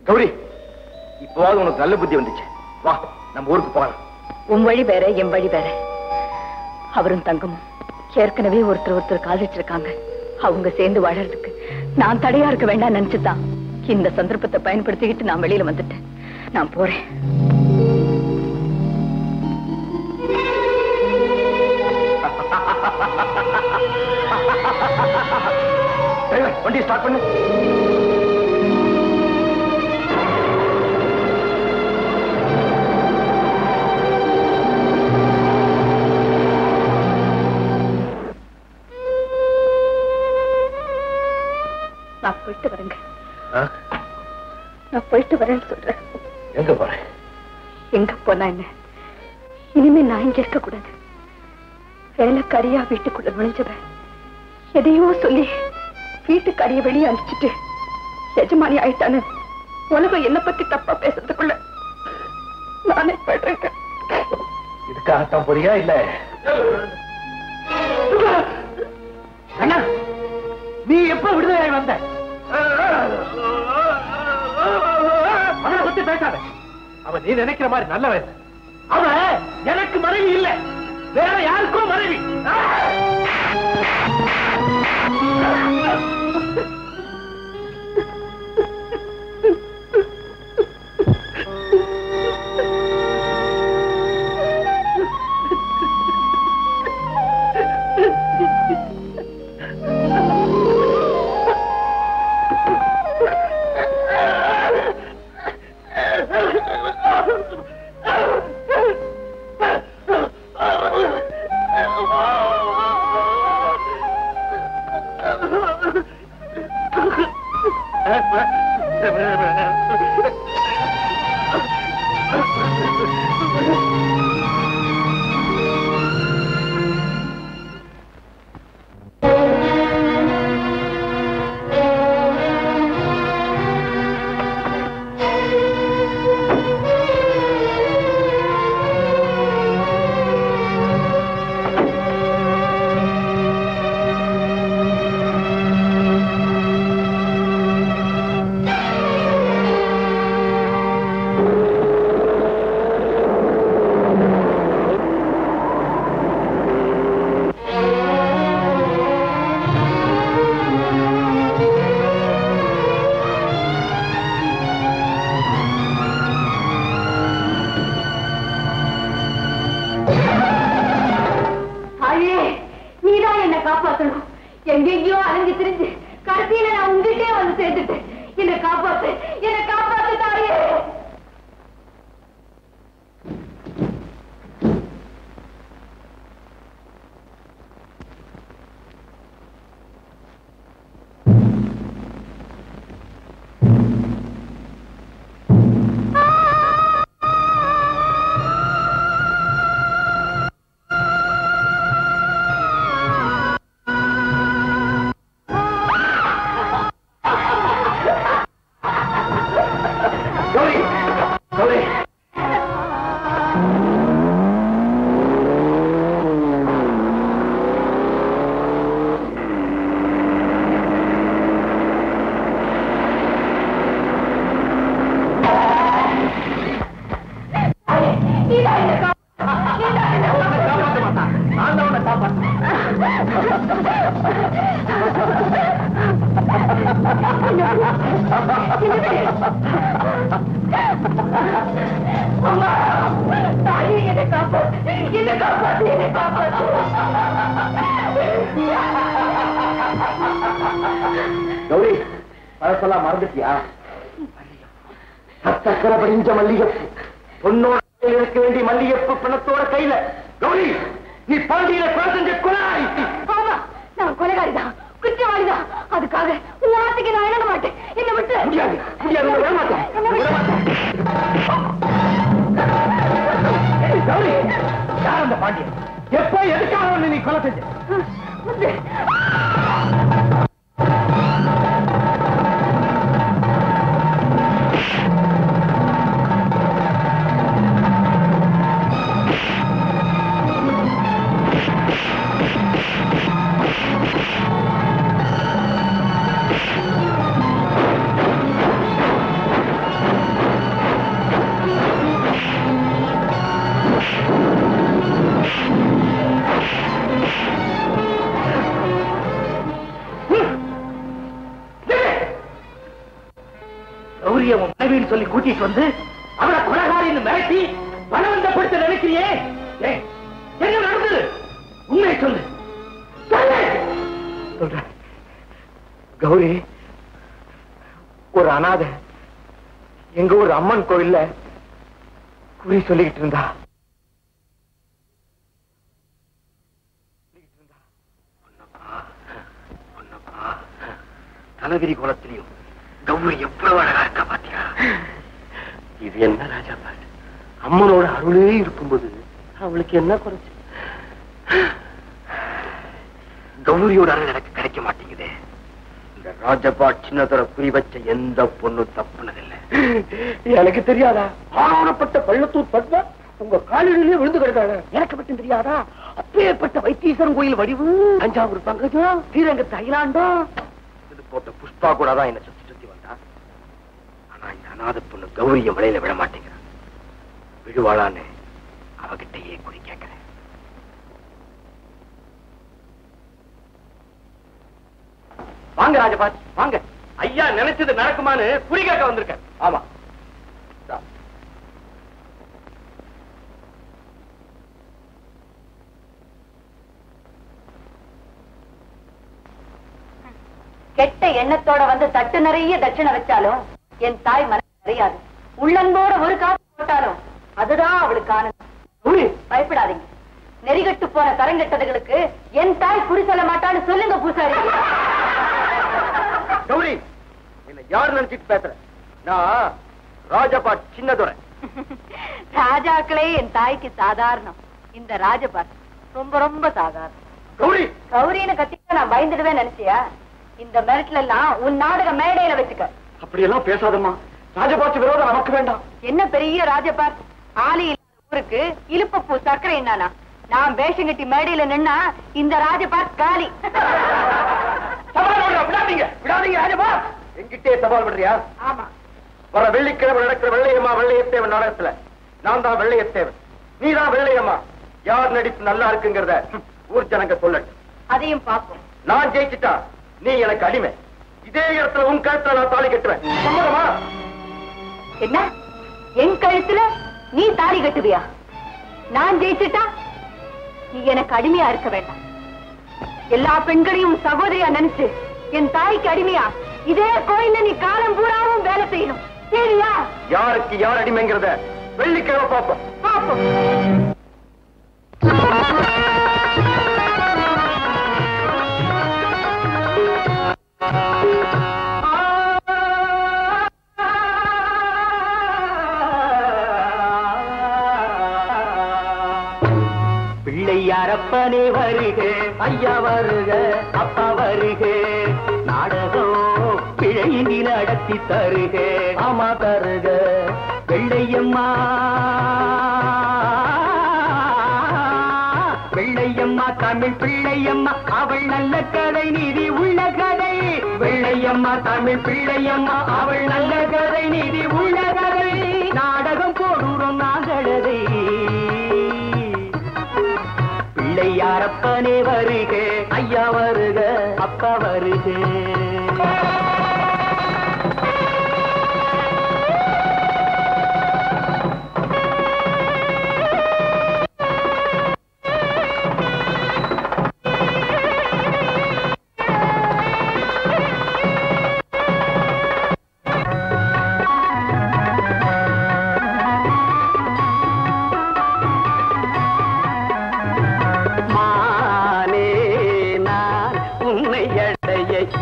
கௌரி, இப்போவாது உனக்கு நல்ல புத்தி வந்துச்சு. வா, நம்ம ஊருக்கு போகலாம். உன் வழி வேற, என் வழி வேற. அவரும் தங்கமும் ஏற்கனவே ஒருத்தர் காதலிச்சிருக்காங்க. அவங்க சேர்ந்து வாழறதுக்கு நான் தடையா இருக்க வேண்டாம் நினைச்சுதான் இந்த சந்தர்ப்பத்தை பயன்படுத்திக்கிட்டு நான் வெளியில வந்துட்டேன். நான் போறேன். வண்டி ஸ்டார்ட் பண்ணு. நான் போயிட்டு வரேங்க. நான் போயிட்டு வரேன்னு சொல்றேன். எங்க போறேன்? எங்க போனா என்ன? இனிமே நான் இங்க இருக்க கூடாது. வேலைக்காரியா வீட்டுக்குள்ள நுழைஞ்சவன் எதையோ சொல்லி வீட்டுக்காரிய வெளியே அனுப்பிச்சுட்டு எஜமானி ஆயிட்டானு உலகம் என்ன பத்தி தப்பா பேசுறதுக்குள்ள நானே போயிடுறேங்க. இதுக்காகத்தான் போறியா? இல்ல அண்ணா, நீ எப்ப விடுதலை வந்த? அவனை பத்தி பேசாத. அவன் நீ நினைக்கிற மாதிரி நல்லவன். அவன் எனக்கு மனைவி இல்ல, வேற யாருக்கும் மனைவி. திரிஞ்சு கடைசியில நான் உங்ககிட்டே வந்து சேர்ந்துட்டேன். என்னை காப்பாத்து, என்னை காப்பாத்து தாயே. கௌரி, பழசெல்லாம் மறந்துட்டியா? சக்கரை படிஞ்ச மல்லிகைப்பூ, பொண்ணோட இருக்க வேண்டிய மல்லிகைப்பூ பிணத்தோட கையில. கௌரி, நீ பாண்டியில கொலை செஞ்ச கொலை. ஆமா, நான் கொலைகாரிதான், குற்றவாளிதான். அதுக்காக உன் வார்த்தைக்கு நான் இணங்க மாட்டேன். என்ன விட்டு முடியாது, முடியாது, விட மாட்டேன், விட மாட்டேன். கௌரி, யார் அந்த பாண்டியன்? எப்ப எதுக்காக நீ கொலை செஞ்ச? மனைவின்னு சொல்லி கூட்டிட்டு வந்து அவளை கொலைகாரின்னு மிரட்டி பலவந்தப்படுத்த நினைக்கிறியே? என்ன நடந்தது? உண்மை சொல்லு. கௌரி ஒரு அனாதை எங்க ஒரு அம்மன் கோயில்ல குறி சொல்லிக்கிட்டு இருந்தா. தலகிரி குளத்திலையும் கௌரி எவ்வளவு அழகா இருக்கா பாத்தியா? இது என்ன ராஜா பாட்டு, அம்மனோட அருளே இருக்கும்போது அவளுக்கு என்ன குறைச்சு? கௌரியோட அருள் எனக்கு கிடைக்க மாட்டேங்குது. இந்த ராஜபாட் சின்னதோட குறி வச்ச எந்த பொண்ணும் தப்புனதில்லை. எனக்கு தெரியாதா? ஆனப்பட்ட பள்ளத்தூர் பத்மா உங்க காலிலேயே விழுந்து கிடக்காங்க. எனக்கு மட்டும் தெரியாதா? அப்பேற்பட்ட வைத்தீஸ்வரன் கோயில் வடிவு, தஞ்சாவூர் பங்கஜம், ஸ்ரீரங்கத்து அகிலாண்டம், இது போட்ட புஷ்பா கூட தான் என்ன சுத்தி சுத்தி வந்தா. ஆனா இந்த அநாத பொண்ணு கௌரிய மலையில விட மாட்டேங்கிறான். விடுவாளான்னு அவகிட்டயே குறி கேட்கிறேன். வாங்க ராஜபாட், வாங்க. ஐயா நினைச்சது நடக்குமான்னு குறி கேட்க வந்திருக்கேன். ஆமா, கெட்ட எண்ணத்தோட வந்து தட்டு நிறைய தட்சிணை வச்சாலும் என் தாய் மனசு அறியாது. உள்ளன்போட ஒரு காசு போட்டாலும் அதுதான் அவளுக்கு ஆனந்தம். பயப்படாதீங்க. நெறிகட்டு போன தரங்கெட்டதுகளுக்கு என் தாய் குறி சொல்ல மாட்டான்னு சொல்லுங்க பூசாரி. கௌரி, என்ன யாரு நினைச்சிட்டு பேசுற? நான் ராஜபாட் சின்னதுரை. ராஜாக்களே என் தாய்க்கு சாதாரணம். இந்த ராஜபாட் ரொம்ப ரொம்ப சாதாரணம். கௌரி, கௌரின்னு கத்திக்க நான் பயந்துடுவேன் நினைச்சியா? இந்த மிரட்டல எல்லாம் உன் நாடக மேடையில வச்சுக்க. அப்படியெல்லாம் பேசாதம்மா. ராஜபாட் விரோதம் நமக்கு வேண்டாம். என்ன பெரிய ராஜபாட், ஆலி ஊருக்கு இலுப்பப்பூ சர்க்கரை என்னானா? நான் வேஷம் கட்டி மேடையில நின்னா இந்த ராஜபாட் காலி. விடாதீங்க, விடாதீங்க ராஜபாட். என்கிட்டே சவால் பண்றியா? ஆமா. வர வெள்ளிக்கிழமை நடக்கிற வெள்ளையம்மா வெள்ளையத்தேவன் நாடகத்துல நான் தான் வெள்ளையத்தேவன், நீ தான் வெள்ளையம்மா. யார் நடிப்பு நல்லா இருக்குங்கிறத ஊர் ஜனங்க சொல்லட்டும். அதையும் பார்ப்போம். நான் ஜெயிச்சுட்டா நீ எனக்கு அடிமை. இதே இடத்துல உன் கழுத்துல நான் தாலி கட்டுவேன். சம்மதமா? என்ன, என் கழுத்துல நீ தாலி கட்டுவியா? நான் ஜெயிச்சுட்டா நீ எனக்கு அடிமையா இருக்க வேண்டாம். எல்லா பெண்களையும் சகோதரியா நினைச்சு என் தாய்க்கு அடிமையா இதே கோயில்ல நீ காலம் பூராவும் வேலை செய்யணும் சரியா? யாருக்கு யார் அடிமைங்கிறத வெள்ளிக்கிழமை பார்ப்போம். பாப்போம். பிள்ளையாரப்பனே வருக, ஐயா வருக, அப்பா வருக, நாடகம் பிழையின்றி நடத்தி தருக, ஆமா தருக. வெள்ளையம்மா வெள்ளையம்மா தமிழ் பிள்ளையம்மா, அவள் நல்ல கதை நீதி உள்ள கதை. வெள்ளையம்மா தமிழ் பிள்ளையம்மா, அவள் நல்ல கதை நீதி உள்ள கதை. நாடகம் போடுறோம் நாங்களதை. பிள்ளையாரப்பனே வருக, ஐயா வருக, அப்பா வருக.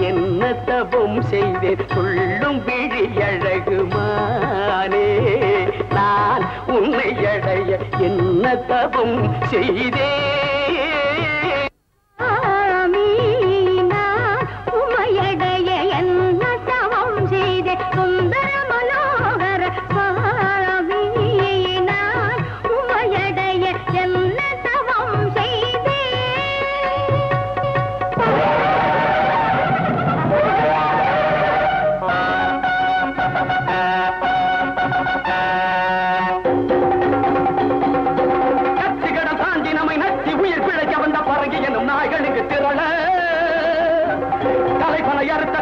என்ன தபம் செய்தேன் சொல்லும் விழி அழகுமானே, நான் உன்னை அடைய என்ன தபம் செய்தேன்.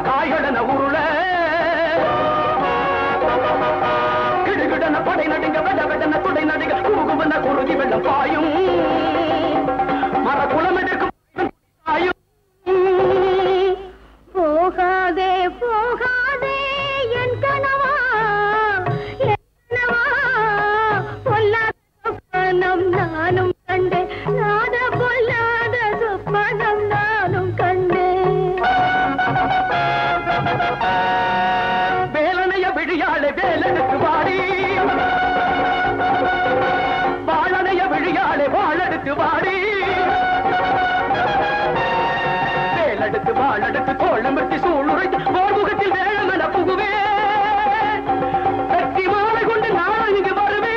காய்களன உருள கிடுகிடன படை நடுங்க வெட வெடன துடை நடுங்க குறுகுவன குருதி வெள்ளம் பாயும் மர குளம் எடுக்கும் போகாதே போகாதே என் கனவா பொல்லாத சொப்பனம் நானும் கண்டேன், நாத பொல்லாத சொப்பனம் நானும் கண்டேன். வேலனைய விழியாளே வேலெடுத்து வாடி, வாழனைய விழியாளே வாழெடுத்து வாடி, வேலெடுத்து வாழெடுத்து கோளமிட்டு சூளுரைத்து போர்முகத்தில் வேளமென புகுவே, வெற்றி மாலை கொண்டு நான் இங்கு வருவேன்.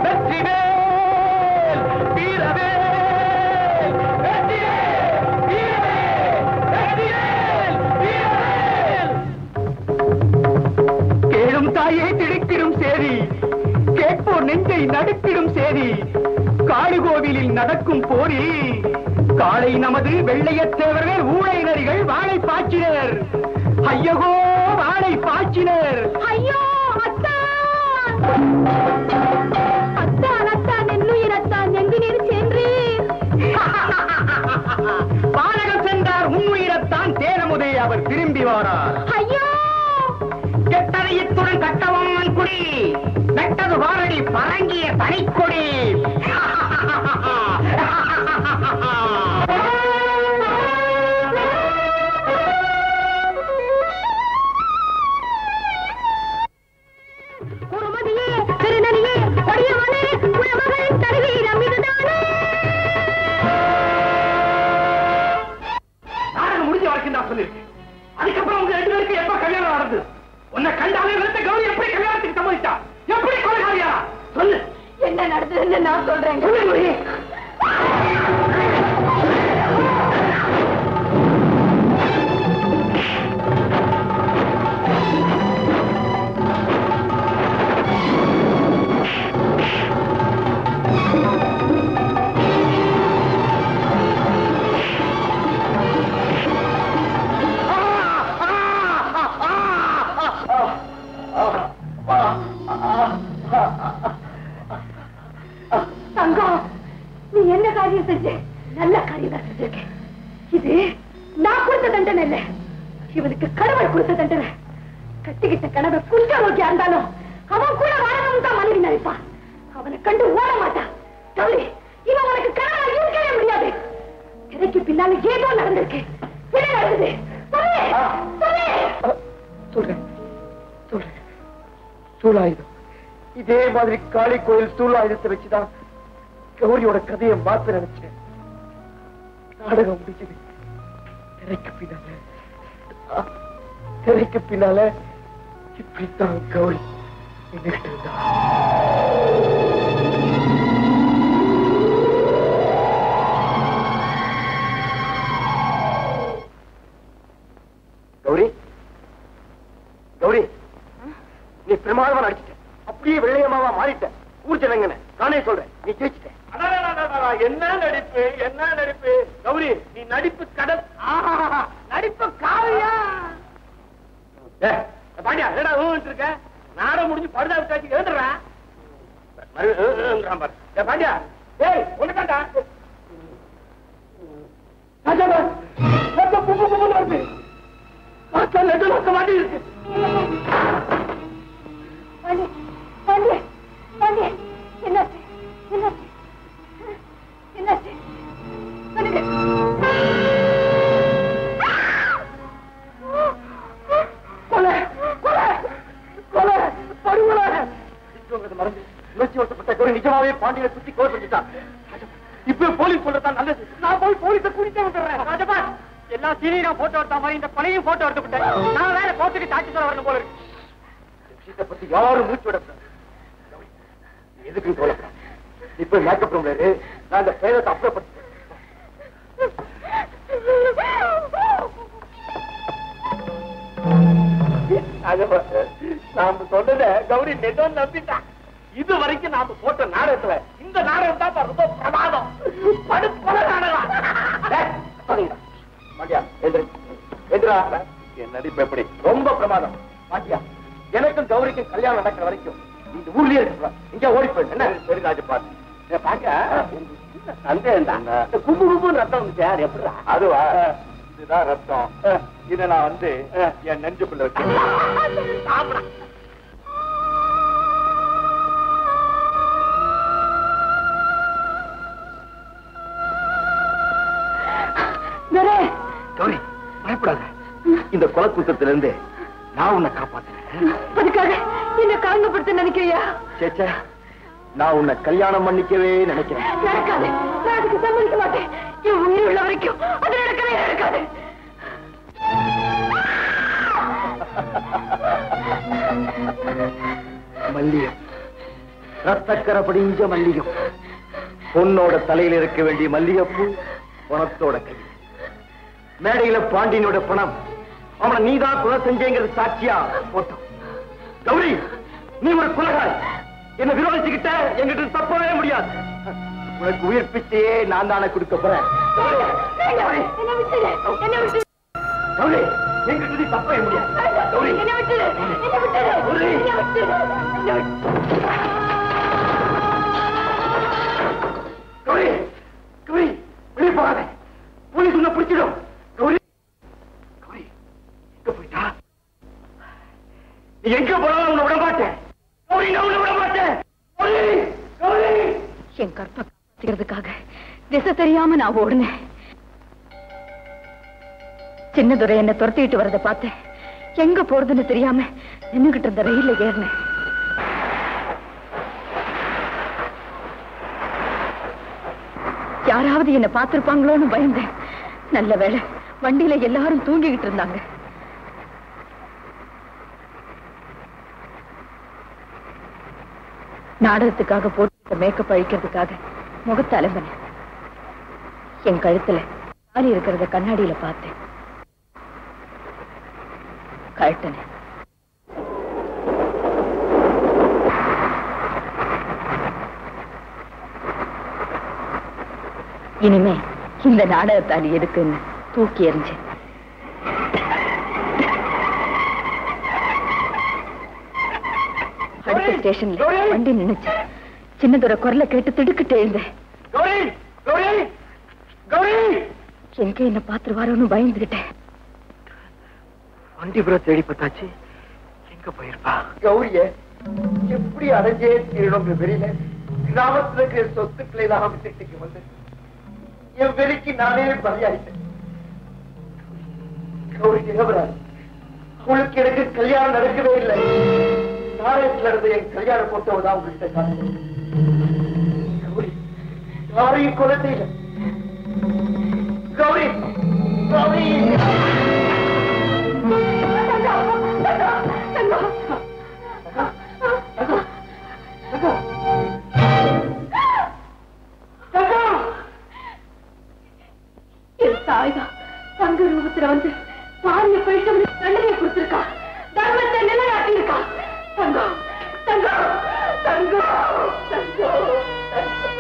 வெற்றிவேல் வீரவேல், வெற்றிவேல் வீரவேல், வெற்றிவேல் வீரவேல். கேளும் தாயே திடுக்கிடும் சேரி, கேட்போர் நெஞ்சை நடுக்கிடும் சேரி. காடுகோவிலில் நடக்கும் போரில் காளை நமது வெள்ளையத்தேவர்கள் ஊழை நரிகள் வாழை பாய்ச்சினர். ஐயகோ வாழை பாய்ச்சினர். ஐயோ அத்தான் அத்தான் அத்தான் என்னுயிரத்தான் எங்கு நீர் சென்றீர்? பாலகம் சென்றார் உன்னுயிரத்தான் தேனமுதே அவர் திரும்பி வாரார். ஐயோ கெட்டதையத்துடன் கட்டவம்மன் குடி, வெட்டது வாரடி பரங்கிய தனிக்கொடி. குருமதியே திருநடியே கொடியவனே குலமகளின் தருவீரம் இதுதானே? நாடகம் முடிஞ்ச வரைக்கும் தான் சொல்லியிருக்கேன். அதுக்கப்புறம் உங்க 2 பேருக்கு எப்ப கல்யாணம் நடந்தது? உன்னை கண்டாலே நிறுத்த கௌரி எப்படி கல்யாணத்துக்கு சம்மதிச்சா? எப்படி கொலைகாரியா? சொல்லு. என்ன நடந்ததுன்னு நான் சொல்றேன். தங்கம், நீ என்ன காரியம் செஞ்ச? நல்ல காரியம் தான் செஞ்சிருக்கேன். இது நான் இவனுக்கு கடவுள் கொடுத்த தண்டனை. கட்டிக்கிட்ட கனவை குஞ்ச நோக்கியா இருந்தாலும் அவன் கூட வாழணும் தான் மனைவி நினைப்பான். அவனை கண்டு ஓட மாட்டான். கௌரி, இவன் உனக்கு கனவா இருக்கவே முடியாது. திரைக்கு பின்னால ஏதோ நடந்திருக்கு. என்ன நடந்தது? சொல்றேன். சூலாயுதம். இதே மாதிரி காளி கோயில் சூலாயுதத்தை வச்சுதான் கௌரியோட கதையை மாத்த நினைச்சேன். நாடகம் முடிஞ்சது. திரைக்கு பின்னால இப்படித்தான் கௌரி நின்றுகிட்டு இருந்தா. கௌரி, நீ பிரமாதமா நடிச்சிட்ட. அப்படியே வெள்ளையம்மாவா மாறிட்ட. ஊர் ஜனங்கன்னு நானே சொல்றேன், நீ ஜெயிச்சிட்ட. என்ன நடிப்பு கௌரி, நீ நடிப்பு கடல். நடிப்பு காவியா? பாண்டியா, என்னடா இருக்க? நாடகம் முடிஞ்சு படுதா விட்டாச்சு எழுந்துடுறேன். பாண்டியா, ஏய் ஒண்ணுதாண்டா. வருது மாட்டி இருக்கு. நிஜமாவே பாண்டியனை சுத்தி கோல் பண்ணிட்டான். இப்ப போலீஸ் சொல்றதான் நல்லது. நான் போய் போலீஸை குடிக்க வந்துடுறேன். ராஜபா, எல்லா சீனியரும் போட்டோ எடுத்த மாதிரி இந்த கொலையும் போட்டோ எடுத்துக்கிட்டேன். நான் வேற கோர்ட்டுக்கு சாட்சி சொல்ல வரணும் போல இருக்கு. விஷயத்தை பத்தி யாரும் மூச்சு விட எதுக்கு கவலைப்பட. இப்ப மேக்கப் ரூம்ல இரு, நான் அந்த பேரத்தை அப்புறப்பட்டு நாம சொன்னத கௌரி நெஜம் நம்பிட்டான். இது வரைக்கும் நாம போட்ட நாடகத்துல இந்த நாடகம் தான் ரொம்ப பிரமாதம். படுப்பட நாடகம். மாட்டியா எதிரா என் நடிப்பு எப்படி? ரொம்ப பிரமாதம். மாட்டியா, எனக்கும் கௌரிக்கும் கல்யாணம் நடக்கிற வரைக்கும் இந்த ஊர்லயே இருக்க. இங்க ஓடி போயிடு. என்ன சரி ராஜபாத் பாக்க சந்தேகம் தான். கும்பு கும்புன்னு ரத்தம் வந்துச்சு. எப்படா? அதுவா? இதுதான் ரத்தம். இதை நான் வந்து என் நெஞ்சுக்குள்ள வச்சு கௌரி, பயப்படாத. இந்த கொலை குற்றத்திலிருந்து நான் உன்னை காப்பாத்துறேன். அதுக்காக என்ன காரணப்படுத்த நினைக்கிறியா? சேச்சே, நான் உன்னை கல்யாணம் பண்ணிக்கவே நினைக்கிறேன். நடக்காது. நான் அதுக்கு சம்மதிக்க மாட்டேன். என் உயிர் உள்ள வரைக்கும் அது நடக்கவே நடக்காது. மல்லியம், ரத்தக்கரை படிஞ்ச மல்லிகம். பொண்ணோட தலையில இருக்க வேண்டிய மல்லிகைப்பூ பணத்தோட கை. மேடையில பாண்டியனோட பணம். அவனை நீதான் கொலை செஞ்சேங்கிறது சாட்சியா போட்டோம். கௌரி, நீ ஒரு கொலைகாரி. என்ன விரோதிச்சுக்கிட்ட எங்கிட்ட தப்பவே முடியாது. உனக்கு உயிர் பிச்சையே நான் தானே கொடுக்க போறேன். கௌரி, எங்கிட்ட நீ தப்பவே முடியாது. கௌரி, கௌரி, கௌரி, வெளியே போகாத. போலீஸ் உன்னை பிடிச்சிடும். கௌரி, கௌரி, எங்க போயிட்டா? நீ எங்க போனாலும் உன்னை விட மாட்டேன். கௌரி, நான் உன்னை விட மாட்டேன். கௌரி, கௌரி. என் கற்பை காப்பாத்துறதுக்காக திசை தெரியாம நான் ஓடுனேன். சின்னதுரை என்ன துரத்திட்டு வரதை பார்த்தேன். எங்க போறதுன்னு தெரியாம நின்னுகிட்டு இருந்த ரயில்ல ஏறினேன். யாராவது என்ன பார்த்திருப்பாங்களோன்னு பயந்தேன். நல்ல வேளை, வண்டியில எல்லாரும் தூங்கிக்கிட்டு இருந்தாங்க. நாடகத்துக்காக போட்டு மேக்கப் அழிக்கிறதுக்காக முகத்தை அலம்பினேன். என் கழுத்துல தாலி இருக்கிறத கண்ணாடியில பார்த்தேன். கழட்டினேன். இனிமே இந்த நாடகத்தாலி எதுக்குன்னு தூக்கி எறிஞ்சேன். அடுத்த ஸ்டேஷன்ல வண்டி நின்னுச்சு. சின்னதோட குரலை கேட்டு திடுக்கிட்டு எழுந்தேன். எங்க என்ன பாத்துருவாரோன்னு பயந்துகிட்டேன். வண்டிபுரம் தேடி பார்த்தாச்சு, எங்க போயிருப்பா? கௌரிய எப்படி அடைஞ்சே தீரணும் வெறியில கிராமத்துல இருக்கிற சொத்துக்களை எல்லாம் விட்டுட்டு வந்து என் வெறிக்கு நானே பலியாயிட்டேன். கௌரி நிகழ்றாரு, உங்களுக்கு எனக்கு கல்யாணம் நடக்கவே இல்லை. நாளைக்குல இருந்து என் கல்யாண போட்டோதான் உங்கள்கிட்ட காட்டுறேன். கௌரி யாரையும் கொலை செய்யல. கௌரி கௌரி தாய்தான் தங்க ரூபத்துல வந்து பாரிய போயிட்டு தண்டனையை கொடுத்திருக்கா, தர்மத்தை நிலையாட்டியிருக்கா. தங்கம் தங்கம் தங்கம் தங்கம்